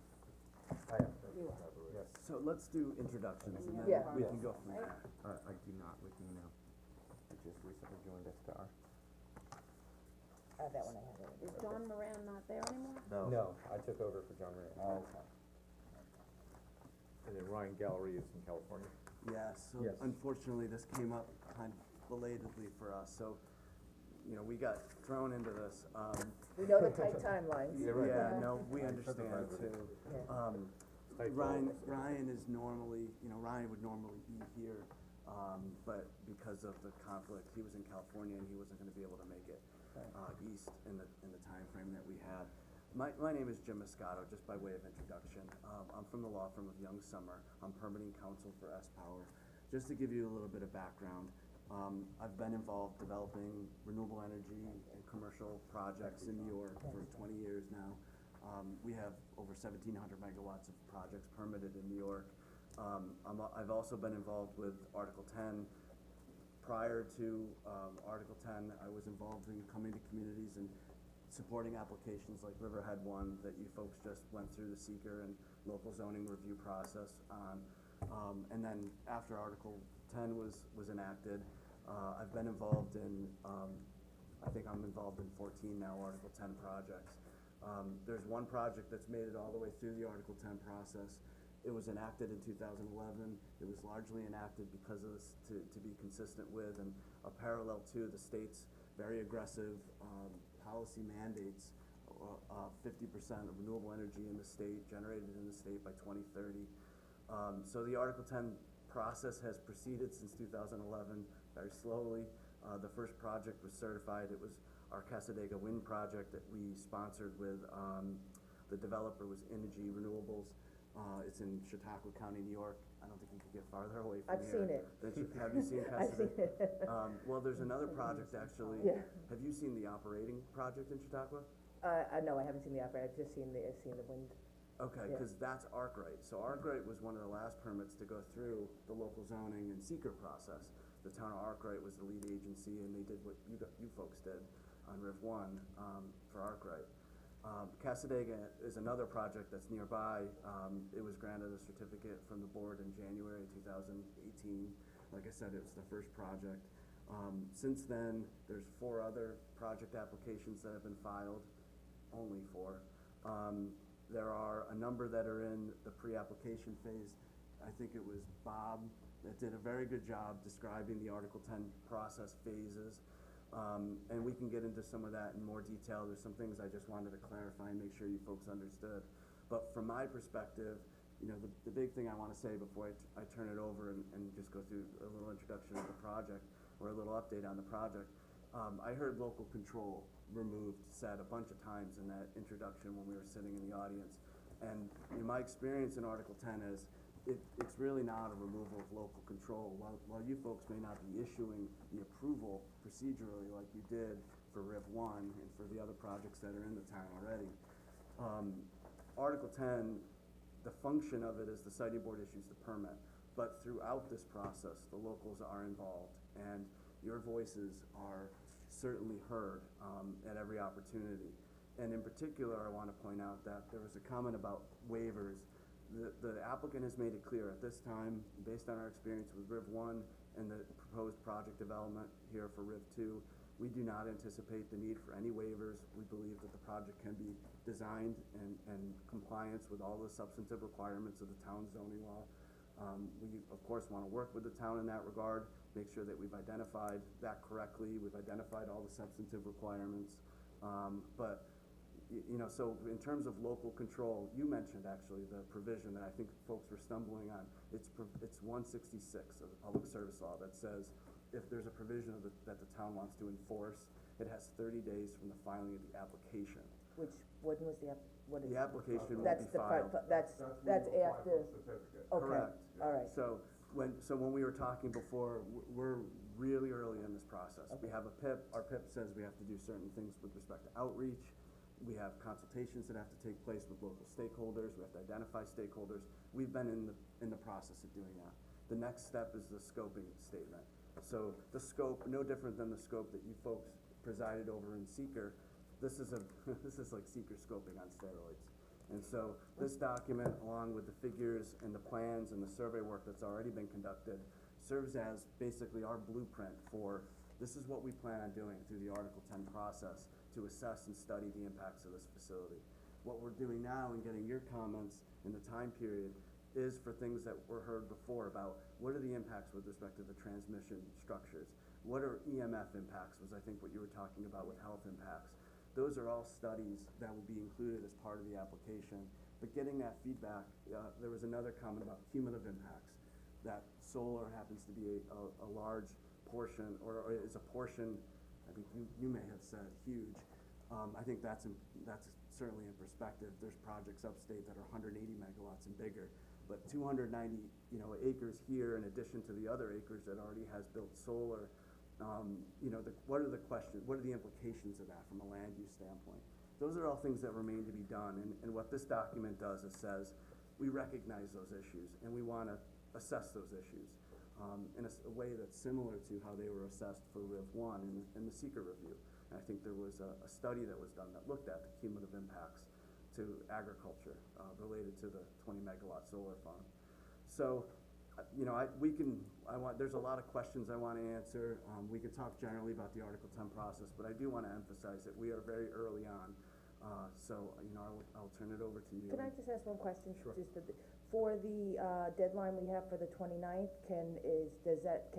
[SPEAKER 6] You are.
[SPEAKER 2] So let's do introductions and then
[SPEAKER 1] Yeah.
[SPEAKER 2] we can go from there.
[SPEAKER 12] I do not with you now. I just recently joined STAR.
[SPEAKER 1] That one I have.
[SPEAKER 6] Is John Moran not there anymore?
[SPEAKER 12] No, I took over for John Moran.
[SPEAKER 10] Oh, okay.
[SPEAKER 9] And then Ryan Gallery is in California.
[SPEAKER 2] Yeah, so
[SPEAKER 12] Yes.
[SPEAKER 2] unfortunately, this came up kind of belatedly for us, so, you know, we got thrown into this.
[SPEAKER 1] We know the tight timelines.
[SPEAKER 2] Yeah, no, we understand too.
[SPEAKER 1] Yeah.
[SPEAKER 9] Tight
[SPEAKER 2] Ryan is normally, you know, Ryan would normally be here, but because of the conflict, he was in California and he wasn't gonna be able to make it, east in the timeframe that we had. My name is Jim Moscato, just by way of introduction. I'm from the law firm of Young Summer. I'm permitting counsel for S-Power. Just to give you a little bit of background, I've been involved developing renewable energy and commercial projects in New York for 20 years now. We have over 1,700 megawatts of projects permitted in New York. I've also been involved with Article 10. Prior to Article 10, I was involved in coming to communities and supporting applications like Riverhead One that you folks just went through the seeker and local zoning review process on. And then after Article 10 was enacted, I've been involved in, I think I'm involved in 14 now Article 10 projects. There's one project that's made it all the way through the Article 10 process. It was enacted in 2011. It was largely enacted because of this, to be consistent with and a parallel to the state's very aggressive policy mandates, 50% of renewable energy in the state, generated in the state by 2030. So the Article 10 process has proceeded since 2011, very slowly. The first project was certified. It was our Casadega Wind project that we sponsored with, the developer was Energy Renewables. It's in Chautauqua County, New York. I don't think you could get farther away from
[SPEAKER 1] I've
[SPEAKER 2] here.
[SPEAKER 1] seen it.
[SPEAKER 2] Have you seen
[SPEAKER 1] I've seen
[SPEAKER 2] Casadega?
[SPEAKER 1] it.
[SPEAKER 2] Well, there's another project actually.
[SPEAKER 1] Yeah.
[SPEAKER 2] Have you seen the operating project in Chautauqua?
[SPEAKER 1] No, I haven't seen the opera, I've just seen the wind.
[SPEAKER 2] Okay,
[SPEAKER 1] Yeah.
[SPEAKER 2] cause that's Arkwright. So Arkwright was one of the last permits to go through the local zoning and seeker process. The town of Arkwright was the lead agency and they did what you folks did on Riv One, for Arkwright. Casadega is another project that's nearby. It was granted a certificate from the board in January 2018. Like I said, it was the first project. Since then, there's 4 other project applications that have been filed
[SPEAKER 13] only for. There are a number that are in the pre-application phase. I think it was Bob that did a very good job describing the Article 10 process phases. And we can get into some of that in more detail. There's some things I just wanted to clarify and make sure you folks understood. But from my perspective, you know, the big thing I wanna say before I turn it over and just go through a little introduction of the project, or a little update on the project. I heard local control said a bunch of times in that introduction when we were sitting in the audience. And in my experience in Article 10 is, it's really not a removal of local control. While you folks may not be issuing the approval procedurally like you did for RIV 1 and for the other projects that are in the town already, Article 10, the function of it is the siting board issues the permit. But throughout this process, the locals are involved, and your voices are certainly heard at every opportunity. And in particular, I want to point out that there was a comment about waivers. The applicant has made it clear at this time, based on our experience with RIV 1 and the proposed project development here for RIV 2, we do not anticipate the need for any waivers. We believe that the project can be designed in compliance with all the substantive requirements of the town zoning law. We, of course, want to work with the town in that regard, make sure that we've identified that correctly, we've identified all the substantive requirements. But, you know, so in terms of local control, you mentioned actually the provision that I think folks were stumbling on. It's 166 of the Public Service Law that says if there's a provision that the town wants to enforce, it has 30 days from the filing of the application.
[SPEAKER 1] Which, when was what is?
[SPEAKER 13] The application will
[SPEAKER 1] That's
[SPEAKER 13] be
[SPEAKER 1] the
[SPEAKER 13] filed.
[SPEAKER 1] that's after, okay,
[SPEAKER 13] Correct.
[SPEAKER 1] all right.
[SPEAKER 13] So when we were talking before, we're really early in this process. We have a PIP, our PIP says we have to do certain things with respect to outreach. We have consultations that have to take place with local stakeholders, we have to identify stakeholders. We've been in the process of doing that. The next step is the scoping statement. So the scope, no different than the scope that you folks presided over in Seeker, this is like Seeker scoping on steroids. And so this document, along with the figures and the plans and the survey work that's already been conducted, serves as basically our blueprint for this is what we plan on doing through the Article 10 process to assess and study the impacts of this facility. What we're doing now and getting your comments in the time period is for things that were heard before about what are the impacts with respect to the transmission structures? What are EMF impacts, was I think what you were talking about with health impacts. Those are all studies that will be included as part of the application. But getting that feedback, there was another comment about cumulative impacts, that solar happens to be a large portion, or is a portion, I think you may have said huge. I think that's certainly in perspective. There's projects upstate that are 180 megawatts and bigger, but 290 acres here in addition to the other acres that already has built solar. What are the questions, what are the implications of that from a land use standpoint? Those are all things that remain to be done, and what this document does is says, we recognize those issues, and we wanna assess those issues, in a way that's similar to how they were assessed for RIV 1 in the Seeker review. And I think there was a study that was done that looked at the cumulative impacts to agriculture, related to the 20 megawatt solar farm. So, there's a lot of questions I wanna answer. We could talk generally about the Article 10 process, but I do wanna emphasize that we are very early on. I'll turn it over to you.
[SPEAKER 1] Can I just ask one question?
[SPEAKER 13] Sure.
[SPEAKER 1] Just for the deadline we have for the 29th, can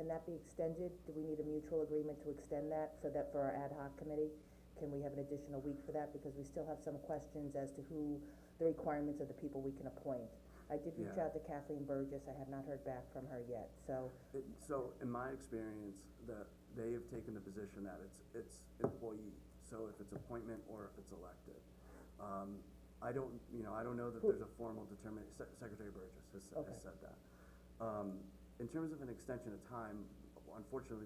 [SPEAKER 1] that be extended? Do we need a mutual agreement to extend that, so that for our ad hoc committee, can we have an additional week for that? Because we still have some questions as to the requirements of the people we can appoint. I did reach out to Kathleen Burgess, I have not heard back from her yet, so.
[SPEAKER 13] So in my experience, they have taken the position that it's employee, so if it's appointment or if it's elected. I don't know that there's a formal determination. Secretary Burgess has said that. In terms of an extension of time, unfortunately,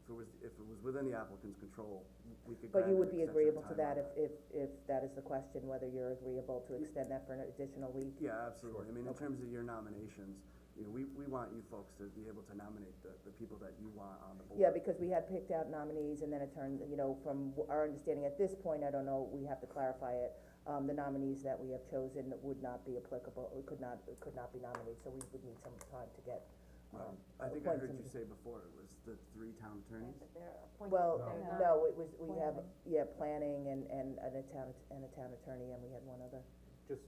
[SPEAKER 13] if it was within the applicant's control, we could grant
[SPEAKER 1] But you
[SPEAKER 13] an
[SPEAKER 1] would be
[SPEAKER 13] extension of
[SPEAKER 1] agreeable to
[SPEAKER 13] time
[SPEAKER 1] that
[SPEAKER 13] on
[SPEAKER 1] if that is the question, whether you're agreeable to extend that for an additional week?
[SPEAKER 13] Yeah, absolutely. I mean, in terms of your nominations, we want you folks to be able to nominate the people that you want on the board.
[SPEAKER 1] Yeah, because we had picked out nominees, and then it turned, from our understanding at this point, I don't know, we have to clarify it, the nominees that we have chosen would not be applicable, could not be nominated, so we would need some time to get
[SPEAKER 13] I think I
[SPEAKER 1] appoint
[SPEAKER 13] heard you
[SPEAKER 1] somebody.
[SPEAKER 13] say before, it was the 3 town attorneys?
[SPEAKER 6] But they're appointed,
[SPEAKER 1] Well,
[SPEAKER 6] they're not.
[SPEAKER 1] no, it was, we have, yeah, planning and a town attorney, and we had one other.
[SPEAKER 9] Just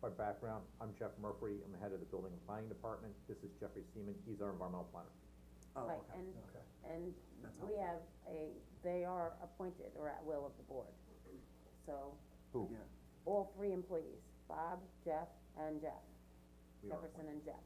[SPEAKER 9] by background, I'm Jeff Murphy, I'm the head of the Building and Planning Department, this is Jeffrey Seaman, he's our environmental planner.
[SPEAKER 13] Oh,
[SPEAKER 6] Right,
[SPEAKER 13] okay.
[SPEAKER 6] and
[SPEAKER 13] That's
[SPEAKER 6] we have they are appointed or at will of the board. So,
[SPEAKER 9] Who?
[SPEAKER 13] Yeah,
[SPEAKER 6] all 3 employees, Bob, Jeff, and Jeff,
[SPEAKER 9] We are
[SPEAKER 6] Jefferson and Jeff.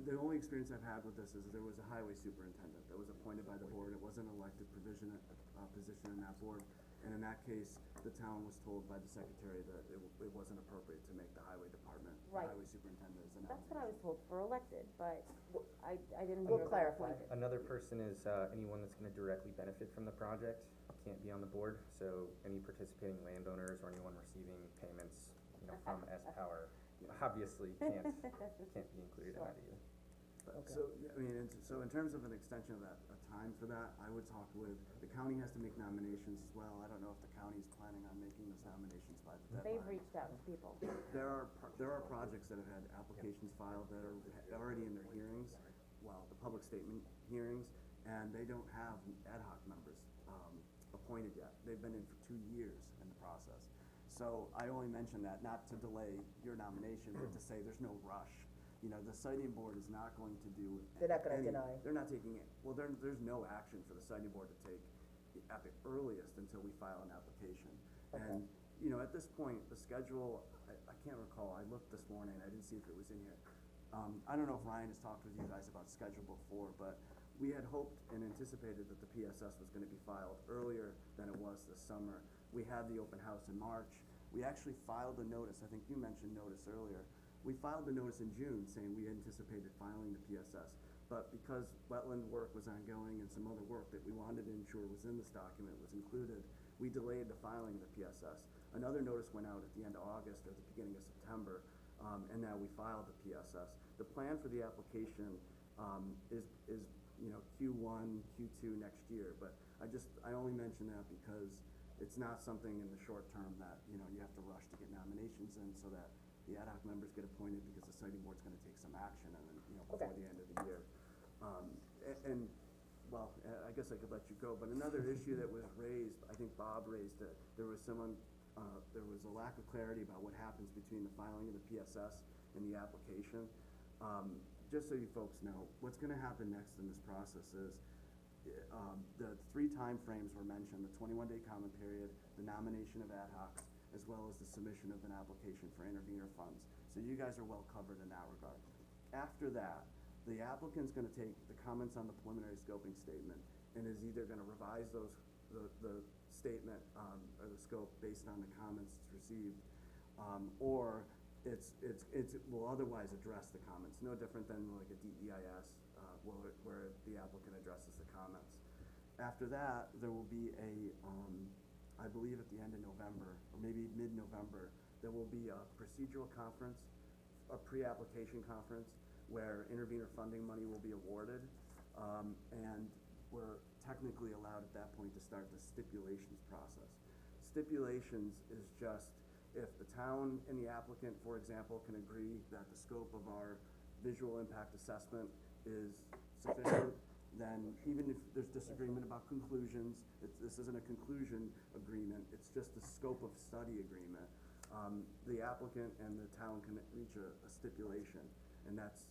[SPEAKER 13] the only experience I've had with this is there was a highway superintendent that was appointed by the board, it wasn't an elected position in that board. And in that case, the town was told by the secretary that it wasn't appropriate to make the highway department, the
[SPEAKER 6] Right.
[SPEAKER 13] highway superintendent as an
[SPEAKER 6] That's what I was
[SPEAKER 13] nomination.
[SPEAKER 6] told for elected, but I didn't
[SPEAKER 1] We'll
[SPEAKER 6] hear about
[SPEAKER 1] clarify.
[SPEAKER 6] appointed.
[SPEAKER 12] Another person is, anyone that's gonna directly benefit from the project can't be on the board, so any participating landowners or anyone receiving payments, you know, from S-Power, obviously can't be included in that either.
[SPEAKER 13] But, so, yeah, I mean, so in terms of an extension of that, a time for that, I would talk with, the county has to make nominations as well, I don't know if the county's planning on making those nominations by the deadline.
[SPEAKER 6] They've reached out to people.
[SPEAKER 13] There are projects that have had applications filed that are already in their hearings, well, the public statement hearings, and they don't have ad hoc members, appointed yet. They've been in for 2 years in the process. So I only mention that not to delay your nomination, but to say there's no rush. You know, the siting board is not going to do.
[SPEAKER 1] They're not gonna
[SPEAKER 13] any-
[SPEAKER 1] deny.
[SPEAKER 13] They're not taking it, well, there's no action for the siting board to take at the earliest until we file an application. And, you know, at this point, the schedule, I can't recall, I looked this morning, I didn't see if it was in here. I don't know if Ryan has talked with you guys about schedule before, but we had hoped and anticipated that the PSS was gonna be filed earlier than it was this summer. We had the open house in March. We actually filed a notice, I think you mentioned notice earlier. We filed a notice in June saying we anticipated filing the PSS. But because wetland work was ongoing and some other work that we wanted to ensure was in this document was included, we delayed the filing of the PSS. Another notice went out at the end of August or the beginning of September, and now we filed the PSS. The plan for the application, is, you know, Q1, Q2 next year, but I only mention that because it's not something in the short term that, you know, you have to rush to get nominations in so that the ad hoc members get appointed because the siting board's gonna take some action and then, you know, before the end of the year. Well, I guess I could let you go, but another issue that was raised, I think Bob raised it, there was a lack of clarity about what happens between the filing of the PSS and the application. Just so you folks know, what's gonna happen next in this process is, the 3 timeframes were mentioned, the 21-day comment period, the nomination of ad hocs, as well as the submission of an application for intervenor funds. So you guys are well covered in that regard. After that, the applicant's gonna take the comments on the preliminary scoping statement and is either gonna revise the statement, or the scope based on the comments it's received, or it will otherwise address the comments, no different than like a DEIS, where the applicant addresses the comments. After that, there will be I believe at the end of November, or maybe mid-November, there will be a procedural conference, a pre-application conference, where intervenor funding money will be awarded, and we're technically allowed at that point to start the stipulations process. Stipulations is just if the town and the applicant, for example, can agree that the scope of our visual impact assessment is sufficient, then even if there's disagreement about conclusions, this isn't a conclusion agreement, it's just a scope of study agreement. The applicant and the town can reach a stipulation, and that's,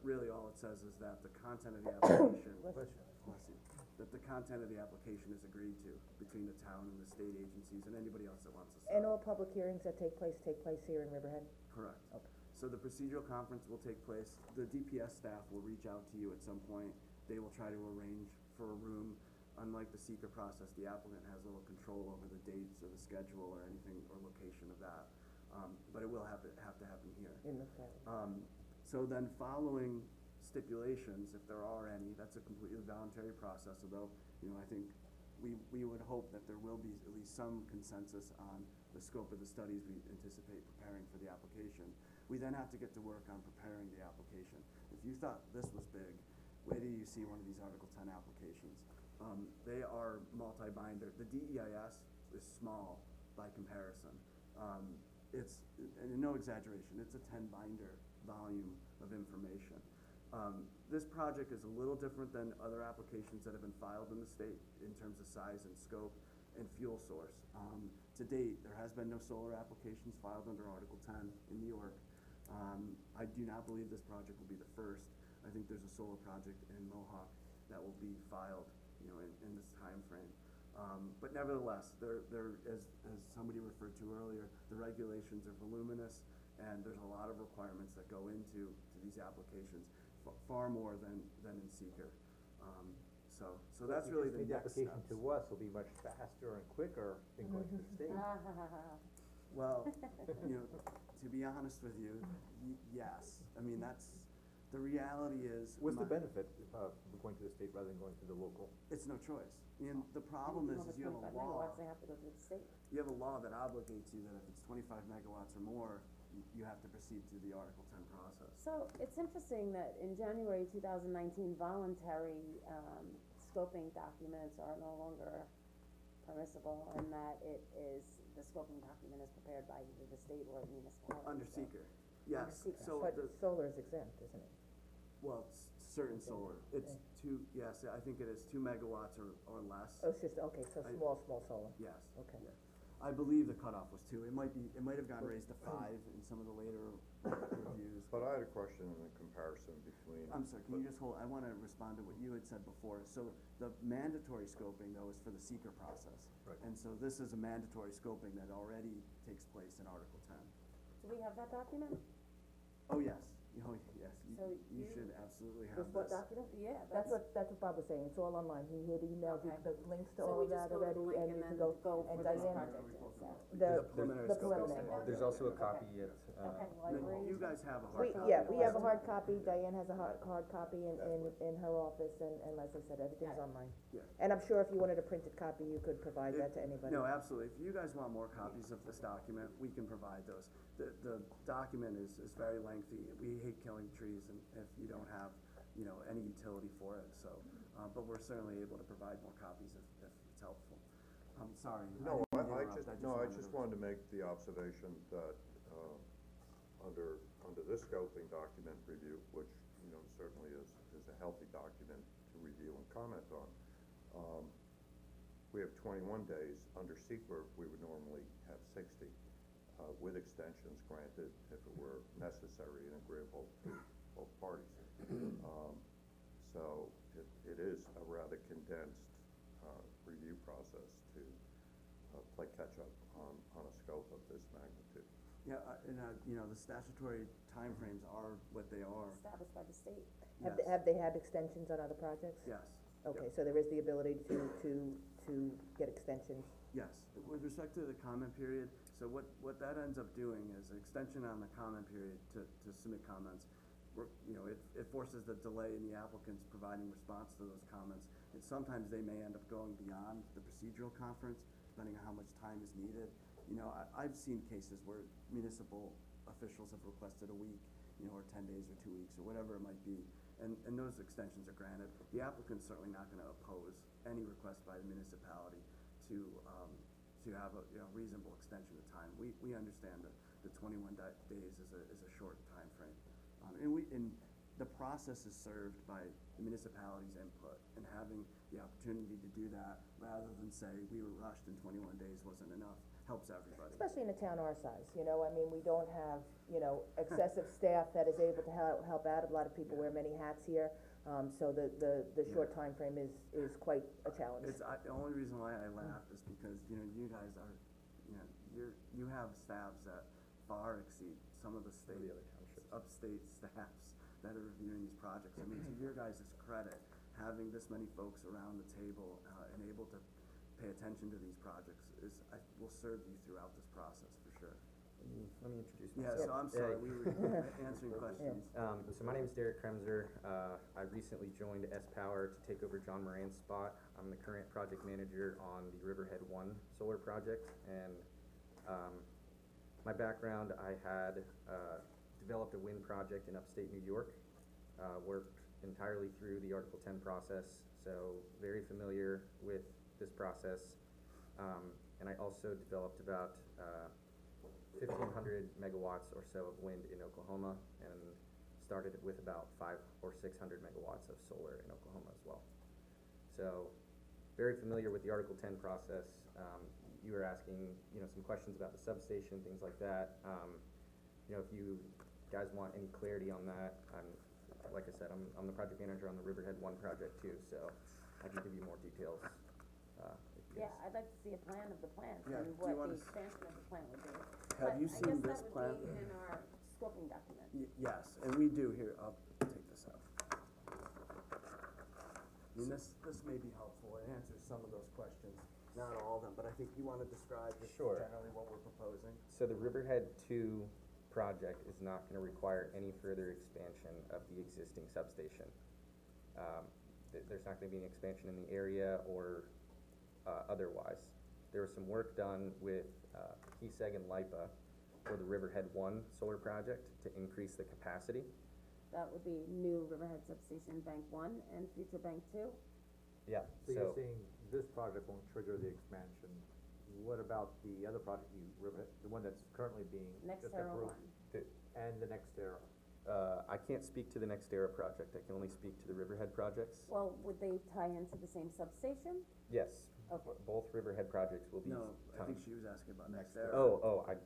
[SPEAKER 13] really all it says is that the content of the application, bless you, that the content of the application is agreed to between the town and the state agencies and anybody else that wants to study.
[SPEAKER 1] And all public hearings that take place here in Riverhead?
[SPEAKER 13] Correct.
[SPEAKER 1] Okay.
[SPEAKER 13] So the procedural conference will take place, the DPS staff will reach out to you at some point, they will try to arrange for a room. Unlike the seeker process, the applicant has little control over the dates or the schedule or anything, or location of that. But it will have to happen here.
[SPEAKER 1] In the county.
[SPEAKER 13] So then following stipulations, if there are any, that's a completely voluntary process, although, you know, I think we would hope that there will be at least some consensus on the scope of the studies we anticipate preparing for the application. We then have to get to work on preparing the application. If you thought this was big, wait till you see one of these Article 10 applications. They are multi-binder. The DEIS is small by comparison. it's, and no exaggeration, it's a 10-binder volume of information. This project is a little different than other applications that have been filed in the state in terms of size and scope and fuel source. To date, there has been no solar applications filed under Article 10 in New York. I do not believe this project will be the first. I think there's a solar project in Mohawk that will be filed, you know, in this timeframe. But nevertheless, as somebody referred to earlier, the regulations are voluminous, and there's a lot of requirements that go into these applications, far more than in seeker. So that's really the next steps.
[SPEAKER 9] The application to us will be much faster and quicker than going to the state.
[SPEAKER 13] Well, you know, to be honest with you, yes. I mean, the reality is.
[SPEAKER 9] What's the benefit of going to the state rather than going to the local?
[SPEAKER 13] It's no choice. And the problem is you have a law.
[SPEAKER 6] They have to go to the state.
[SPEAKER 13] You have a law that obligates you that if it's 25 megawatts or more, you have to proceed through the Article 10 process.
[SPEAKER 6] So it's interesting that in January 2019, voluntary scoping documents are no longer permissible, and that the scoping document is prepared by either the state or the municipality.
[SPEAKER 13] Under
[SPEAKER 6] so-
[SPEAKER 13] seeker, yes.
[SPEAKER 6] Under seeker.
[SPEAKER 13] So
[SPEAKER 1] But
[SPEAKER 13] the,
[SPEAKER 1] solar is exempt, isn't it?
[SPEAKER 13] well, it's certain solar. It's yes, I think it is 2 megawatts or less.
[SPEAKER 1] Oh, it's just, okay, so small solar.
[SPEAKER 13] Yes.
[SPEAKER 1] Okay.
[SPEAKER 13] Yeah. I believe the cutoff was 2. It might have gotten raised to 5 in some of the later reviews.
[SPEAKER 11] But I had a question in the comparison between.
[SPEAKER 13] I'm sorry, can you just hold, I wanna respond to what you had said before. So the mandatory scoping though is for the seeker process.
[SPEAKER 9] Right.
[SPEAKER 13] And so this is a mandatory scoping that already takes place in Article 10.
[SPEAKER 6] Do we have that document?
[SPEAKER 13] Oh, yes, yes,
[SPEAKER 6] So
[SPEAKER 13] you
[SPEAKER 6] you-
[SPEAKER 13] should absolutely have
[SPEAKER 1] This what
[SPEAKER 13] this.
[SPEAKER 1] document?
[SPEAKER 6] Yeah,
[SPEAKER 1] That's what Bob was saying, it's all online, he had emailed you
[SPEAKER 6] Okay.
[SPEAKER 1] the links to
[SPEAKER 6] So
[SPEAKER 1] all
[SPEAKER 6] we
[SPEAKER 1] of
[SPEAKER 6] just
[SPEAKER 1] that
[SPEAKER 6] go to the
[SPEAKER 1] already,
[SPEAKER 6] link
[SPEAKER 1] and
[SPEAKER 6] and
[SPEAKER 1] you can
[SPEAKER 6] then
[SPEAKER 1] go,
[SPEAKER 6] go
[SPEAKER 1] and
[SPEAKER 6] for this
[SPEAKER 1] Diane,
[SPEAKER 6] project, yeah, so.
[SPEAKER 1] the
[SPEAKER 13] preliminary
[SPEAKER 1] preliminary.
[SPEAKER 12] There's also a copy at,
[SPEAKER 6] Okay,
[SPEAKER 13] No,
[SPEAKER 6] library.
[SPEAKER 13] you guys have a hard copy.
[SPEAKER 1] Yeah, we have a hard copy, Diane has a hard copy in her office, and Leslie said everything's online.
[SPEAKER 13] Yeah.
[SPEAKER 1] And I'm sure if you wanted a printed copy, you could provide that to anybody.
[SPEAKER 13] No, absolutely. If you guys want more copies of this document, we can provide those. The document is very lengthy. We hate killing trees and if you don't have, you know, any utility for it, so, but we're certainly able to provide more copies if it's helpful. I'm sorry.
[SPEAKER 11] No,
[SPEAKER 13] didn't mean to
[SPEAKER 11] I
[SPEAKER 13] interrupt.
[SPEAKER 11] just wanted to make the observation that, under this scoping document review, which, you know, certainly is a healthy document to review and comment on, we have 21 days. Under SEQR, we would normally have 60, with extensions granted if it were necessary and agreeable to both parties. So it is a rather condensed, review process to, play catch-up on a scope of this magnitude.
[SPEAKER 13] Yeah, you know, the statutory timeframes are what they are.
[SPEAKER 6] Established by the state.
[SPEAKER 13] Yes.
[SPEAKER 1] Have they had extensions on other projects?
[SPEAKER 13] Yes.
[SPEAKER 1] Okay, so there is the ability to get extensions.
[SPEAKER 13] Yes, with respect to the comment period, so what that ends up doing is an extension on the comment period to submit comments. You know, it forces the delay in the applicants providing response to those comments, and sometimes they may end up going beyond the procedural conference, depending on how much time is needed. You know, I've seen cases where municipal officials have requested a week, you know, or 10 days or 2 weeks, or whatever it might be, and those extensions are granted. The applicant's certainly not gonna oppose any request by the municipality to have a, you know, reasonable extension of time. We understand that the 21 days is a short time frame. And the process is served by the municipality's input, and having the opportunity to do that, rather than say we were rushed and 21 days wasn't enough, helps everybody.
[SPEAKER 1] Especially in a town our size, you know, I mean, we don't have, you know, excessive staff that is able to help out. A lot of people wear many hats here, so the short time frame is quite a challenge.
[SPEAKER 13] The only reason why I laugh is because, you know, you guys are, you know, you have staffs that far exceed some of the upstate staffs that are reviewing these projects. I mean, to your guys' credit, having this many folks around the table, and able to pay attention to these projects will serve you throughout this process, for sure.
[SPEAKER 12] Let me introduce
[SPEAKER 13] Yeah,
[SPEAKER 12] myself.
[SPEAKER 13] so I'm sorry, we were answering questions.
[SPEAKER 12] So my name is Derek Kremser. I recently joined S-Power to take over John Moran's spot. I'm the current project manager on the Riverhead 1 solar project, and my background, I had developed a wind project in upstate New York, worked entirely through the Article 10 process, so very familiar with this process. And I also developed about 1,500 megawatts or so of wind in Oklahoma, and started with about 500 or 600 megawatts of solar in Oklahoma as well. So, very familiar with the Article 10 process. You were asking, some questions about the substation, things like that. If you guys want any clarity on that, like I said, I'm the project manager on the Riverhead 1 project too, so I can give you more details, if you
[SPEAKER 6] Yeah,
[SPEAKER 12] guys.
[SPEAKER 6] I'd like to see a plan of the plant
[SPEAKER 13] Yeah,
[SPEAKER 6] and
[SPEAKER 13] do you
[SPEAKER 6] what
[SPEAKER 13] wanna
[SPEAKER 6] the expansion of the plant would be.
[SPEAKER 13] Have you seen this plan?
[SPEAKER 6] But I guess that would be in our scoping document.
[SPEAKER 13] Yes, and we do here, I'll take this out. I mean, this may be helpful, it answers some of those questions, not all of them, but I think you wanna describe just
[SPEAKER 12] Sure.
[SPEAKER 13] generally what we're proposing.
[SPEAKER 12] So the Riverhead 2 project is not gonna require any further expansion of the existing substation. There's not gonna be an expansion in the area or, otherwise. There was some work done with, PSEG and LIPA for the Riverhead 1 solar project to increase the capacity.
[SPEAKER 6] That would be new Riverhead Substation Bank 1 and future Bank 2.
[SPEAKER 12] Yeah,
[SPEAKER 9] So you're saying this project won't trigger the expansion, what about the other project the one that's currently being just
[SPEAKER 6] NextEra
[SPEAKER 9] approved?
[SPEAKER 6] 1.
[SPEAKER 9] And the NextEra?
[SPEAKER 12] I can't speak to the NextEra project, I can only speak to the Riverhead projects.
[SPEAKER 6] Well, would they tie into the same substation?
[SPEAKER 12] Yes,
[SPEAKER 6] Okay.
[SPEAKER 12] both Riverhead projects will be
[SPEAKER 13] No, I
[SPEAKER 12] timed.
[SPEAKER 13] think she was asking about NextEra.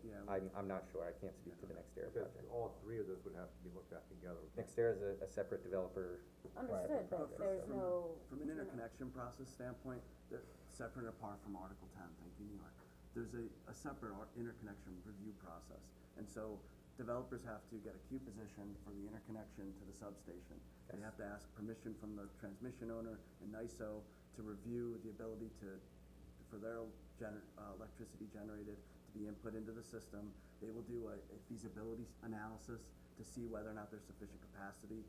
[SPEAKER 13] Yeah,
[SPEAKER 12] I'm not sure, I can't speak to the NextEra
[SPEAKER 9] Because
[SPEAKER 12] project.
[SPEAKER 9] all three of those would have to be looked at together.
[SPEAKER 12] NextEra is a separate developer.
[SPEAKER 6] Understood, but
[SPEAKER 13] Right.
[SPEAKER 6] there's no.
[SPEAKER 13] From an interconnection process standpoint, they're separate and apart from Article 10, thank you, New York. There's a separate interconnection review process, and so developers have to get a queue position for the interconnection to the substation. They
[SPEAKER 12] Yes.
[SPEAKER 13] have to ask permission from the transmission owner and NISO to review the ability for their electricity generated to be input into the system. They will do a feasibility analysis to see whether or not there's sufficient capacity,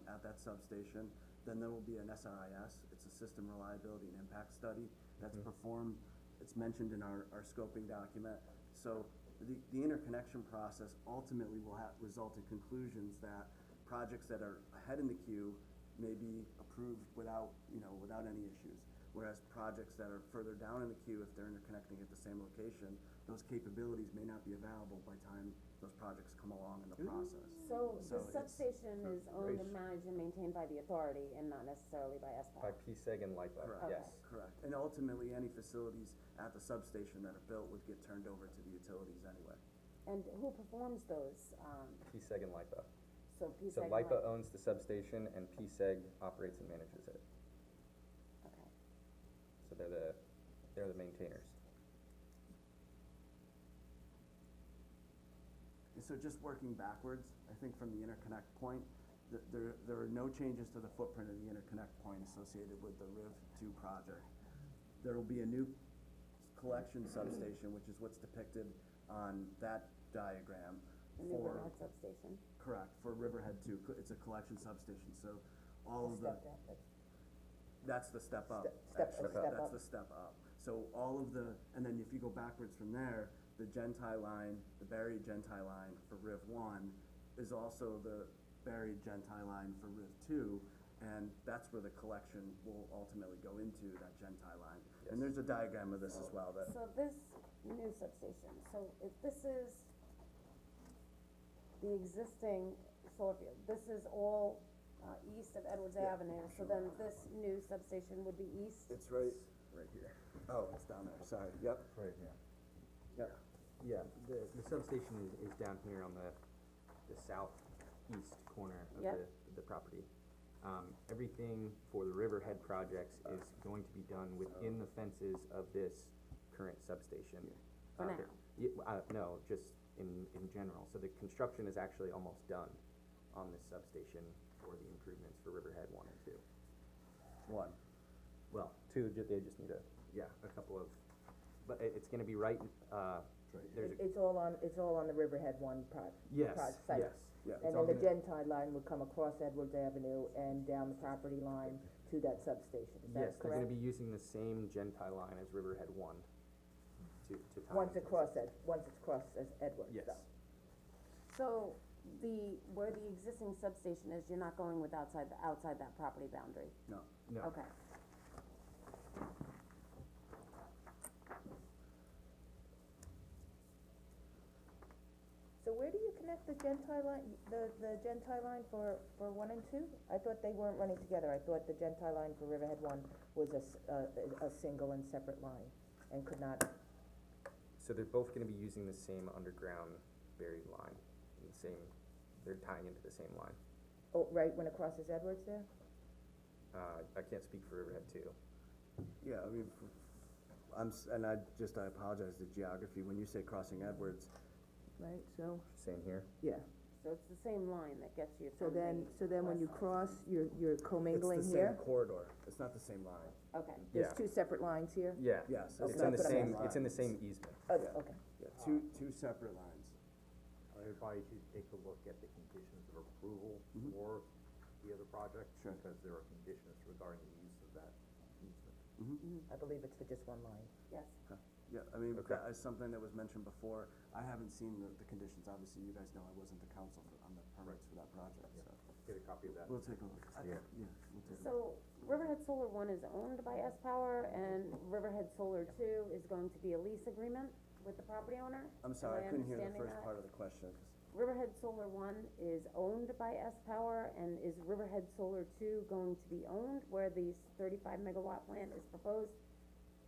[SPEAKER 13] at that substation. Then there will be an SRIS, it's a System Reliability and Impact Study, that's performed, it's mentioned in our scoping document. So the interconnection process ultimately will result in conclusions that projects that are ahead in the queue may be approved without any issues. Whereas projects that are further down in the queue, if they're interconnecting at the same location, those capabilities may not be available by the time those projects come along in the process.
[SPEAKER 6] So the
[SPEAKER 13] So it's-
[SPEAKER 6] substation is owned and managed and maintained by the authority and not necessarily by
[SPEAKER 12] By
[SPEAKER 6] SPOW?
[SPEAKER 12] PSEG and LIPA,
[SPEAKER 13] Correct.
[SPEAKER 12] yes.
[SPEAKER 13] Correct, and ultimately, any facilities at the substation that are built would get turned over to the utilities anyway.
[SPEAKER 6] And who performs those,
[SPEAKER 12] PSEG and LIPA.
[SPEAKER 6] so PSEG
[SPEAKER 12] So
[SPEAKER 6] and
[SPEAKER 12] LIPA owns the substation and PSEG operates and manages it,
[SPEAKER 6] Okay.
[SPEAKER 12] so they're the maintainers.
[SPEAKER 13] And so just working backwards, I think from the interconnect point, there are no changes to the footprint of the interconnect point associated with the RIV 2 project. There will be a new collection substation, which is what's depicted on that diagram
[SPEAKER 6] The new
[SPEAKER 13] for,
[SPEAKER 6] Riverhead Substation?
[SPEAKER 13] correct, for Riverhead 2, it's a collection substation, so all of the,
[SPEAKER 1] Step down,
[SPEAKER 13] that's the step up.
[SPEAKER 1] Step
[SPEAKER 13] actually.
[SPEAKER 1] up.
[SPEAKER 13] That's the step up. So all of the, and then if you go backwards from there, the Gentile line, the buried Gentile line for Riv 1 is also the buried Gentile line for Riv 2, and that's where the collection will ultimately go into, that Gentile line. And there's a diagram of this as well, that,
[SPEAKER 6] So this new substation, so if this is the existing solar field, this is all, east of Edwards Avenue, so then this new substation would be east?
[SPEAKER 13] it's right here. Oh, it's down there, sorry, yep.
[SPEAKER 8] Right here.
[SPEAKER 13] Yep.
[SPEAKER 12] Yeah, the substation is down here on the southeast corner of
[SPEAKER 6] Yep.
[SPEAKER 12] the property. Everything for the Riverhead projects is going to be done within the fences of this current substation.
[SPEAKER 6] For now?
[SPEAKER 12] No, just in general, so the construction is actually almost done on this substation for the improvements for Riverhead 1 and 2.
[SPEAKER 13] One.
[SPEAKER 12] Well, 2, they just need a couple of, but it's gonna be right, there's a,
[SPEAKER 1] It's all on the Riverhead 1
[SPEAKER 12] yes,
[SPEAKER 1] site.
[SPEAKER 12] yes.
[SPEAKER 13] Yeah,
[SPEAKER 1] And
[SPEAKER 13] it's all
[SPEAKER 1] then the
[SPEAKER 13] gonna-
[SPEAKER 1] Gentile line would come across Edwards Avenue and down the property line to that substation, is that
[SPEAKER 12] Yes, they're gonna
[SPEAKER 1] correct?
[SPEAKER 12] be using the same Gentile line as Riverhead 1 to tie
[SPEAKER 1] Once
[SPEAKER 12] into
[SPEAKER 1] it
[SPEAKER 12] the
[SPEAKER 1] crosses, once it's crossed as Edwards,
[SPEAKER 12] Yes.
[SPEAKER 1] though.
[SPEAKER 6] So where the existing substation is, you're not going with outside that property boundary?
[SPEAKER 13] No.
[SPEAKER 12] No.
[SPEAKER 6] Okay.
[SPEAKER 1] disconnect the Gentile line, the Gentile line for one and two? I thought they weren't running together, I thought the Gentile line for Riverhead one was a single and separate line, and could not,
[SPEAKER 12] So they're both gonna be using the same underground buried line, and the same, they're tying into the same line.
[SPEAKER 1] oh, right when it crosses Edwards there?
[SPEAKER 12] I can't speak for Riverhead too.
[SPEAKER 13] Yeah, I mean, I apologize, the geography, when you say crossing Edwards, right, so?
[SPEAKER 12] Same here.
[SPEAKER 1] Yeah,
[SPEAKER 6] So it's the same line that gets you
[SPEAKER 1] so
[SPEAKER 6] from the.
[SPEAKER 1] then when you cross, you're commingling
[SPEAKER 13] It's
[SPEAKER 1] here?
[SPEAKER 13] the same corridor, it's not the same line.
[SPEAKER 6] Okay,
[SPEAKER 1] There's
[SPEAKER 12] Yeah.
[SPEAKER 1] two separate lines here?
[SPEAKER 12] Yeah.
[SPEAKER 13] Yes,
[SPEAKER 1] Okay,
[SPEAKER 12] It's in the
[SPEAKER 1] that's what I'm
[SPEAKER 12] same, it's in the same easement.
[SPEAKER 1] Okay.
[SPEAKER 13] Yeah, two separate lines.
[SPEAKER 9] I would advise you to take a look at the conditions of approval for the other project.
[SPEAKER 13] Sure.
[SPEAKER 9] Because there are conditions regarding the use of that easement.
[SPEAKER 1] I believe it's for just one line.
[SPEAKER 6] yes.
[SPEAKER 13] Yeah, I mean,
[SPEAKER 12] Okay.
[SPEAKER 13] that is something that was mentioned before, I haven't seen the conditions, obviously, you guys know I wasn't the counsel on the permits for that project, so.
[SPEAKER 9] Get a copy of that.
[SPEAKER 13] We'll take a look.
[SPEAKER 12] Yeah.
[SPEAKER 13] Yeah, we'll take a look.
[SPEAKER 6] So Riverhead Solar One is owned by S Power, and Riverhead Solar Two is going to be a lease agreement with the property owner?
[SPEAKER 13] I'm sorry, I
[SPEAKER 6] Am
[SPEAKER 13] couldn't hear the
[SPEAKER 6] understanding
[SPEAKER 13] first
[SPEAKER 6] that?
[SPEAKER 13] part of the question.
[SPEAKER 6] Riverhead Solar One is owned by S Power, and is Riverhead Solar Two going to be owned where the 35 megawatt plant is proposed?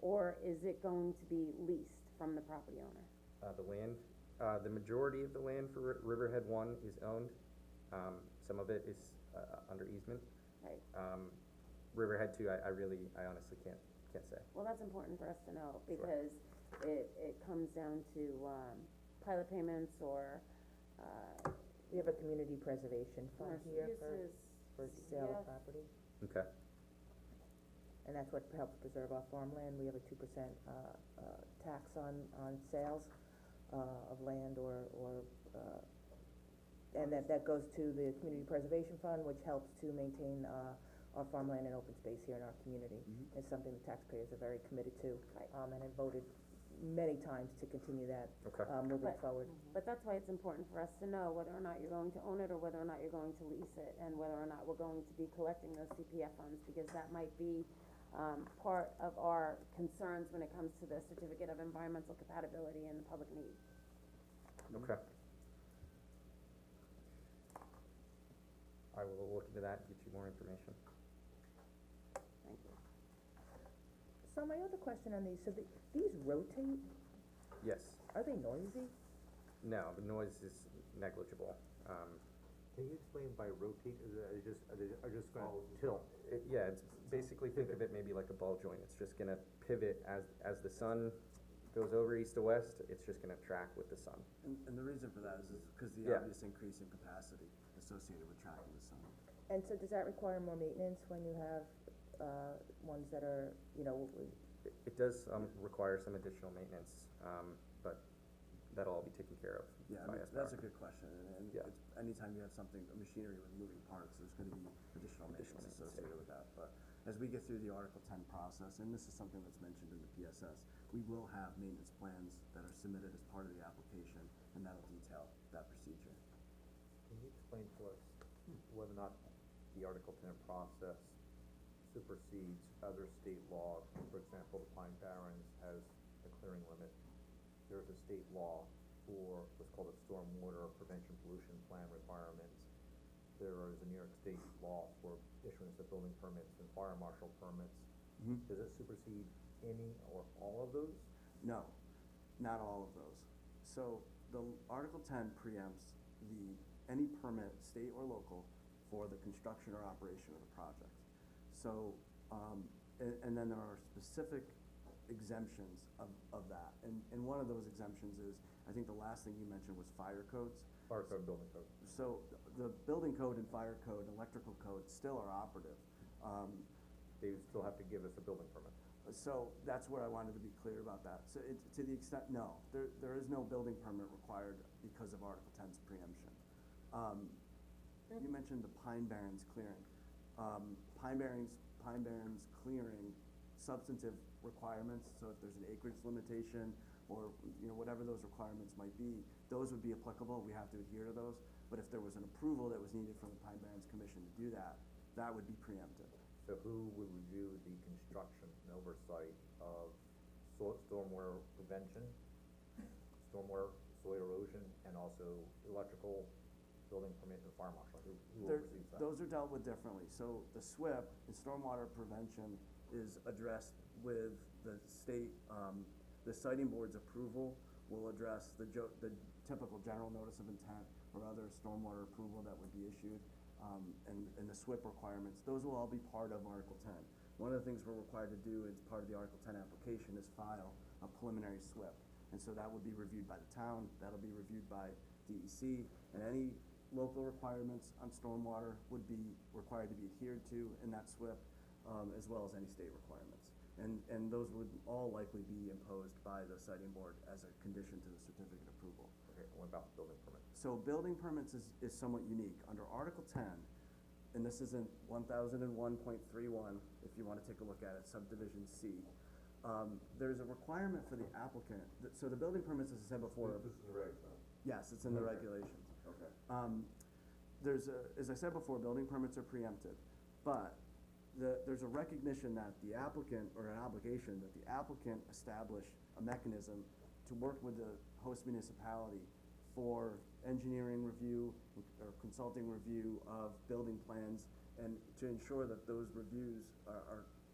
[SPEAKER 6] Or is it going to be leased from the property owner?
[SPEAKER 12] The land, the majority of the land for Riverhead one is owned. Some of it is, under easement.
[SPEAKER 6] Right.
[SPEAKER 12] Riverhead two, I honestly can't say.
[SPEAKER 6] Well, that's important for us to know, because it comes down to, pilot payments or,
[SPEAKER 1] We have a community preservation fund
[SPEAKER 6] commercial
[SPEAKER 1] here
[SPEAKER 6] uses.
[SPEAKER 1] for sale
[SPEAKER 6] Yeah.
[SPEAKER 1] of property,
[SPEAKER 12] Okay.
[SPEAKER 1] and that's what helps preserve our farmland. We have a 2%, tax on sales, of land or, and that goes to the community preservation fund, which helps to maintain, our farmland and open space here in our community. It's something the taxpayers are very committed to,
[SPEAKER 6] Right.
[SPEAKER 1] and have voted many times to continue that,
[SPEAKER 12] Okay.
[SPEAKER 1] moving
[SPEAKER 6] But-
[SPEAKER 1] forward.
[SPEAKER 6] But that's why it's important for us to know whether or not you're going to own it, or whether or not you're going to lease it, and whether or not we're going to be collecting those CPF funds, because that might be, part of our concerns when it comes to the certificate of environmental compatibility and the public need.
[SPEAKER 12] Okay. I will look into that and get you more information.
[SPEAKER 6] Thank you.
[SPEAKER 1] So my other question on these, so these rotate,
[SPEAKER 12] Yes.
[SPEAKER 1] are they noisy?
[SPEAKER 12] No, the noise is negligible.
[SPEAKER 9] Can you explain by rotate, are just gonna tilt?
[SPEAKER 12] Yeah, it's basically, think of it maybe like a ball joint. It's just gonna pivot as the sun goes over east to west, it's just gonna track with the sun.
[SPEAKER 13] And the reason for that is because the
[SPEAKER 12] Yeah.
[SPEAKER 13] obvious increase in capacity associated with tracking the sun.
[SPEAKER 1] And so does that require more maintenance when you have, ones that are,
[SPEAKER 12] It does, require some additional maintenance, but that'll all be taken care of
[SPEAKER 13] Yeah, I
[SPEAKER 12] by
[SPEAKER 13] mean,
[SPEAKER 12] S-Power.
[SPEAKER 13] that's a good question, and
[SPEAKER 12] Yeah.
[SPEAKER 13] it's, anytime you have something, a machinery with moving parts, there's gonna be additional maintenance
[SPEAKER 12] maintenance, yeah.
[SPEAKER 13] associated with that, but as we get through the Article 10 process, and this is something that's mentioned in the PSS, we will have maintenance plans that are submitted as part of the application, and that'll detail that procedure.
[SPEAKER 9] Can you explain to us whether or not the Article 10 process supersedes other state laws? For example, the Pine Barrens has a clearing limit. There's a state law for what's called a stormwater prevention pollution plan requirements. There is a New York State law for issuance of building permits and fire marshal permits. Does it supersede any or all of those?
[SPEAKER 13] No, not all of those. So, the Article 10 preempts any permit, state or local, for the construction or operation of the project. So, and then there are specific exemptions of that, and one of those exemptions is, I think the last thing you mentioned was fire codes.
[SPEAKER 9] Fire code, building code.
[SPEAKER 13] So, the building code and fire code, electrical code still are operative.
[SPEAKER 9] They still have to give us a building permit.
[SPEAKER 13] So, that's where I wanted to be clear about that. So, to the extent, no, there is no building permit required because of Article 10's preemption. You mentioned the Pine Barrens clearing. Pine Barrens clearing substantive requirements, so if there's an acreage limitation, or, whatever those requirements might be, those would be applicable, we have to adhere to those. But if there was an approval that was needed from the Pine Barrens Commission to do that, that would be preempted.
[SPEAKER 9] So who would review the construction and oversight of stormwater prevention, stormwater soil erosion, and also electrical, building permit, and fire marshal, who
[SPEAKER 13] They're-
[SPEAKER 9] oversees that?
[SPEAKER 13] Those are dealt with differently, so the SWIP, the stormwater prevention, is addressed with the state, the siting board's approval will address the typical general notice of intent or other stormwater approval that would be issued, and the SWIP requirements, those will all be part of Article 10. One of the things we're required to do as part of the Article 10 application is file a preliminary SWIP. And so that would be reviewed by the town, that'll be reviewed by DEC, and any local requirements on stormwater would be required to be adhered to in that SWIP, as well as any state requirements. And those would all likely be imposed by the siting board as a condition to the certificate approval.
[SPEAKER 9] Okay, what about building permit?
[SPEAKER 13] So building permits is somewhat unique. Under Article 10, and this is in 1001.31, if you wanna take a look at it, subdivision C, there's a requirement for the applicant, so the building permits, as I said before.
[SPEAKER 10] This is the regs, huh?
[SPEAKER 13] Yes, it's in the regulations.
[SPEAKER 10] Okay.
[SPEAKER 13] As I said before, building permits are preempted, but there's a recognition that the applicant, or an obligation that the applicant establish a mechanism to work with the host municipality for engineering review or consulting review of building plans, and to ensure that those reviews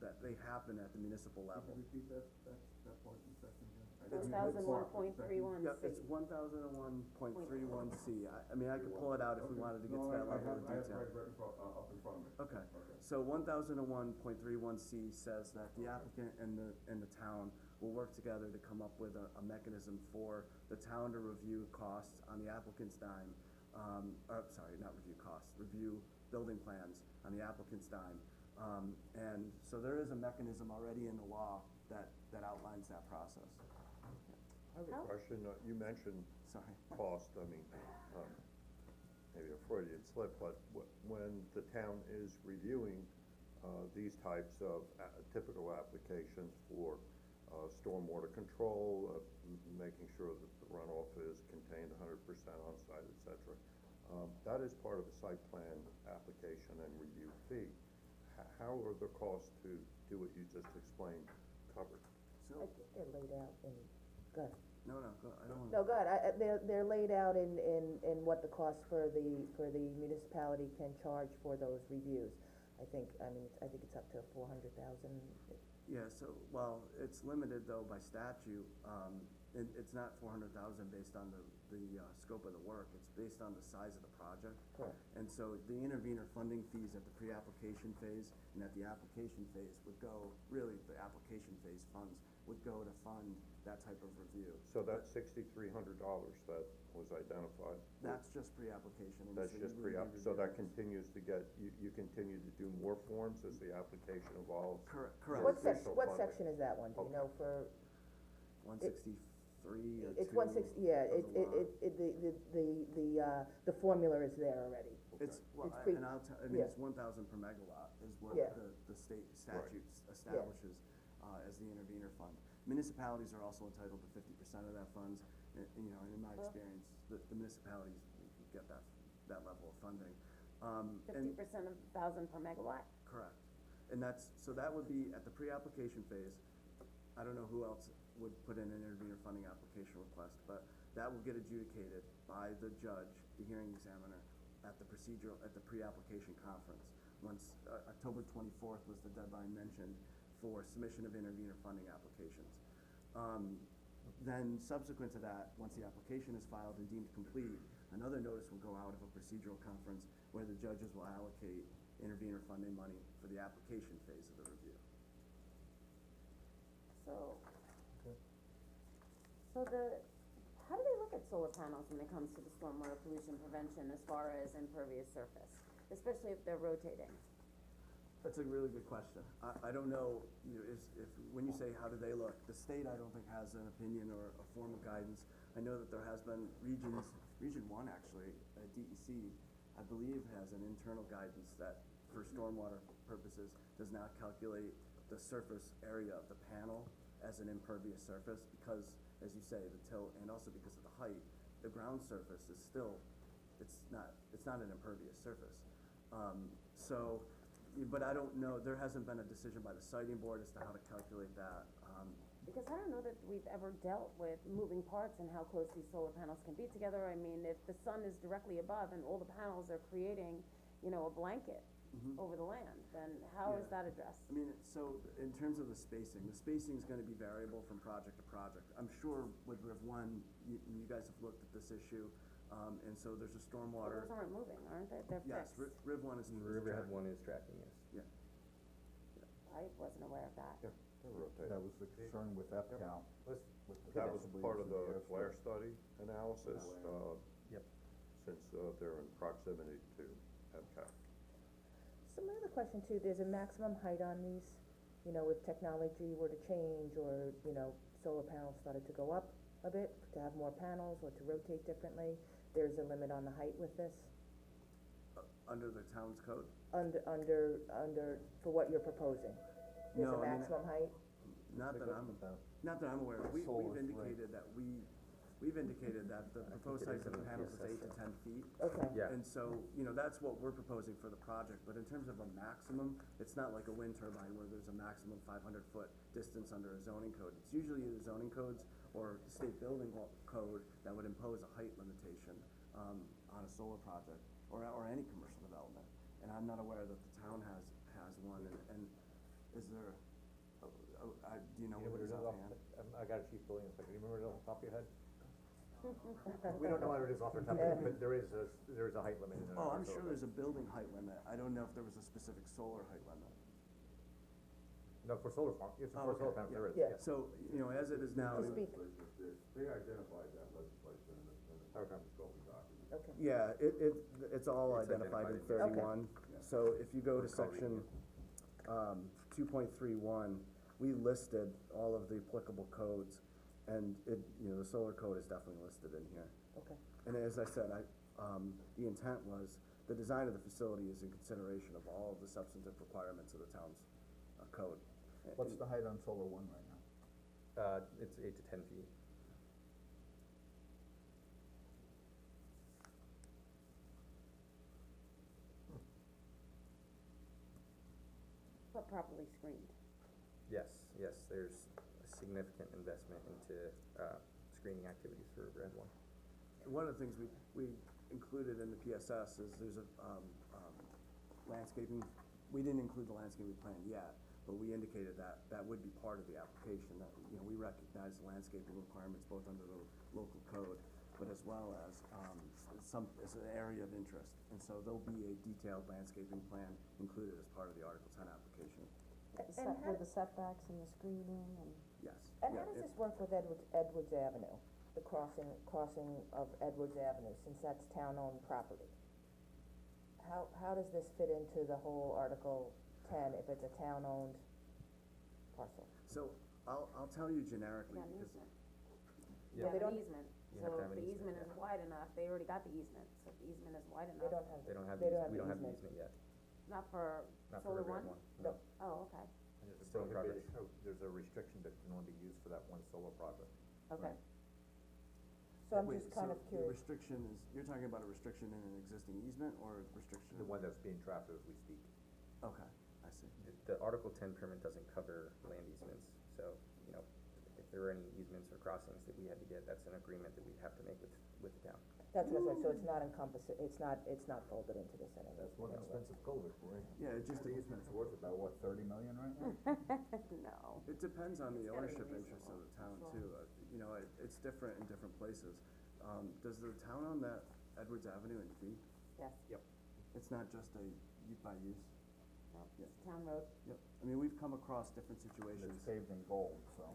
[SPEAKER 13] that they happen at the municipal level.
[SPEAKER 10] Could you repeat that part in section again?
[SPEAKER 6] 1001.31
[SPEAKER 13] Yeah,
[SPEAKER 6] C.
[SPEAKER 13] it's 1001.31C. I mean, I could pull it out if we wanted to get to that level of detail.
[SPEAKER 10] I have right up in front of me.
[SPEAKER 13] Okay, so 1001.31C says that the applicant and the town will work together to come up with a mechanism for the town to review costs on the applicant's dime, review building plans on the applicant's dime. And so there is a mechanism already in the law that outlines that process.
[SPEAKER 11] I have a question, you mentioned
[SPEAKER 13] Sorry.
[SPEAKER 11] cost, I mean, maybe a Freudian slip, but when the town is reviewing, these types of typical applications for, stormwater control, making sure that the runoff is contained 100% on site, et cetera, that is part of the site plan application and review fee. How are the costs to do what you just explained covered?
[SPEAKER 13] So,
[SPEAKER 1] I think they're laid out in, go ahead.
[SPEAKER 13] no, I don't wanna.
[SPEAKER 1] No, go ahead, they're laid out in what the cost for the municipality can charge for those reviews. I think it's up to 400,000.
[SPEAKER 13] Yeah, so, well, it's limited though by statute, it's not 400,000 based on the scope of the work, it's based on the size of the project.
[SPEAKER 1] Correct.
[SPEAKER 13] And so the intervenor funding fees at the pre-application phase and at the application phase would go, really, the application phase funds would go to fund that type of review.
[SPEAKER 11] So that's $6,300 that was identified?
[SPEAKER 13] That's just pre-application. and
[SPEAKER 11] That's
[SPEAKER 13] so you
[SPEAKER 11] just
[SPEAKER 13] would
[SPEAKER 11] pre-app,
[SPEAKER 13] need
[SPEAKER 11] so that
[SPEAKER 13] reviews.
[SPEAKER 11] continues to get, you continue to do more forms as the application evolves?
[SPEAKER 13] Correct.
[SPEAKER 1] What
[SPEAKER 11] Additional
[SPEAKER 1] what
[SPEAKER 11] funding.
[SPEAKER 1] section is that one, do you know, for?
[SPEAKER 13] 163 or
[SPEAKER 1] It's
[SPEAKER 13] 2.
[SPEAKER 1] 160, yeah,
[SPEAKER 13] of the law.
[SPEAKER 1] the formula is there already.
[SPEAKER 13] It's, well,
[SPEAKER 1] It's pre-
[SPEAKER 13] and I'll tell, I mean, it's 1,000 per megawatt is what
[SPEAKER 1] Yeah.
[SPEAKER 13] the state statutes establishes, as the intervenor fund. Municipalities are also entitled to 50% of that funds, and, you know, and in my experience, the municipalities get that level of funding. And
[SPEAKER 6] 50% of 1,000 per megawatt?
[SPEAKER 13] correct, and so that would be at the pre-application phase. I don't know who else would put in an intervenor funding application request, but that will get adjudicated by the judge, the hearing examiner, at the pre-application conference. Once, October 24th was the deadline mentioned for submission of intervenor funding applications. Then subsequent to that, once the application is filed and deemed complete, another notice will go out of a procedural conference where the judges will allocate intervenor funding money for the application phase of the review.
[SPEAKER 6] So how do they look at solar panels when it comes to the stormwater pollution prevention as far as impervious surface, especially if they're rotating?
[SPEAKER 13] That's a really good question. I don't know, you know, if, when you say how do they look, the state I don't think has an opinion or a form of guidance. I know that there has been Region 1 actually, at DEC, I believe has an internal guidance that for stormwater purposes does not calculate the surface area of the panel as an impervious surface because, as you say, the tilt, and also because of the height, the ground surface is still, it's not an impervious surface. But I don't know, there hasn't been a decision by the siting board as to how to calculate that.
[SPEAKER 6] Because I don't know that we've ever dealt with moving parts and how close these solar panels can be together. I mean, if the sun is directly above and all the panels are creating, you know, a blanket over the land, then how is
[SPEAKER 13] Yeah.
[SPEAKER 6] that addressed?
[SPEAKER 13] I mean, so in terms of the spacing is gonna be variable from project to project. I'm sure with Riv One, you guys have looked at this issue, and so there's a stormwater.
[SPEAKER 6] Those aren't moving, aren't they? They're
[SPEAKER 13] Yes,
[SPEAKER 6] fixed.
[SPEAKER 13] Riv One is.
[SPEAKER 12] Riverhead one is tracking, yes.
[SPEAKER 6] I wasn't aware of that.
[SPEAKER 10] That was the concern with F-count.
[SPEAKER 11] That was part of the flare study analysis,
[SPEAKER 12] Yep.
[SPEAKER 11] since, they're in proximity to MCAP.
[SPEAKER 1] So my other question too, there's a maximum height on these, you know, if technology were to change or, you know, solar panels started to go up a bit, to have more panels or to rotate differently, there's a limit on the height with this?
[SPEAKER 13] Under the town's code?
[SPEAKER 1] Under, for what you're proposing? There's
[SPEAKER 13] No,
[SPEAKER 1] a
[SPEAKER 13] I mean,
[SPEAKER 1] maximum height?
[SPEAKER 13] Not that I'm aware of. We've indicated that the proposed height of the panels is 8 to 10 feet.
[SPEAKER 1] Okay.
[SPEAKER 12] Yeah.
[SPEAKER 13] And so, you know, that's what we're proposing for the project, but in terms of a maximum, it's not like a wind turbine where there's a maximum 500-foot distance under a zoning code. It's usually either zoning codes or the state building code that would impose a height limitation, on a solar project or any commercial development. And I'm not aware that the town has one, and is there, do you know what it is offhand?
[SPEAKER 9] I got a chief building inspector, you remember it off the top of your head? We don't know what it is off the top of your head, but there is a height limit in it.
[SPEAKER 13] Oh, I'm sure there's a building height limit. I don't know if there was a specific solar height limit.
[SPEAKER 9] No, for solar farm, it's for solar panels, there is,
[SPEAKER 1] Yeah.
[SPEAKER 9] yes.
[SPEAKER 13] So, you know, as it is now,
[SPEAKER 1] To speak,
[SPEAKER 10] They identified that legislation in the scoping document.
[SPEAKER 1] okay.
[SPEAKER 13] yeah, it's all
[SPEAKER 12] It's
[SPEAKER 13] identified in
[SPEAKER 12] identified in
[SPEAKER 13] 31. So if you go to section, 2.31, we listed all of the applicable codes, and you know, the solar code is definitely listed in here.
[SPEAKER 1] Okay.
[SPEAKER 13] And as I said, the intent was, the design of the facility is in consideration of all of the substantive requirements of the town's, code.
[SPEAKER 2] What's the height on Solar One right now?
[SPEAKER 12] It's 8 to 10 feet.
[SPEAKER 6] But properly screened.
[SPEAKER 12] Yes, there's a significant investment into, screening activities for Riverhead one.
[SPEAKER 13] One of the things we included in the PSS is there's a, landscaping, we didn't include the landscaping plan yet, but we indicated that would be part of the application, that, you know, we recognize the landscaping requirements both under the local code, but as well as, as an area of interest. And so there'll be a detailed landscaping plan included as part of the Article 10 application.
[SPEAKER 1] And how,
[SPEAKER 7] With the setbacks and the screening and.
[SPEAKER 13] Yes.
[SPEAKER 1] and
[SPEAKER 13] yeah,
[SPEAKER 1] how does
[SPEAKER 13] it-
[SPEAKER 1] this work with Edwards Avenue? The crossing of Edwards Avenue, since that's town-owned property? How does this fit into the whole Article 10 if it's a town-owned parcel?
[SPEAKER 13] So, I'll tell you generically,
[SPEAKER 6] Yeah, an
[SPEAKER 13] because
[SPEAKER 6] easement.
[SPEAKER 12] Yeah.
[SPEAKER 6] You
[SPEAKER 1] They
[SPEAKER 6] have an
[SPEAKER 1] don't-
[SPEAKER 6] easement,
[SPEAKER 12] You
[SPEAKER 6] so
[SPEAKER 12] have to
[SPEAKER 6] if
[SPEAKER 12] have an
[SPEAKER 6] the
[SPEAKER 12] easement,
[SPEAKER 6] easement is wide enough, they already got the easement, so if the easement is wide enough.
[SPEAKER 1] They don't have,
[SPEAKER 12] They don't have,
[SPEAKER 1] they
[SPEAKER 12] the
[SPEAKER 1] don't have
[SPEAKER 12] we
[SPEAKER 1] the
[SPEAKER 12] don't have the
[SPEAKER 1] easement.
[SPEAKER 12] easement yet,
[SPEAKER 6] Not for
[SPEAKER 12] not for
[SPEAKER 6] solar
[SPEAKER 12] Riverhead
[SPEAKER 6] one?
[SPEAKER 12] one, no.
[SPEAKER 6] Oh, okay,
[SPEAKER 9] And there's a
[SPEAKER 12] Still in progress.
[SPEAKER 9] there's a restriction that can only be used for that one solar project.
[SPEAKER 6] okay.
[SPEAKER 1] So I'm
[SPEAKER 13] Wait,
[SPEAKER 1] just kind of
[SPEAKER 13] the
[SPEAKER 1] curious.
[SPEAKER 13] restriction is, you're talking about a restriction in an existing easement or a restriction?
[SPEAKER 9] The one that's being drafted as we speak.
[SPEAKER 13] Okay, I see.
[SPEAKER 12] The Article 10 permit doesn't cover land easements, so, you know, if there were any easements or crossings that we had to get, that's an agreement that we'd have to make with the town.
[SPEAKER 1] That's what I said, so it's not it's not folded into this anyway.
[SPEAKER 2] That's one expensive culvert, boy.
[SPEAKER 13] Yeah, it just,
[SPEAKER 2] The easement's worth about, what, 30 million right now?
[SPEAKER 6] No.
[SPEAKER 13] it depends on the
[SPEAKER 6] It's gotta be
[SPEAKER 13] ownership interest of
[SPEAKER 6] reasonable.
[SPEAKER 13] the town too. You know, it's different in different places. Does the town own that Edwards Avenue in fee?
[SPEAKER 6] Yes,
[SPEAKER 13] It's not just a by use?
[SPEAKER 6] no, it's a town road.
[SPEAKER 13] Yep. I mean, we've come across different
[SPEAKER 2] And
[SPEAKER 13] situations.
[SPEAKER 2] it's paved in gold, so.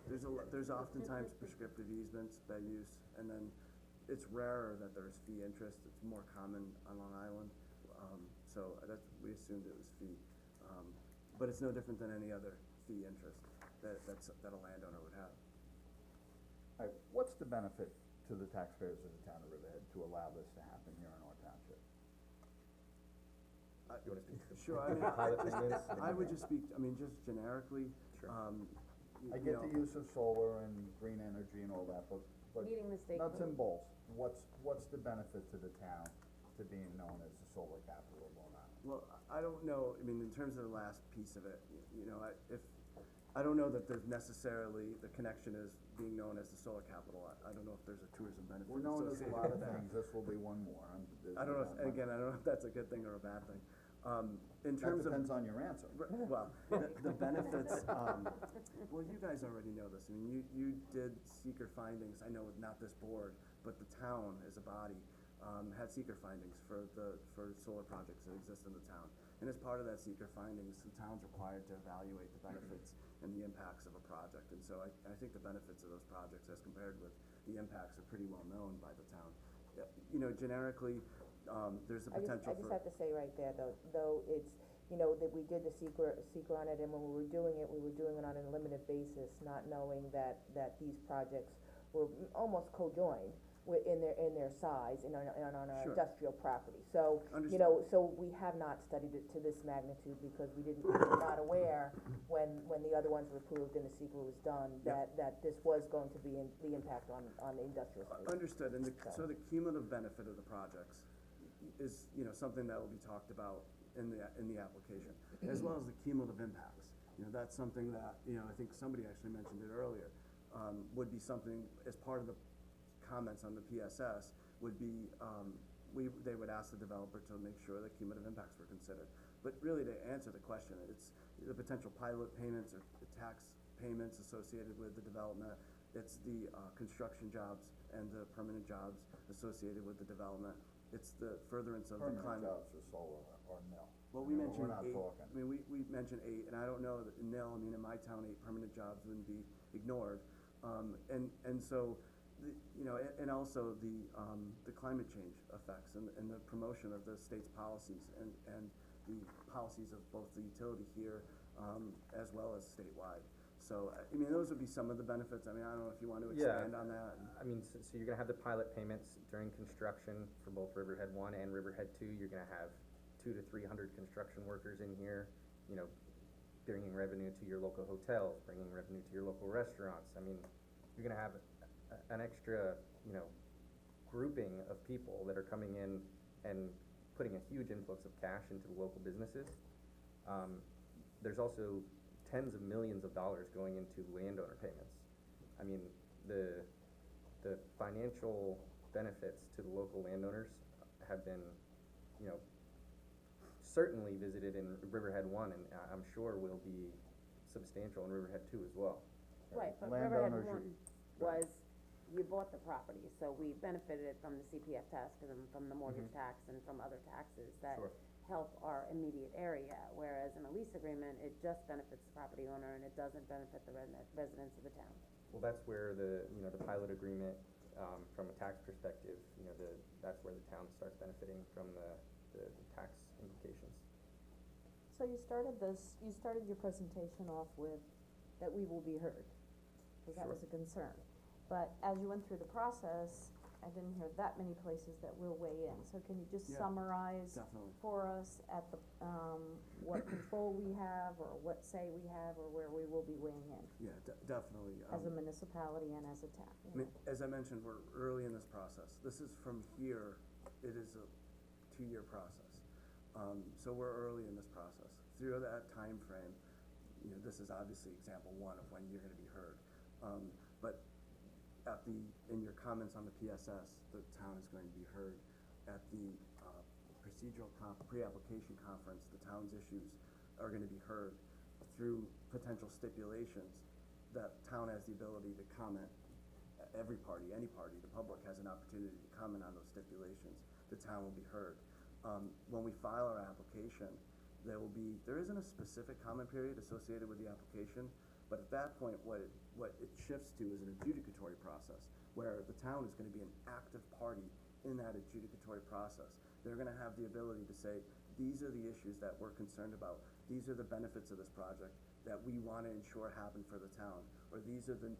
[SPEAKER 13] There's oftentimes prescriptive easements by use, and then it's rarer that there's fee interest, it's more common on Long Island. So we assumed it was fee, but it's no different than any other fee interest that a landowner would have.
[SPEAKER 2] Alright, what's the benefit to the taxpayers of the town of Riverhead to allow this to happen here in our township?
[SPEAKER 12] You wanna speak to the
[SPEAKER 13] Sure, I mean,
[SPEAKER 12] pilot maintenance?
[SPEAKER 13] I would just speak, I mean, just generically,
[SPEAKER 12] Sure.
[SPEAKER 2] I get the use of solar and green energy and all that, but
[SPEAKER 6] Meeting the state
[SPEAKER 2] nuts
[SPEAKER 6] code.
[SPEAKER 2] and bolts, what's the benefit to the town to being known as the solar capital of Long Island?
[SPEAKER 13] Well, I don't know, I mean, in terms of the last piece of it, you know, if I don't know that there's necessarily, the connection is being known as the solar capital. I don't know if there's a tourism benefit
[SPEAKER 2] We're known as a
[SPEAKER 13] associated
[SPEAKER 2] lot of
[SPEAKER 13] with that.
[SPEAKER 2] things, this will be one more.
[SPEAKER 13] I don't know, again, I don't know if that's a good thing or a bad thing. In terms
[SPEAKER 2] That
[SPEAKER 13] of.
[SPEAKER 2] depends on your answer.
[SPEAKER 13] Well, the benefits, well, you guys already know this, I mean, you did seeker findings, I know not this board, but the town as a body, had seeker findings for solar projects that exist in the town. And as part of that seeker findings, the town's required to evaluate the benefits and the impacts of a project. And so I think the benefits of those projects as compared with the impacts are pretty well known by the town. You know, generically, there's the potential
[SPEAKER 1] I just have to say right there, though it's, you know, that we did the seeker on it, and when we were doing it on a limited basis, not knowing that these projects were almost co-joined in their size and on our
[SPEAKER 13] Sure.
[SPEAKER 1] industrial property. So, you
[SPEAKER 13] Understood.
[SPEAKER 1] know, so we have not studied it to this magnitude because we were not aware when the other ones were approved and the seeker was done,
[SPEAKER 13] Yep.
[SPEAKER 1] that this was going to be the impact on the industrial space.
[SPEAKER 13] Understood, and so the cumulative benefit of the projects is, you know, something that will be talked about in the application, as well as the cumulative impacts. You know, that's something that, you know, I think somebody actually mentioned it earlier, would be something, as part of the comments on the PSS, would be, they would ask the developer to make sure that cumulative impacts were considered. But really, to answer the question, it's the potential pilot payments or the tax payments associated with the development, it's the construction jobs and the permanent jobs associated with the development. It's the furtherance of the climate.
[SPEAKER 2] Permanent jobs for solar or nil.
[SPEAKER 13] Well, we
[SPEAKER 2] We're
[SPEAKER 13] mentioned
[SPEAKER 2] not
[SPEAKER 13] 8,
[SPEAKER 2] talking.
[SPEAKER 13] I mean, we mentioned 8, and I don't know that nil, I mean, in my town, 8 permanent jobs wouldn't be ignored. And so, you know, and also the climate change effects and the promotion of the state's policies and the policies of both the utility here, as well as statewide. So, I mean, those would be some of the benefits. I mean, I don't know if you want to expand on that.
[SPEAKER 12] I mean, so you're gonna have the pilot payments during construction for both Riverhead 1 and Riverhead 2. You're gonna have 200 to 300 construction workers in here, you know, bringing revenue to your local hotels, bringing revenue to your local restaurants. I mean, you're gonna have an extra, you know, grouping of people that are coming in and putting a huge influx of cash into the local businesses. There's also tens of millions of dollars going into landowner payments. I mean, the financial benefits to the local landowners have been, you know, certainly visited in Riverhead 1, and I'm sure will be substantial in Riverhead 2 as well.
[SPEAKER 6] Right, but Riverhead
[SPEAKER 2] Landowners,
[SPEAKER 6] One was, you bought the property, so we benefited from the CPF tax and from the mortgage tax and from other taxes that
[SPEAKER 12] Sure.
[SPEAKER 6] help our immediate area, whereas in a lease agreement, it just benefits the property owner and it doesn't benefit the residents of the town.
[SPEAKER 12] Well, that's where the pilot agreement, from a tax perspective, you know, that's where the town starts benefiting from the tax implications.
[SPEAKER 7] So you started your presentation off with that we will be heard, cause that was a concern. But as you went through the process, I didn't hear that many places that will weigh in, so can you just
[SPEAKER 13] Yeah,
[SPEAKER 7] summarize
[SPEAKER 13] definitely.
[SPEAKER 7] for us at the, what control we have, or what say we have, or where we will be weighing in,
[SPEAKER 13] Yeah, definitely.
[SPEAKER 7] as a municipality and as a town,
[SPEAKER 13] I
[SPEAKER 7] you
[SPEAKER 13] mean,
[SPEAKER 7] know?
[SPEAKER 13] as I mentioned, we're early in this process. This is from here, it is a 2-year process. So we're early in this process. Through that time frame, you know, this is obviously example 1 of when you're gonna be heard. But in your comments on the PSS, the town is going to be heard. At the procedural pre-application conference, the town's issues are gonna be heard through potential stipulations. That town has the ability to comment. Every party, any party, the public has an opportunity to comment on those stipulations. The town will be heard. When we file our application, there isn't a specific comment period associated with the application, but at that point, what it shifts to is an adjudicatory process, where the town is gonna be an active party in that adjudicatory process. They're gonna have the ability to say, these are the issues that we're concerned about, these are the benefits of this project that we wanna ensure happen for the town, or these are the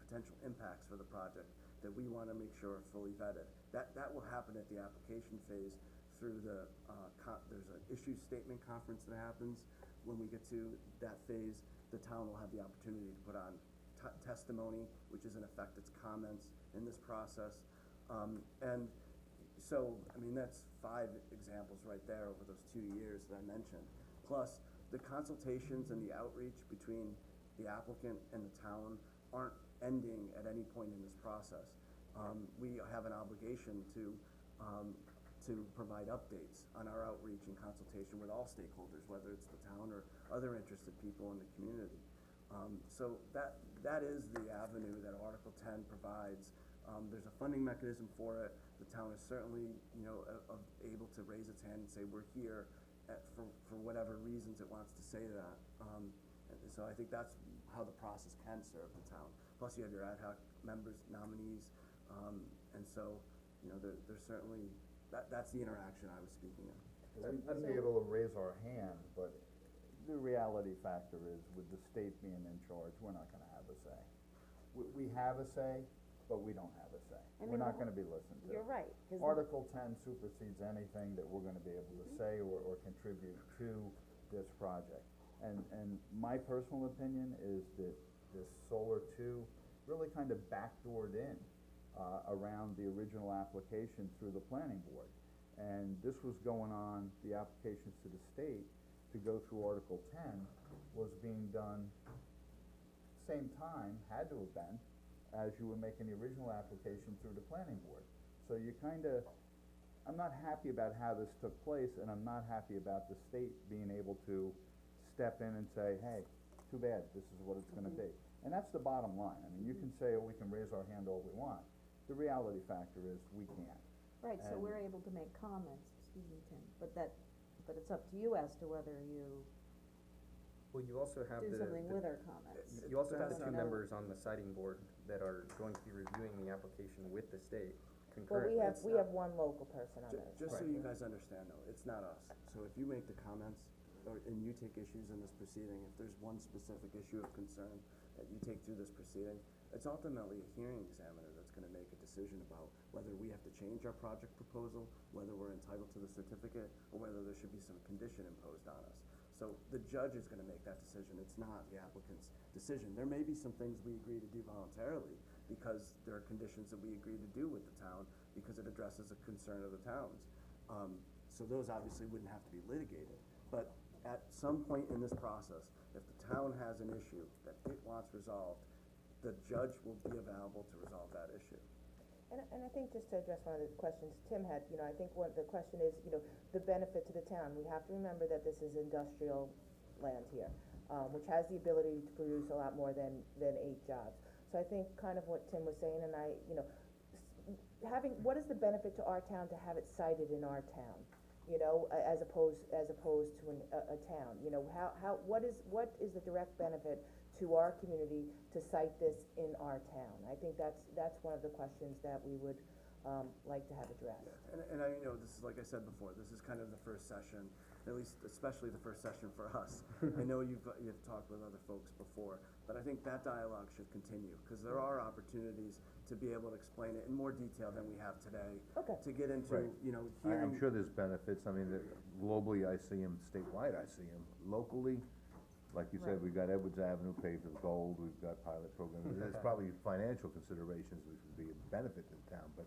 [SPEAKER 13] potential impacts for the project that we wanna make sure are fully vetted. That will happen at the application phase through there's an issue statement conference that happens. When we get to that phase, the town will have the opportunity to put on testimony, which is in effect its comments in this process. And so, I mean, that's 5 examples right there over those 2 years that I mentioned. Plus, the consultations and the outreach between the applicant and the town aren't ending at any point in this process. We have an obligation to provide updates on our outreach and consultation with all stakeholders, whether it's the town or other interested people in the community. So that is the avenue that Article 10 provides. There's a funding mechanism for it. The town is certainly, able to raise its hand and say, we're here for whatever reasons it wants to say that. And so I think that's how the process can serve the town. Plus you have your ad hoc members, nominees, and so, there's certainly, that's the interaction I was speaking of.
[SPEAKER 2] We'd be able to raise our hand, but the reality factor is, with the state being in charge, we're not gonna have a say. We have a say, but we don't have a say.
[SPEAKER 6] I
[SPEAKER 2] We're
[SPEAKER 6] mean,
[SPEAKER 2] not gonna be listened to.
[SPEAKER 6] You're right, 'cause
[SPEAKER 2] Article 10 supersedes anything that we're gonna be able to say or contribute to this project. And my personal opinion is that this Solar 2 really kind of backdoored in, around the original application through the planning board. And this was going on, the applications to the state to go through Article 10 was being done same time, had to have been, as you were making the original application through the planning board. So you kinda, I'm not happy about how this took place, and I'm not happy about the state being able to step in and say, hey, too bad, this is what it's gonna be. And that's the bottom line. I mean, you can say, oh, we can raise our hand all we want. The reality factor is, we can't.
[SPEAKER 7] Right, so
[SPEAKER 2] And-
[SPEAKER 7] we're able to make comments, excuse me, Tim, but it's up to you as to whether you
[SPEAKER 12] Well, you also have
[SPEAKER 7] do
[SPEAKER 12] the,
[SPEAKER 7] something with our comments.
[SPEAKER 12] you also have the
[SPEAKER 7] That's
[SPEAKER 12] two
[SPEAKER 7] not-
[SPEAKER 12] members on the siting board that are going to be reviewing the application with the state
[SPEAKER 1] Well,
[SPEAKER 12] concurrently.
[SPEAKER 1] we have one local person on this.
[SPEAKER 13] Just so you guys understand though, it's not us. So if you make the comments, and you take issues in this proceeding, if there's one specific issue of concern that you take through this proceeding, it's ultimately a hearing examiner that's gonna make a decision about whether we have to change our project proposal, whether we're entitled to the certificate, or whether there should be some condition imposed on us. So the judge is gonna make that decision, it's not the applicant's decision. There may be some things we agree to do voluntarily, because there are conditions that we agree to do with the town, because it addresses a concern of the town's. So those obviously wouldn't have to be litigated, but at some point in this process, if the town has an issue that it wants resolved, the judge will be available to resolve that issue.
[SPEAKER 1] And I think just to address one of the questions Tim had, I think the question is, the benefit to the town. We have to remember that this is industrial land here, which has the ability to produce a lot more than 8 jobs. So I think kind of what Tim was saying, and what is the benefit to our town to have it sited in our town? As opposed to a town, what is the direct benefit to our community to cite this in our town? I think that's one of the questions that we would, like to have addressed.
[SPEAKER 13] And I know this is, like I said before, this is kind of the first session, at least especially the first session for us. I know you've talked with other folks before, but I think that dialogue should continue, cause there are opportunities to be able to explain it in more detail than we have today.
[SPEAKER 1] Okay.
[SPEAKER 13] To get into,
[SPEAKER 8] Right.
[SPEAKER 13] hearing.
[SPEAKER 8] I'm sure there's benefits, I mean, globally, I see them, statewide, I see them, locally, like you said, we've got Edwards Avenue paved with gold, we've got pilot programs, there's probably financial considerations which would be a benefit to the town, but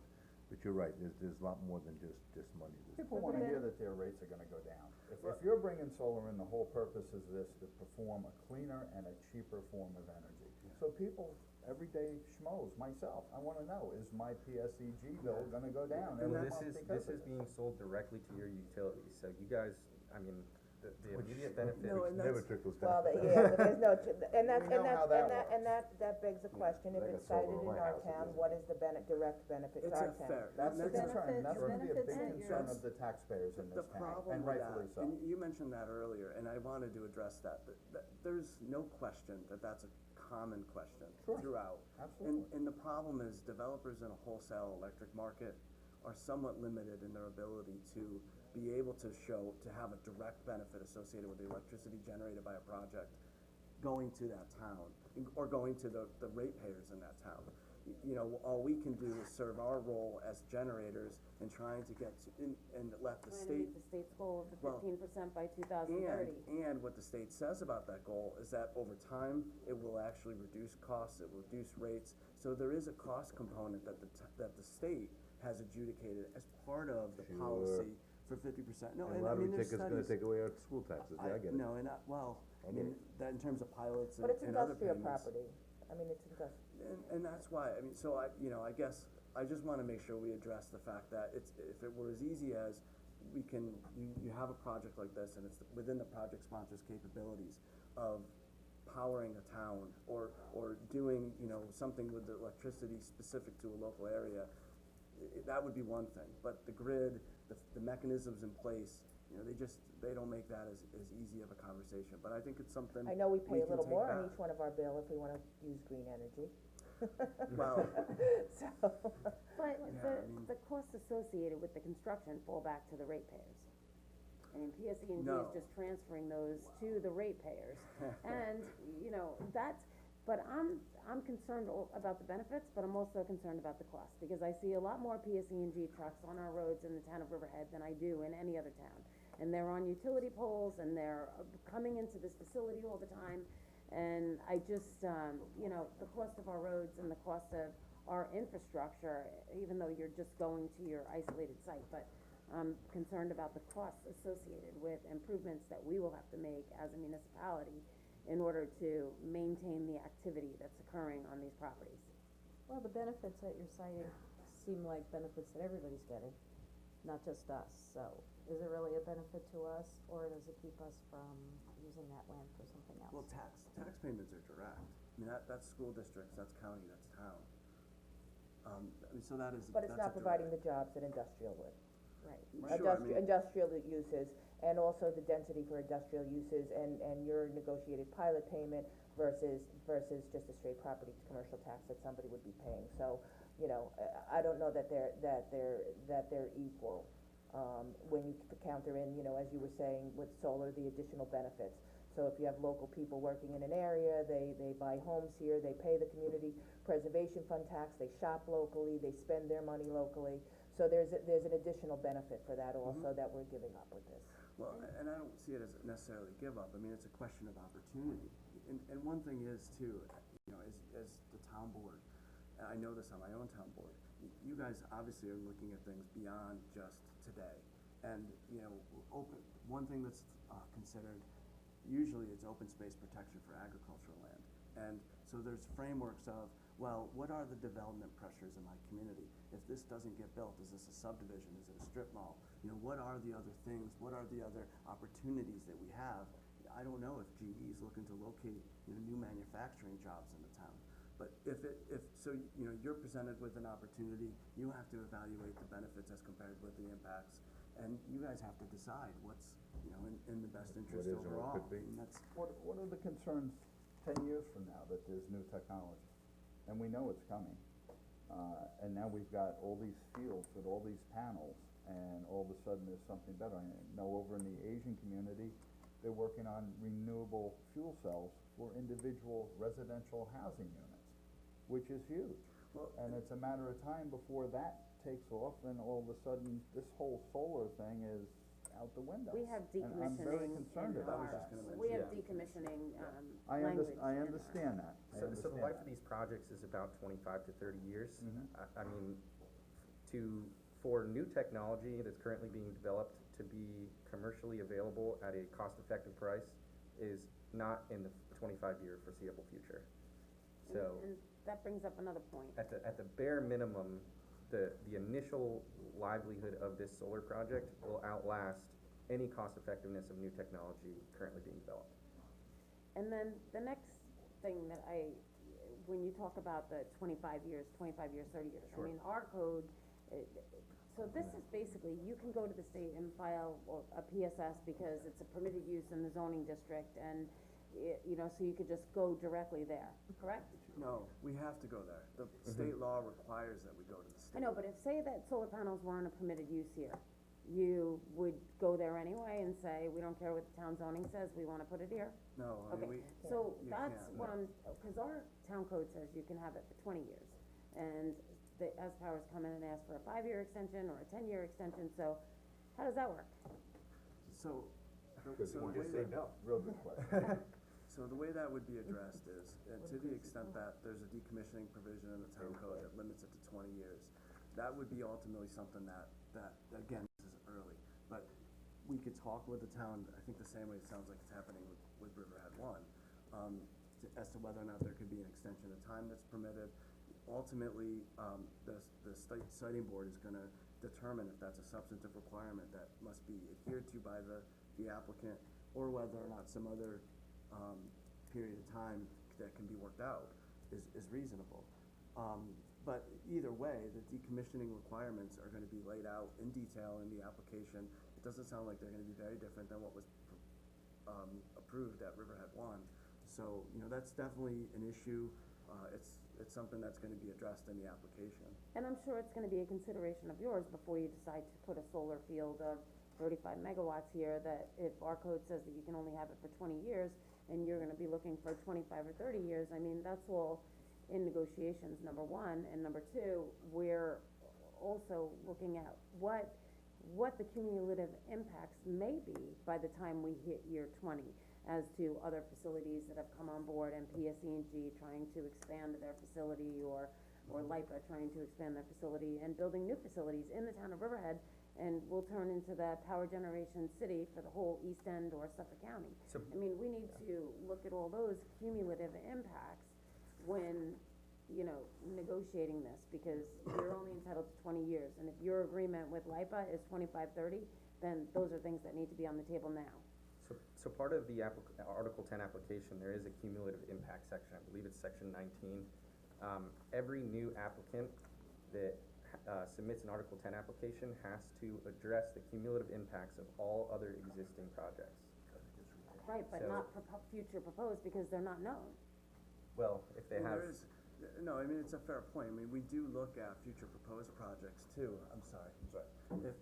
[SPEAKER 8] you're right, there's a lot more than just money.
[SPEAKER 2] People wanna hear that their rates are gonna go down. If you're bringing solar in, the whole purpose is this, to perform a cleaner and a cheaper form of energy. So people, everyday schmoes, myself, I wanna know, is my PSEG bill gonna go down
[SPEAKER 12] Well,
[SPEAKER 2] every
[SPEAKER 12] this
[SPEAKER 2] month
[SPEAKER 12] is,
[SPEAKER 2] because
[SPEAKER 12] this
[SPEAKER 2] of
[SPEAKER 12] is being sold directly to your utilities, so you guys, I mean, the immediate benefit.
[SPEAKER 5] No, and
[SPEAKER 8] Never
[SPEAKER 5] that's,
[SPEAKER 8] trickles down.
[SPEAKER 1] Well, but there's no, and that's,
[SPEAKER 2] We know how that
[SPEAKER 1] that begs the question, if
[SPEAKER 8] I
[SPEAKER 1] it's
[SPEAKER 8] got
[SPEAKER 1] cited
[SPEAKER 8] solar
[SPEAKER 1] in
[SPEAKER 8] in my
[SPEAKER 1] our
[SPEAKER 8] house, it
[SPEAKER 1] town,
[SPEAKER 8] doesn't.
[SPEAKER 1] what is the direct benefit to
[SPEAKER 13] It's
[SPEAKER 1] our
[SPEAKER 13] a
[SPEAKER 1] town?
[SPEAKER 13] fair.
[SPEAKER 2] That's the
[SPEAKER 13] that's-
[SPEAKER 2] concern, and that's gonna be a big
[SPEAKER 7] benefits
[SPEAKER 2] concern
[SPEAKER 13] that
[SPEAKER 2] of the taxpayers in
[SPEAKER 13] The
[SPEAKER 2] this town,
[SPEAKER 13] problem
[SPEAKER 2] and
[SPEAKER 13] with
[SPEAKER 2] rightfully
[SPEAKER 13] that,
[SPEAKER 2] so.
[SPEAKER 13] and you mentioned that earlier, and I wanted to address that, there's no question that that's a common question
[SPEAKER 2] Sure.
[SPEAKER 13] throughout.
[SPEAKER 2] Absolutely.
[SPEAKER 13] And the problem is developers in a wholesale electric market are somewhat limited in their ability to be able to have a direct benefit associated with the electricity generated by a project going to that town, or going to the ratepayers in that town. All we can do is serve our role as generators in trying to get to, and let the
[SPEAKER 6] Trying to
[SPEAKER 13] state.
[SPEAKER 6] meet the state's goal of the
[SPEAKER 13] Well,
[SPEAKER 6] 15% by 2030.
[SPEAKER 13] And what the state says about that goal is that over time, it will actually reduce costs, it will reduce rates. So there is a cost component that the state has adjudicated as part of the policy For 50%, no,
[SPEAKER 8] And
[SPEAKER 13] and I mean,
[SPEAKER 8] lottery
[SPEAKER 13] there's
[SPEAKER 8] ticket's gonna
[SPEAKER 13] studies.
[SPEAKER 8] take away our school taxes, yeah, I get it.
[SPEAKER 13] No, and, well, I mean, that in terms of pilots and,
[SPEAKER 1] But it's
[SPEAKER 13] and other
[SPEAKER 1] industrial
[SPEAKER 13] payments.
[SPEAKER 1] property, I mean, it's industrial.
[SPEAKER 13] And that's why, I mean, so I, you know, I guess, I just wanna make sure we address the fact that it's, if it were as easy as we can, you have a project like this and it's within the project sponsor's capabilities of powering a town or doing, you know, something with the electricity specific to a local area, that would be one thing, but the grid, the mechanisms in place, you know, they don't make that as easy of a conversation, but I think it's something
[SPEAKER 1] I know we pay a
[SPEAKER 13] can
[SPEAKER 1] little
[SPEAKER 13] take
[SPEAKER 1] more on
[SPEAKER 13] back.
[SPEAKER 1] each one of our bill if we wanna use green energy.
[SPEAKER 13] Well,
[SPEAKER 1] So,
[SPEAKER 6] But
[SPEAKER 13] Yeah, I mean-
[SPEAKER 6] the costs associated with the construction fall back to the ratepayers. I mean, PSE&G
[SPEAKER 13] No.
[SPEAKER 6] is just transferring those to the ratepayers. And, you know, but I'm concerned about the benefits, but I'm also concerned about the cost. Because I see a lot more PSE&G trucks on our roads in the town of Riverhead than I do in any other town. And they're on utility poles and they're coming into this facility all the time. And I just, you know, the cost of our roads and the cost of our infrastructure, even though you're just going to your isolated site, but I'm concerned about the costs associated with improvements that we will have to make as a municipality in order to maintain the activity that's occurring on these properties.
[SPEAKER 7] Well, the benefits that you're citing seem like benefits that everybody's getting, not just us, so is it really a benefit to us, or does it keep us from using that land for something else?
[SPEAKER 13] well, tax payments are direct, I mean, that's school districts, that's county, that's town. I mean, so that is,
[SPEAKER 1] but it's
[SPEAKER 13] that's
[SPEAKER 1] not
[SPEAKER 13] a
[SPEAKER 1] providing
[SPEAKER 13] direct.
[SPEAKER 1] the jobs that industrial would.
[SPEAKER 6] Right.
[SPEAKER 13] Sure, I mean,
[SPEAKER 1] Industrial uses, and also the density for industrial uses, and your negotiated pilot payment versus just a straight property commercial tax that somebody would be paying, so, you know, I don't know that they're equal. When you counter in, you know, as you were saying, with solar, the additional benefits. So if you have local people working in an area, they buy homes here, they pay the community preservation fund tax, they shop locally, they spend their money locally. So there's an additional benefit for that also that we're giving up with this.
[SPEAKER 13] Well, and I don't see it as necessarily give up, I mean, it's a question of opportunity. And one thing is too, you know, as the town board, and I know this on my own town board, you guys obviously are looking at things beyond just today. And, you know, one thing that's considered, usually it's open space protection for agricultural land. And so there's frameworks of, well, what are the development pressures in my community? If this doesn't get built, is this a subdivision, is it a strip mall? You know, what are the other things, what are the other opportunities that we have? I don't know if GE is looking to locate, you know, new manufacturing jobs in the town. But so, you know, you're presented with an opportunity, you have to evaluate the benefits as compared with the impacts. And you guys have to decide what's, you know, in the best interest
[SPEAKER 8] is and what
[SPEAKER 13] overall.
[SPEAKER 8] could be.
[SPEAKER 13] And that's,
[SPEAKER 2] What are the concerns 10 years from now that there's new technology? And we know it's coming. And now we've got all these fields with all these panels, and all of a sudden there's something better. I know over in the Asian community, they're working on renewable fuel cells for individual residential housing units, which is huge.
[SPEAKER 13] Well,
[SPEAKER 2] And it's a matter of time before that takes off, and all of a sudden, this whole solar thing is out the window.
[SPEAKER 6] We have
[SPEAKER 2] And I'm very
[SPEAKER 6] decommissioning
[SPEAKER 2] concerned
[SPEAKER 6] in
[SPEAKER 2] about
[SPEAKER 6] our,
[SPEAKER 2] that.
[SPEAKER 6] we have decommissioning,
[SPEAKER 2] I
[SPEAKER 6] language
[SPEAKER 2] I
[SPEAKER 6] in our-
[SPEAKER 2] understand that, I
[SPEAKER 12] So the
[SPEAKER 2] understand
[SPEAKER 12] life
[SPEAKER 2] that.
[SPEAKER 12] of these projects is about 25 to 30 years.
[SPEAKER 2] Mhm.
[SPEAKER 12] I mean, for new technology that's currently being developed to be commercially available at a cost-effective price is not in the 25-year foreseeable future. So,
[SPEAKER 6] And that brings up another point.
[SPEAKER 12] at the bare minimum, the initial livelihood of this solar project will outlast any cost-effectiveness of new technology currently being developed.
[SPEAKER 6] And then the next thing that when you talk about the 25 years, 30 years, I mean, our code, so this is basically, you can go to the state and file a PSS because it's a permitted use in the zoning district, and, you know, so you could just go directly there, correct?
[SPEAKER 13] no, we have to go there. The state law requires that we go to the state.
[SPEAKER 6] I know, but if, say that solar panels weren't a permitted use here, you would go there anyway and say, we don't care what the town zoning says, we wanna put it here?
[SPEAKER 13] No, I mean,
[SPEAKER 6] Okay, so
[SPEAKER 13] you
[SPEAKER 6] that's
[SPEAKER 13] can't,
[SPEAKER 6] what
[SPEAKER 13] no.
[SPEAKER 6] cause our town code says you can have it for 20 years. And the S-Powers come in and ask for a 5-year extension or a 10-year extension, so how does that work?
[SPEAKER 13] So,
[SPEAKER 8] Because
[SPEAKER 13] so
[SPEAKER 8] you
[SPEAKER 13] the way
[SPEAKER 8] just say
[SPEAKER 13] that,
[SPEAKER 8] no.
[SPEAKER 2] Real good question.
[SPEAKER 13] so the way that would be addressed is, to the extent that there's a decommissioning provision in the town code that limits it to 20 years, that would be ultimately something that, again, this is early, but we could talk with the town, I think the same way it sounds like it's happening with Riverhead One, as to whether or not there could be an extension of time that's permitted. Ultimately, the siting board is gonna determine if that's a substantive requirement that must be adhered to by the applicant, or whether or not some other, period of time that can be worked out is reasonable. But either way, the decommissioning requirements are gonna be laid out in detail in the application. It doesn't sound like they're gonna be very different than what was, approved at Riverhead One. So, that's definitely an issue. It's something that's gonna be addressed in the application.
[SPEAKER 6] And I'm sure it's gonna be a consideration of yours before you decide to put a solar field of 35 megawatts here, that if our code says that you can only have it for 20 years, and you're gonna be looking for 25 or 30 years, I mean, that's all in negotiations, number one, and number two, we're also looking at what the cumulative impacts may be by the time we hit year 20, as to other facilities that have come on board, and PSE&G trying to expand their facility, or LIPA trying to expand their facility, and building new facilities in the town of Riverhead, and we'll turn into that power generation city for the whole East End or Suffolk County.
[SPEAKER 12] So-
[SPEAKER 6] I mean, we need to look at all those cumulative impacts when, negotiating this, because you're only entitled to 20 years, and if your agreement with LIPA is 25, 30, then those are things that need to be on the table now.
[SPEAKER 12] So part of the Article 10 application, there is a cumulative impact section, I believe it's section 19. Every new applicant that submits an Article 10 application has to address the cumulative impacts of all other existing projects.
[SPEAKER 6] Right, but
[SPEAKER 12] So-
[SPEAKER 6] not future proposed, because they're not known.
[SPEAKER 12] Well, if they
[SPEAKER 13] Well,
[SPEAKER 12] have,
[SPEAKER 13] no, I mean, it's a fair point. I mean, we do look at future proposed projects too. I'm sorry.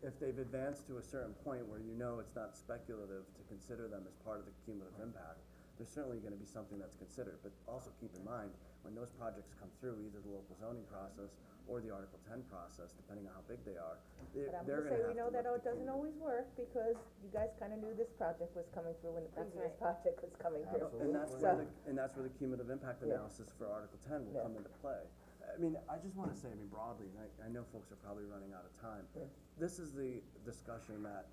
[SPEAKER 13] If they've advanced to a certain point where it's not speculative to consider them as part of the cumulative impact, there's certainly gonna be something that's considered. But also keep in mind, when those projects come through, either the local zoning process or the Article 10 process, depending on how big they are,
[SPEAKER 1] But I'm
[SPEAKER 13] they're
[SPEAKER 1] gonna
[SPEAKER 13] gonna
[SPEAKER 1] say,
[SPEAKER 13] have
[SPEAKER 1] we
[SPEAKER 13] to
[SPEAKER 1] know
[SPEAKER 13] look
[SPEAKER 1] that
[SPEAKER 13] to
[SPEAKER 1] it doesn't always work, because you guys kinda knew this project was coming through when the
[SPEAKER 6] That's
[SPEAKER 1] previous
[SPEAKER 6] right.
[SPEAKER 1] project was coming through.
[SPEAKER 13] And that's
[SPEAKER 1] So-
[SPEAKER 13] where the cumulative impact
[SPEAKER 1] Yeah.
[SPEAKER 13] analysis for Article 10 will
[SPEAKER 1] Yeah.
[SPEAKER 13] come into play. I mean, I just wanna say, broadly, and I know folks are probably running out of time.
[SPEAKER 1] Yeah.
[SPEAKER 13] This is the discussion that,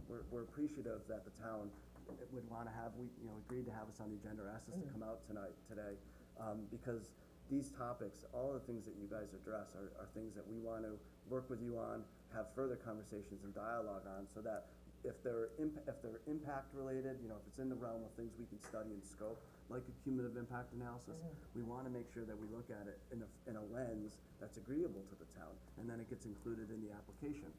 [SPEAKER 13] we're appreciative that the town would wanna have, we agreed to have us on the agenda, or asked us to come out today, because these topics, all the things that you guys address are things that we want to work with you on, have further conversations and dialogue on, so that if they're impact related, if it's in the realm of things we can study and scope, like a cumulative impact analysis, we wanna make sure that we look at it in a lens that's agreeable to the town, and then it gets included in the application.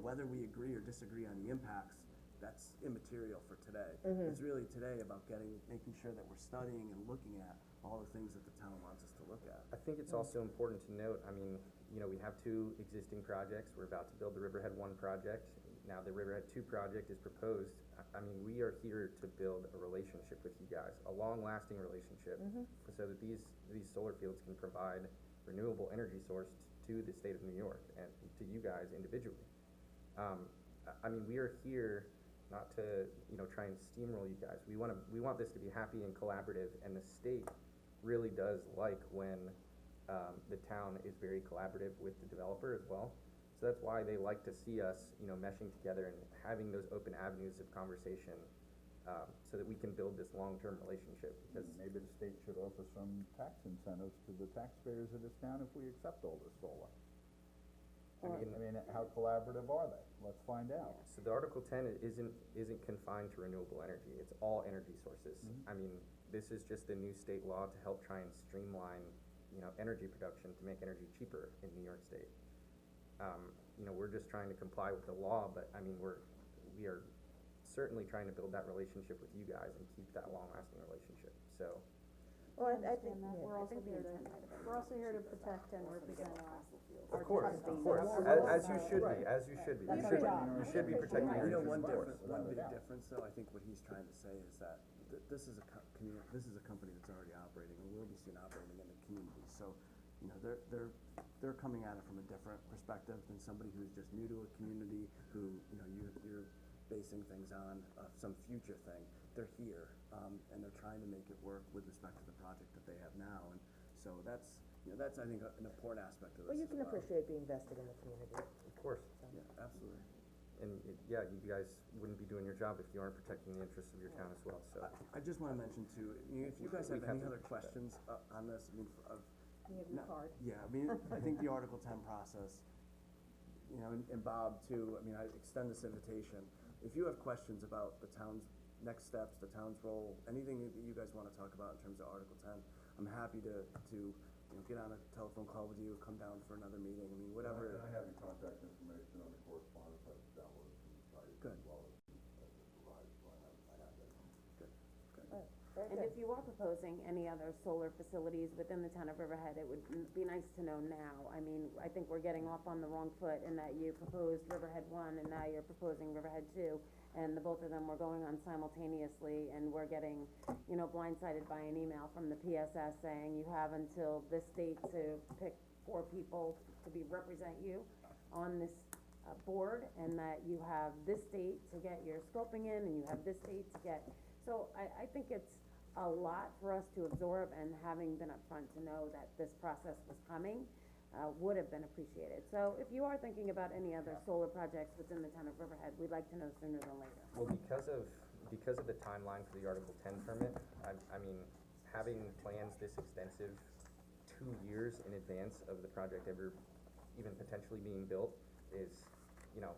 [SPEAKER 13] Whether we agree or disagree on the impacts, that's immaterial for today. It's really today about making sure that we're studying and looking at all the things that the town wants us to look at.
[SPEAKER 12] I think it's also important to note, we have two existing projects. We're about to build the Riverhead 1 project. Now the Riverhead 2 project is proposed. We are here to build a relationship with you guys, a long-lasting relationship, so that these solar fields can provide renewable energy source to the state of New York and to you guys individually. We are here not to, try and steamroll you guys. We want this to be happy and collaborative, and the state really does like when the town is very collaborative with the developer as well. So that's why they like to see us, meshing together and having those open avenues of conversation, so that we can build this long-term relationship, because
[SPEAKER 2] Maybe the state should offer some tax incentives to the taxpayers of this town if we accept all this solar. How collaborative are they? Let's find out.
[SPEAKER 12] So the Article 10 isn't confined to renewable energy, it's all energy sources. This is just a new state law to help try and streamline, energy production, to make energy cheaper in New York State. We're just trying to comply with the law, but we are certainly trying to build that relationship with you guys and keep that long-lasting relationship, so.
[SPEAKER 1] Well, I think,
[SPEAKER 7] Understand that.
[SPEAKER 1] yeah.
[SPEAKER 7] We're also here to protect and represent our
[SPEAKER 12] Of course, as you should be, You should be protecting your interests.
[SPEAKER 13] One big difference though, I think what he's trying to say is that this is a company that's already operating and will be soon operating in the community, so, they're coming at it from a different perspective than somebody who's just new to a community, who, you're basing things on, some future thing. They're here, and they're trying to make it work with respect to the project that they have now, and so that's, I think, an important aspect of this
[SPEAKER 1] Well, you
[SPEAKER 13] as
[SPEAKER 1] can appreciate being vested in the community.
[SPEAKER 12] Of course.
[SPEAKER 13] Yeah, absolutely.
[SPEAKER 12] yeah, you guys wouldn't be doing your job if you aren't protecting the interests of your town as well, so.
[SPEAKER 13] I just wanna mention too, if you guys have
[SPEAKER 12] We have
[SPEAKER 13] any
[SPEAKER 12] to
[SPEAKER 13] other
[SPEAKER 12] push that.
[SPEAKER 13] questions, on this, I mean,
[SPEAKER 7] You have your card.
[SPEAKER 13] yeah, I mean, I think the Article 10 process, you know, and Bob too, I mean, I extend this invitation. If you have questions about the town's next steps, the town's role, anything that you guys wanna talk about in terms of Article 10, I'm happy to, you know, get on a telephone call with you, come down for another meeting, I mean, whatever.
[SPEAKER 10] I have your contact information on the correspondence I've downloaded from the site.
[SPEAKER 13] Good.
[SPEAKER 10] As well as, provided, so I have that.
[SPEAKER 1] Very
[SPEAKER 6] And
[SPEAKER 1] good.
[SPEAKER 6] if you are proposing any other solar facilities within the town of Riverhead, it would be nice to know now. I mean, I think we're getting off on the wrong foot in that you proposed Riverhead 1 and now you're proposing Riverhead 2. And the both of them were going on simultaneously, and we're getting, you know, blindsided by an email from the PSS saying you have until this date to pick 4 people to represent you on this board, and that you have this date to get your scoping in, and you have this date to get, so I think it's a lot for us to absorb, and having been upfront to know that this process was coming, would have been appreciated. So if you are thinking about any other solar projects within the town of Riverhead, we'd like to know sooner than later.
[SPEAKER 12] Well, because of the timeline for the Article 10 permit, I mean, having plans this extensive 2 years in advance of the project ever even potentially being built is, you know,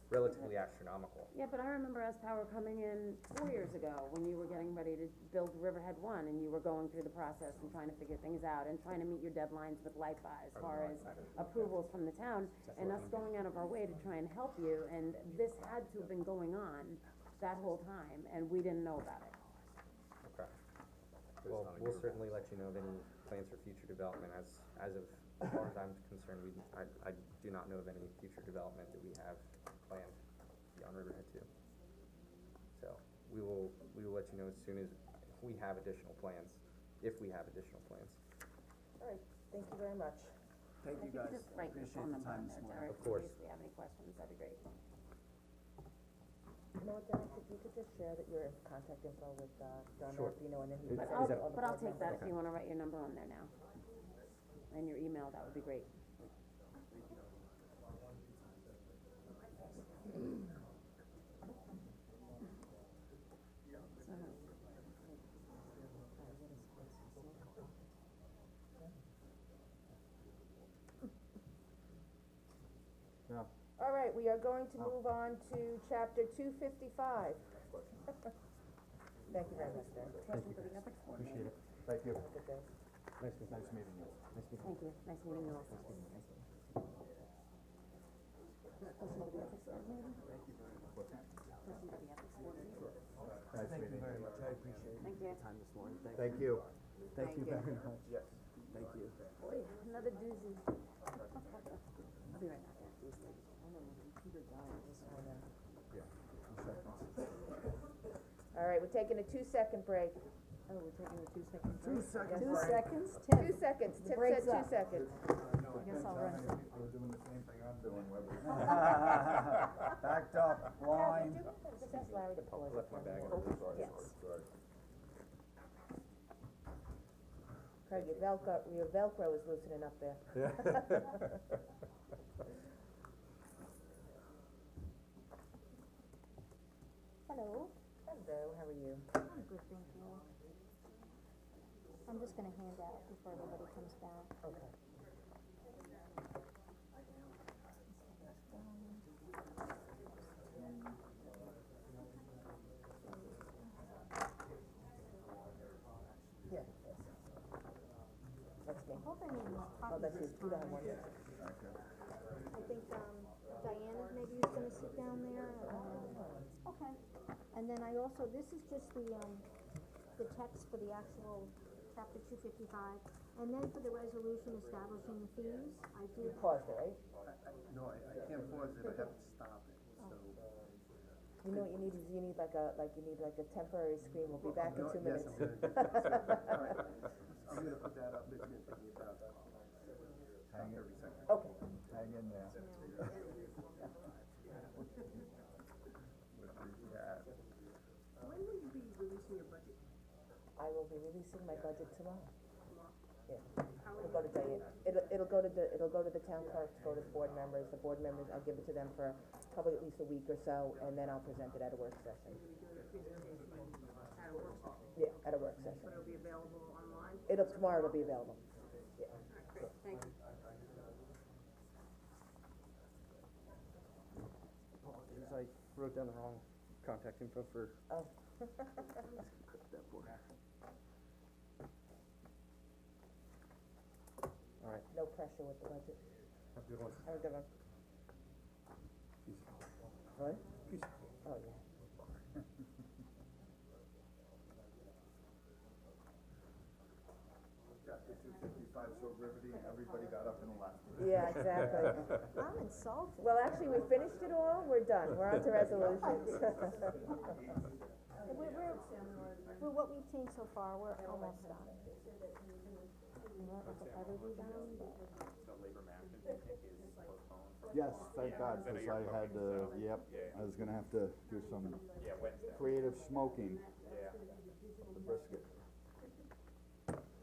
[SPEAKER 12] relatively astronomical.
[SPEAKER 6] Yeah, but I remember S-Power coming in 4 years ago, when you were getting ready to build Riverhead 1, and you were going through the process and trying to figure things out, and trying to meet your deadlines with LIPA as far as approvals from the town, and us going out of our way to try and help you, and this had to have been going on that whole time, and we didn't know about it.
[SPEAKER 12] Okay. Well, we'll certainly let you know of any plans for future development. As far as I'm concerned, I do not know of any future development that we have planned beyond Riverhead 2. So, we will let you know as soon as we have additional plans, if we have additional plans.
[SPEAKER 1] All right, thank you very much.
[SPEAKER 13] Thank you guys,
[SPEAKER 6] Just write your
[SPEAKER 13] appreciate
[SPEAKER 6] phone
[SPEAKER 13] the
[SPEAKER 6] number
[SPEAKER 13] time
[SPEAKER 6] on
[SPEAKER 13] this
[SPEAKER 6] there,
[SPEAKER 13] morning.
[SPEAKER 6] Derek,
[SPEAKER 12] Of course.
[SPEAKER 6] in case we have any questions, that'd be great.
[SPEAKER 1] You know what, Dennis, if you could just share your contact info with, John
[SPEAKER 12] Sure.
[SPEAKER 1] Orfino, and then he.
[SPEAKER 6] But
[SPEAKER 1] has
[SPEAKER 6] I'll,
[SPEAKER 1] all the
[SPEAKER 6] but I'll
[SPEAKER 1] board
[SPEAKER 6] take that
[SPEAKER 1] members.
[SPEAKER 6] if you wanna write your number on there now. And your email, that would be great.
[SPEAKER 1] All right, we are going to move on to chapter 255. Thank you very much, Derek.
[SPEAKER 6] Question for the ethics board?
[SPEAKER 9] Appreciate it. Thank you.
[SPEAKER 1] Have a good day.
[SPEAKER 9] Nice meeting you.
[SPEAKER 6] Thank you, nice meeting you also. Question for the ethics board, maybe? Question for the ethics board, maybe?
[SPEAKER 9] Nice meeting you.
[SPEAKER 13] very much, I appreciate
[SPEAKER 6] Thank you.
[SPEAKER 13] the time this morning,
[SPEAKER 9] Thank you.
[SPEAKER 13] Thank you very much.
[SPEAKER 9] Yes.
[SPEAKER 13] Thank you.
[SPEAKER 6] Boy, another doozy. I'll be right back.
[SPEAKER 1] All right, we're taking a 2-second break.
[SPEAKER 6] Oh, we're taking a 2-second break?
[SPEAKER 7] 2 seconds,
[SPEAKER 1] Yes.
[SPEAKER 7] Tim.
[SPEAKER 1] 2 seconds,
[SPEAKER 7] The
[SPEAKER 1] Tip
[SPEAKER 7] break's
[SPEAKER 1] said 2
[SPEAKER 7] up.
[SPEAKER 1] seconds.
[SPEAKER 7] I guess I'll run some.
[SPEAKER 10] We're doing the same thing I'm doing, Webby.
[SPEAKER 2] Backed up, blind.
[SPEAKER 1] Just ask Larry to pull it.
[SPEAKER 12] Left my bag.
[SPEAKER 1] Yes. Craig, your Velcro is loosening up there.
[SPEAKER 14] Hello,
[SPEAKER 1] Hello, how are you?
[SPEAKER 14] I'm good, thank you. I'm just gonna hand out before everybody comes back.
[SPEAKER 1] Okay. Yeah, yes. That's me.
[SPEAKER 14] I hope I made enough
[SPEAKER 1] Oh,
[SPEAKER 14] copies
[SPEAKER 1] that's
[SPEAKER 14] this
[SPEAKER 1] you, you don't have
[SPEAKER 14] time.
[SPEAKER 1] one yet.
[SPEAKER 14] I think, Diana maybe is gonna sit down there, okay. And then I also, this is just the text for the actual chapter 255. And then for the resolution establishing the fees, I
[SPEAKER 1] You
[SPEAKER 14] did,
[SPEAKER 1] paused it, right?
[SPEAKER 13] No, I can't pause it, I have to stop it, so.
[SPEAKER 1] You know what you need is, you need like a temporary screen, we'll be back in 2 minutes.
[SPEAKER 13] Yes, alright, I'm gonna put that up, it's gonna take me about 30 seconds.
[SPEAKER 1] Okay.
[SPEAKER 2] Hang in there.
[SPEAKER 13] When will you be releasing your budget?
[SPEAKER 1] I will be releasing my budget tomorrow. Yeah. It'll go to Diane, it'll go to the town clerk, go to the board members, I'll give it to them for probably at least a week or so, and then I'll present it at a work session.
[SPEAKER 5] At a workshop,
[SPEAKER 1] Yeah, at a work session.
[SPEAKER 5] but it'll be available online?
[SPEAKER 1] Tomorrow it'll be available. Yeah.
[SPEAKER 5] Great, thank you.
[SPEAKER 12] Apologies, I wrote down the wrong contact info for
[SPEAKER 1] Oh.
[SPEAKER 12] that board. Alright,
[SPEAKER 1] No pressure with the budget.
[SPEAKER 12] have a good one.
[SPEAKER 1] Have a good one. What? Oh, yeah.
[SPEAKER 2] Chapter 255 so riveting, everybody got up and left.
[SPEAKER 1] Yeah, exactly.
[SPEAKER 14] I'm insulted.
[SPEAKER 1] Well, actually, we finished it all, we're done, we're on to resolutions.
[SPEAKER 14] For what we've seen so far, we're almost done. We're ever be done, but.
[SPEAKER 12] The labor management picnic is postponed from.
[SPEAKER 2] Yes, thank God, cause I had, I was gonna have to do some
[SPEAKER 12] Wednesday.
[SPEAKER 2] creative smoking
[SPEAKER 12] Yeah.
[SPEAKER 2] of the brisket.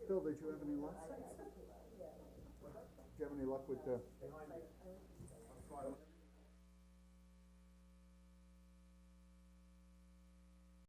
[SPEAKER 2] Bill, did you have any luck? Did you have any luck with the?